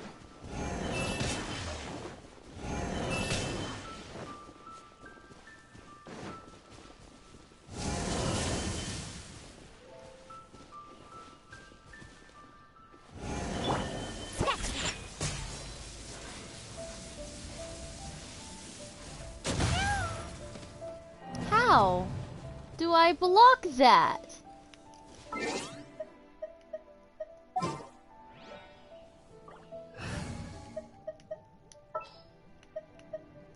How do I block that?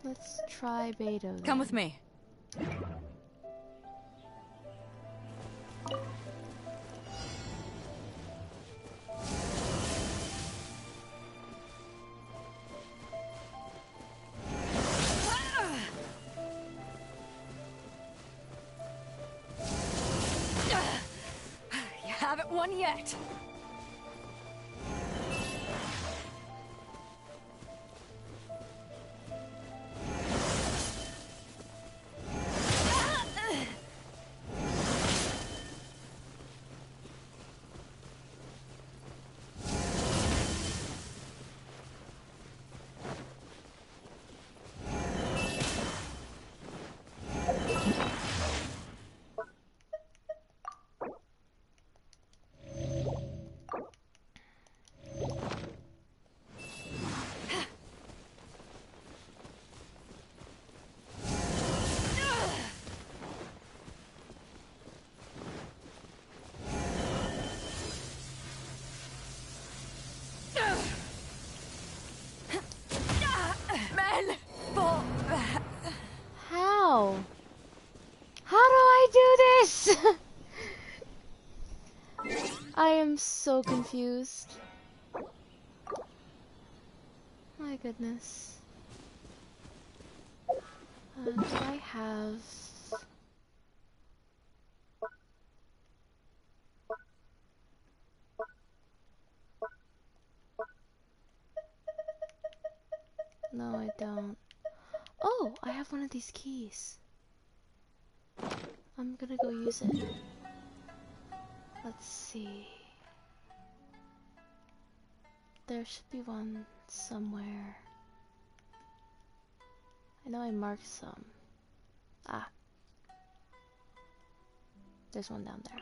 Let's try Beidou. Come with me. You haven't won yet. I'm so confused. My goodness. Do I have... No, I don't. Oh, I have one of these keys. I'm gonna go use it. Let's see. There should be one somewhere. I know I marked some. Ah. There's one down there.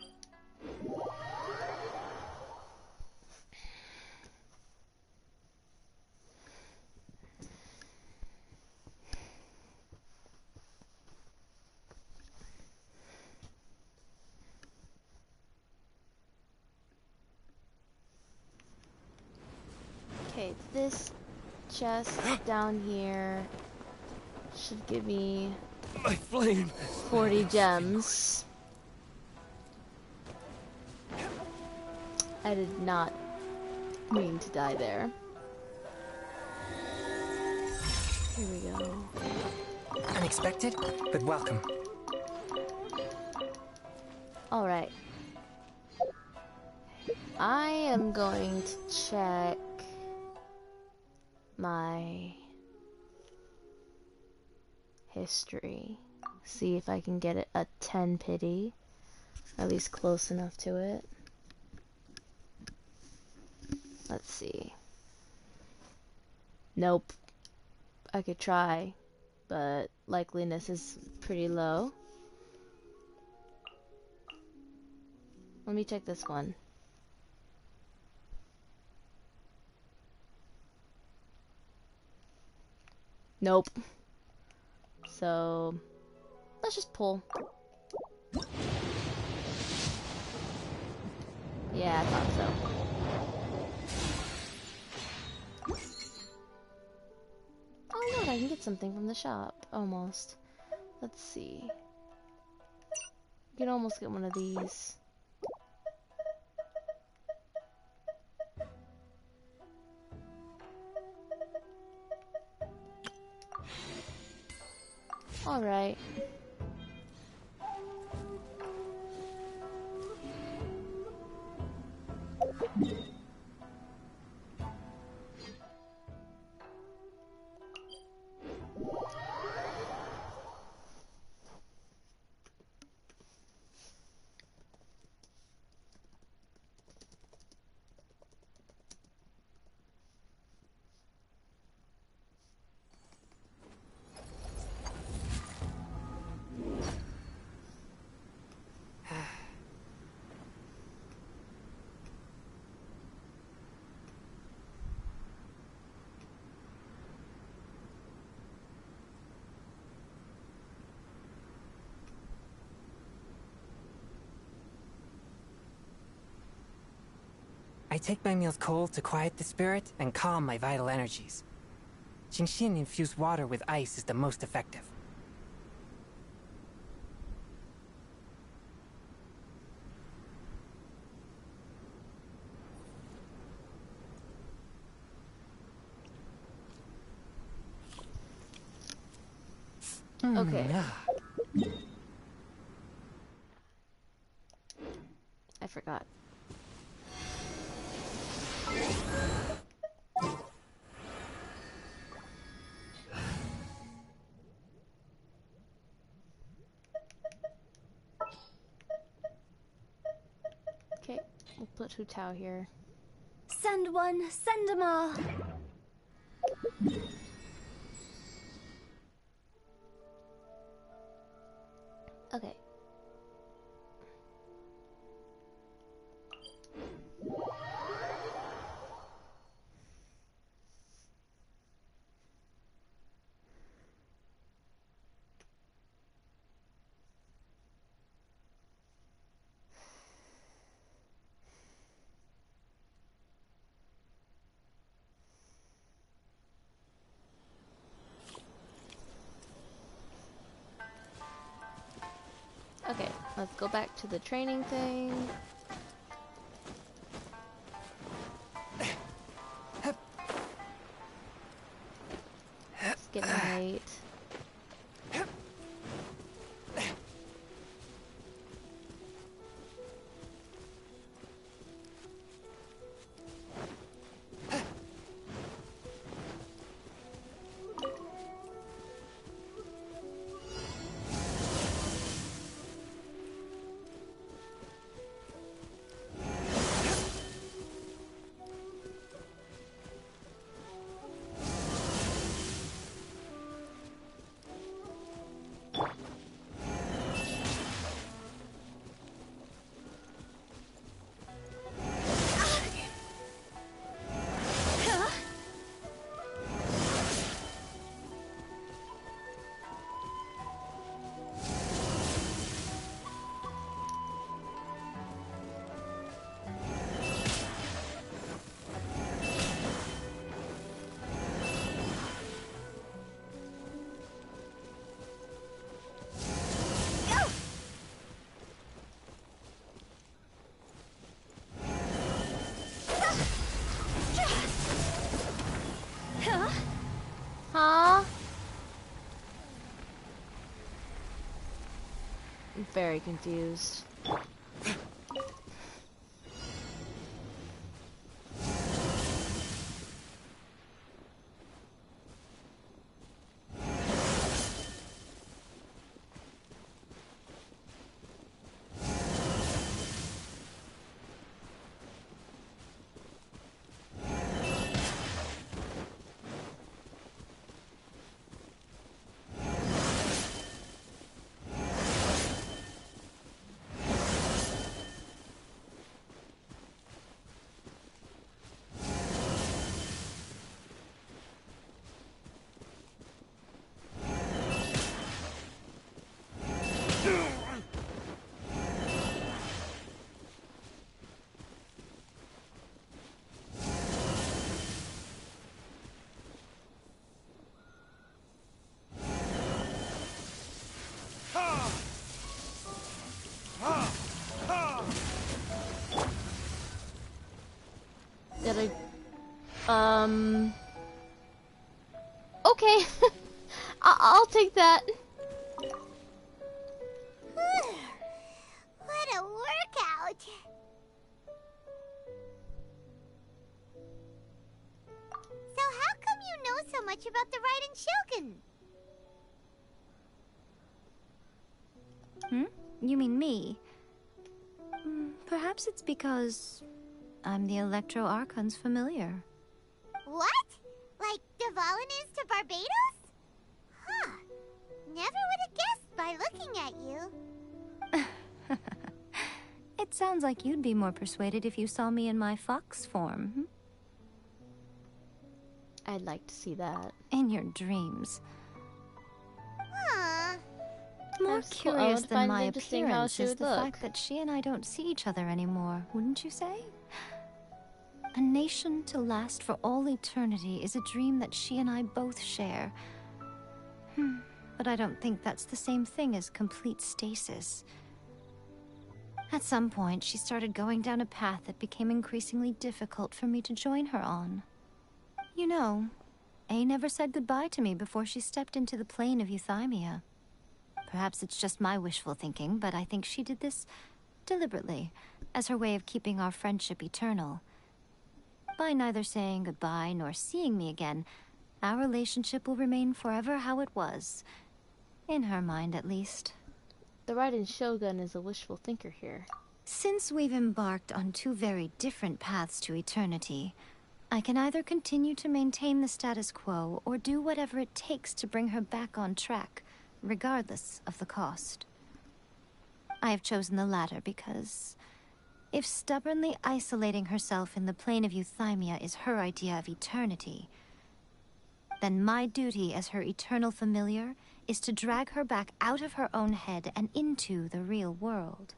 Okay, this chest down here should give me my flame 40 gems. I did not mean to die there. Here we go. Unexpected, but welcome. Alright. I am going to check my history. See if I can get it a 10 pity. At least close enough to it. Let's see. Nope. I could try, but likeliness is pretty low. Let me check this one. Nope. So, let's just pull. Yeah, I thought so. Oh look, I can get something from the shop. Almost. Let's see. You can almost get one of these. Alright. I take my meals cold to quiet the spirit and calm my vital energies. Genshin infused water with ice is the most effective. Okay. I forgot. Okay, we'll put Hu Tao here. Send one, send them all. Okay. Okay, let's go back to the training thing. getting late. Huh? I'm very confused. Did I... Okay. I'll take that. What a workout! So how come you know so much about the Raiden Shogun? You mean me? Perhaps it's because I'm the Electro Archon's familiar. What? Like Dvalin is to Barbados? Huh. Never would have guessed by looking at you. It sounds like you'd be more persuaded if you saw me in my fox form. I'd like to see that. In your dreams. Aww. More curious than my appearance is the look. fact that she and I don't see each other anymore, wouldn't you say? A nation to last for all eternity is a dream that she and I both share. But I don't think that's the same thing as complete stasis. At some point, she started going down a path that became increasingly difficult for me to join her on. You know, A never said goodbye to me before she stepped into the plane of Euthymia. Perhaps it's just my wishful thinking, but I think she did this deliberately, as her way of keeping our friendship eternal. By neither saying goodbye nor seeing me again, our relationship will remain forever how it was. In her mind, at least. The Raiden Shogun is a wishful thinker here. Since we've embarked on two very different paths to eternity, I can either continue to maintain the status quo or do whatever it takes to bring her back on track, regardless of the cost. I have chosen the latter because if stubbornly isolating herself in the plane of Euthymia is her idea of eternity, then my duty as her eternal familiar is to drag her back out of her own head and into the real world.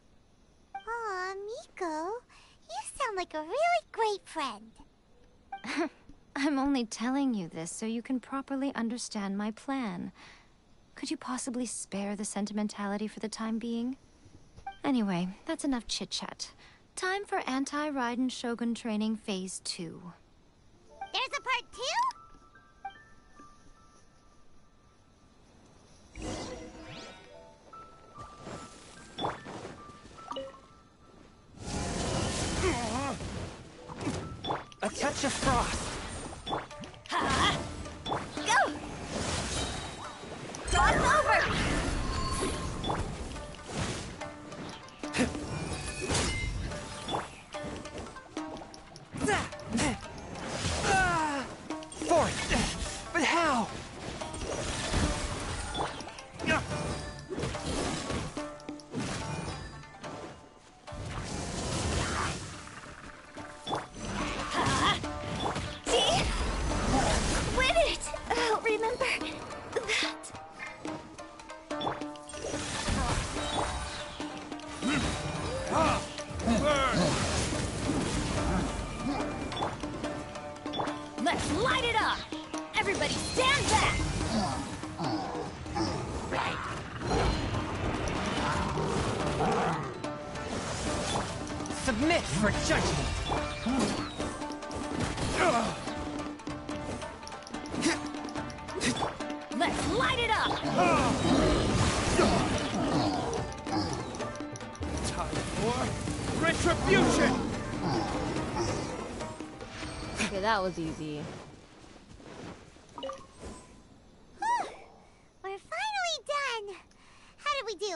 Aw, Miko, you sound like a really great friend. I'm only telling you this so you can properly understand my plan. Could you possibly spare the sentimentality for the time being? Anyway, that's enough chit-chat. Time for Anti-Raiden Shogun Training Phase 2. There's a part 2? touch of frost. Ha! Go! Cross over! Forth! But how? See? Win it! I'll remember that. Let's light it up! Everybody stand back! Submit for judgment. Let's light it up! Time for retribution! Okay, that was easy. We're finally done. How did we do?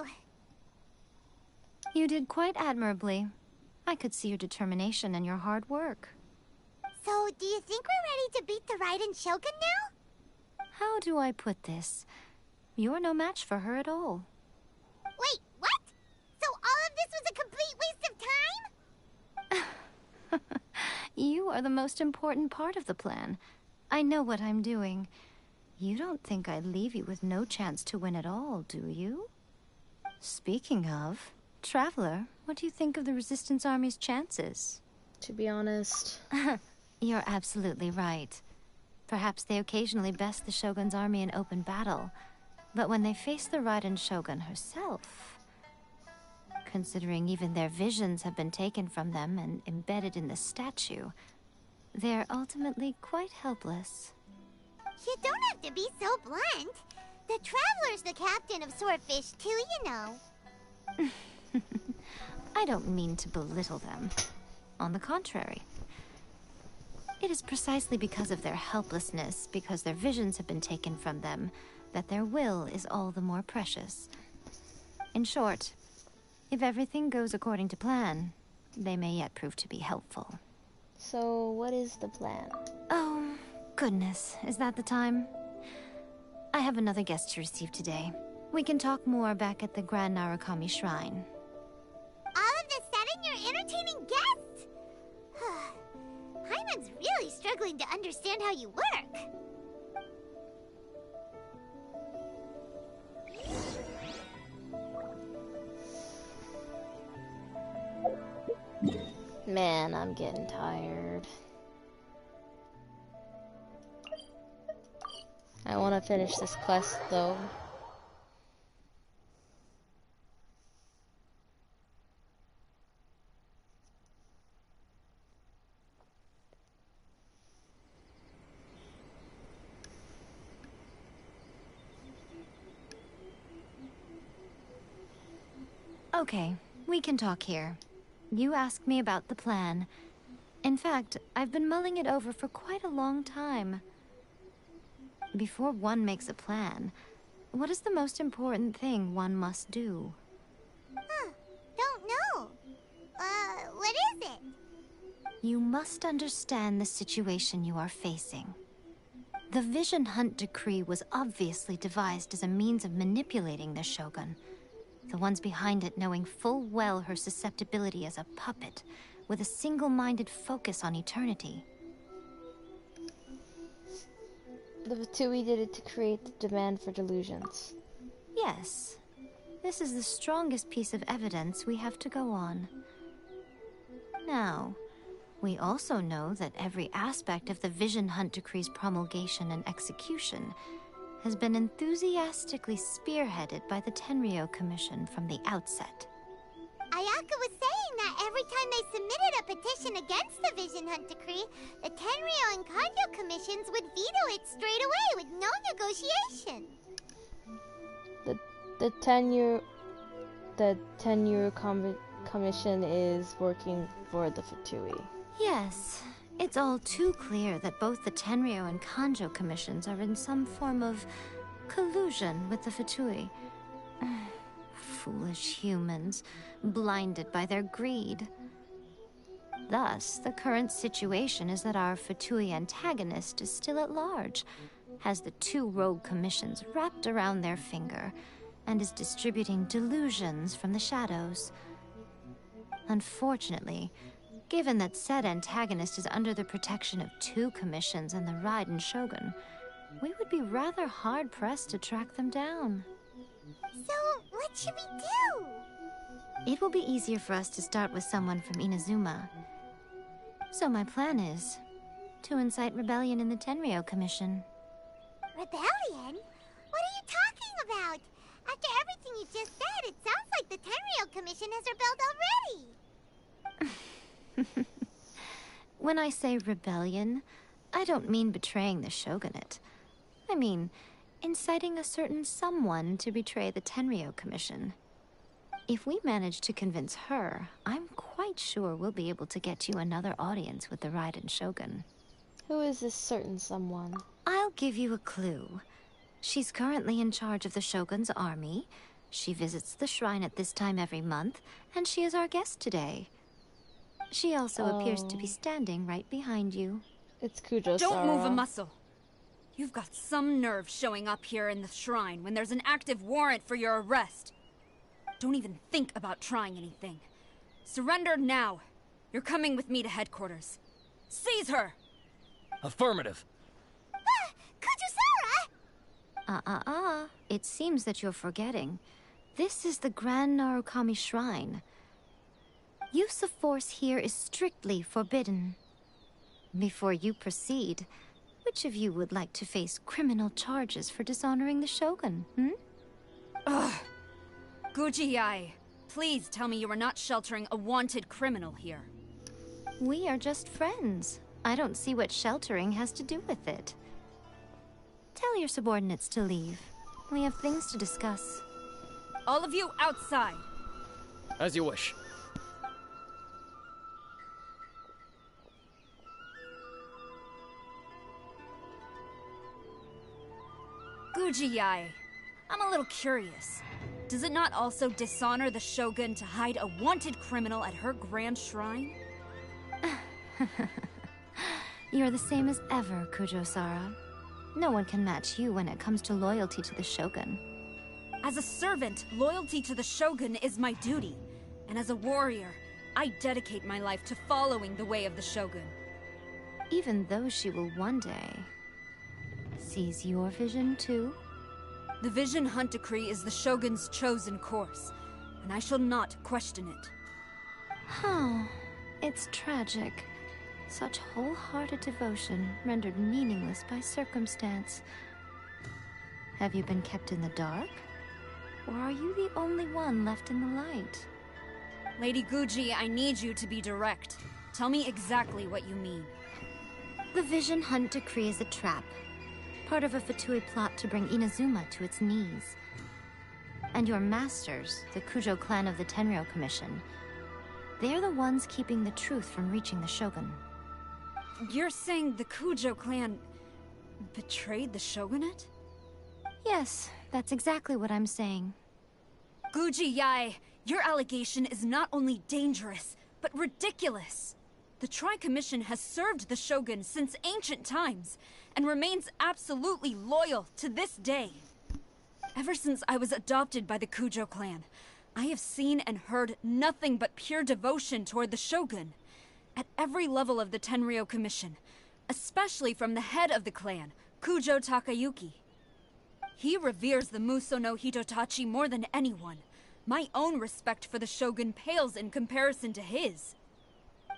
You did quite admirably. I could see your determination and your hard work. So, do you think we're ready to beat the Raiden Shogun now? How do I put this? You're no match for her at all. Wait, what? So all of this was a complete waste of time? You are the most important part of the plan. I know what I'm doing. You don't think I'd leave you with no chance to win at all, do you? Speaking of, Traveler, what do you think of the Resistance Army's chances? To be honest... You're absolutely right. Perhaps they occasionally best the Shogun's army in open battle, but when they face the Raiden Shogun herself... Considering even their visions have been taken from them and embedded in the statue, they're ultimately quite helpless. You don't have to be so blunt. The Traveler's the captain of Swordfish too, you know. I don't mean to belittle them. On the contrary. It is precisely because of their helplessness, because their visions have been taken from them, that their will is all the more precious. In short, if everything goes according to plan, they may yet prove to be helpful. So, what is the plan? Oh, goodness. Is that the time? I have another guest to receive today. We can talk more back at the Grand Narukami Shrine. All of this sudden, you're entertaining guests? Hyman's really struggling to understand how you work. Man, I'm getting tired. I want to finish this quest, though. Okay, we can talk here. You asked me about the plan. In fact, I've been mulling it over for quite a long time. Before one makes a plan, what is the most important thing one must do? Don't know. What is it? You must understand the situation you are facing. The Vision Hunt Decree was obviously devised as a means of manipulating the Shogun. The ones behind it knowing full well her susceptibility as a puppet, with a single-minded focus on eternity. The Fatui did it to create the demand for delusions. Yes. This is the strongest piece of evidence we have to go on. Now, we also know that every aspect of the Vision Hunt Decree's promulgation and execution has been enthusiastically spearheaded by the Tenryo Commission from the outset. Ayaka was saying that every time they submitted a petition against the Vision Hunt Decree, the Tenryo and Kanjo commissions would veto it straight away with no negotiation. The Tenryo Commission is working for the Fatui. Yes, It's all too clear that both the Tenryou and Kanjo commissions are in some form of collusion with the Fatui. Foolish humans, blinded by their greed. Thus, the current situation is that our Fatui antagonist is still at large, has the two rogue commissions wrapped around their finger, and is distributing delusions from the shadows. Unfortunately, given that said antagonist is under the protection of two commissions and the Raiden Shogun, we would be rather hard-pressed to track them down. So, what should we do? It will be easier for us to start with someone from Inazuma. So my plan is to incite rebellion in the Tenryou Commission. Rebellion? What are you talking about? After everything you just said, it sounds like the Tenryou Commission has rebelled already. When I say rebellion, I don't mean betraying the shogunate. I mean inciting a certain someone to betray the Tenryou Commission. If we manage to convince her, I'm quite sure we'll be able to get you another audience with the Raiden Shogun. Who is this certain someone? I'll give you a clue. She's currently in charge of the Shogun's army. She visits the shrine at this time every month, and she is our guest today. She also appears to be standing right behind you. It's Kujo-Sara. Don't move a muscle. You've got some nerve showing up here in the shrine when there's an active warrant for your arrest. Don't even think about trying anything. Surrender now. You're coming with me to headquarters. Seize her! Affirmative. Kujo-Sara! It seems that you're forgetting. This is the Grand Narukami Shrine. Use of force here is strictly forbidden. Before you proceed, which of you would like to face criminal charges for dishonoring the Shogun, Ugh. Guji-ai, please tell me you are not sheltering a wanted criminal here. We are just friends. I don't see what sheltering has to do with it. Tell your subordinates to leave. We have things to discuss. All of you outside. As you wish. Guji-ai, I'm a little curious. Does it not also dishonor the Shogun to hide a wanted criminal at her grand shrine? You're the same as ever, Kujo-Sara. No one can match you when it comes to loyalty to the Shogun. As a servant, loyalty to the Shogun is my duty. And as a warrior, I dedicate my life to following the way of the Shogun. Even though she will one day seize your vision too? The Vision Hunt Decree is the Shogun's chosen course, and I shall not question it. Huh. It's tragic. Such wholehearted devotion rendered meaningless by circumstance. Have you been kept in the dark? Or are you the only one left in the light? Lady Guji, I need you to be direct. Tell me exactly what you mean. The Vision Hunt Decree is a trap. Part of a Fatui plot to bring Inazuma to its knees. And your masters, the Kujo clan of the Tenryou Commission, they're the ones keeping the truth from reaching the Shogun. You're saying the Kujo clan betrayed the Shogunate? Yes, that's exactly what I'm saying. Guji-ai, your allegation is not only dangerous, but ridiculous. The Tri-Commission has served the Shogun since ancient times, and remains absolutely loyal to this day. Ever since I was adopted by the Kujo clan, I have seen and heard nothing but pure devotion toward the Shogun. At every level of the Tenryou Commission, especially from the head of the clan, Kujo Takayuki. He reveres the Muso no Hitotachi more than anyone. My own respect for the Shogun pales in comparison to his.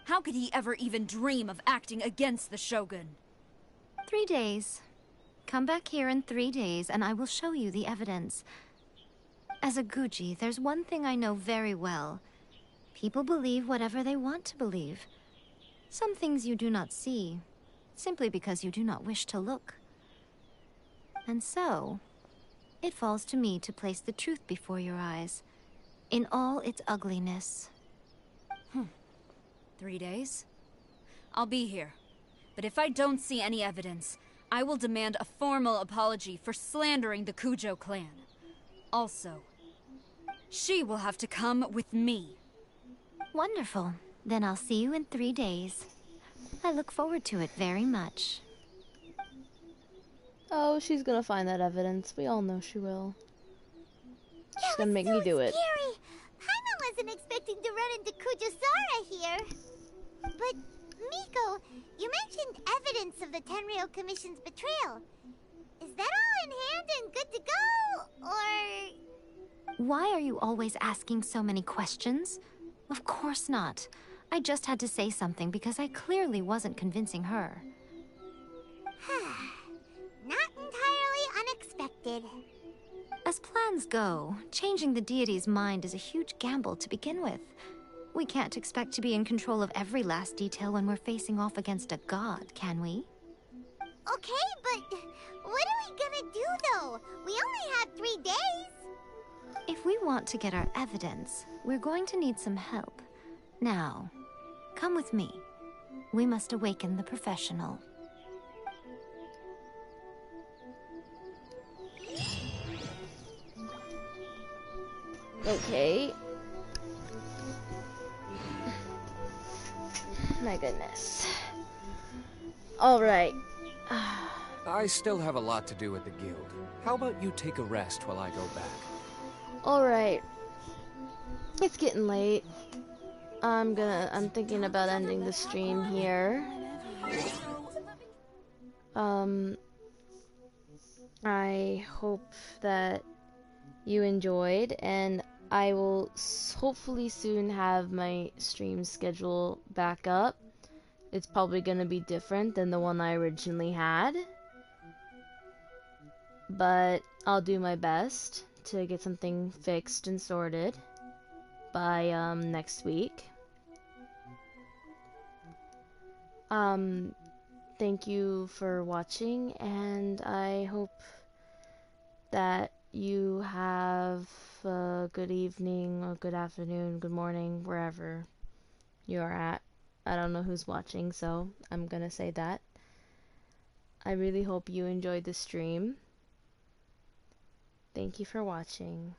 How could he ever even dream of acting against the Shogun? 3 days. Come back here in 3 days, and I will show you the evidence. As a Guji, there's one thing I know very well. People believe whatever they want to believe. Some things you do not see, simply because you do not wish to look. And so, it falls to me to place the truth before your eyes, in all its ugliness. 3 days? I'll be here. But if I don't see any evidence, I will demand a formal apology for slandering the Kujo clan. Also, she will have to come with me. Wonderful. Then I'll see you in 3 days. I look forward to it very much. Oh, she's gonna find that evidence. We all know she will. She's gonna make me do it. Scary. Paimon wasn't expecting to run into Kujosara here. But, Miko, you mentioned evidence of the Tenryou Commission's betrayal. Is that all in hand and good to go, or...? Why are you always asking so many questions? Of course not. I just had to say something because I clearly wasn't convincing her. Not entirely unexpected. As plans go, changing the deity's mind is a huge gamble to begin with. We can't expect to be in control of every last detail when we're facing off against a god, can we? Okay, but what are we gonna do, though? We only have 3 days. If we want to get our evidence, we're going to need some help. Now, come with me. We must awaken the professional. Okay. My goodness. Alright. I still have a lot to do at the guild. How about you take a rest while I go back? Alright. It's getting late. I'm thinking about ending the stream here. I hope that you enjoyed, and I will hopefully soon have my stream schedule back up. It's probably gonna be different than the one I originally had, but I'll do my best to get something fixed and sorted by next week. Thank you for watching, and I hope that you have a good evening, or good afternoon, good morning, wherever you are at. I don't know who's watching, so I'm gonna say that. I really hope you enjoyed the stream. Thank you for watching.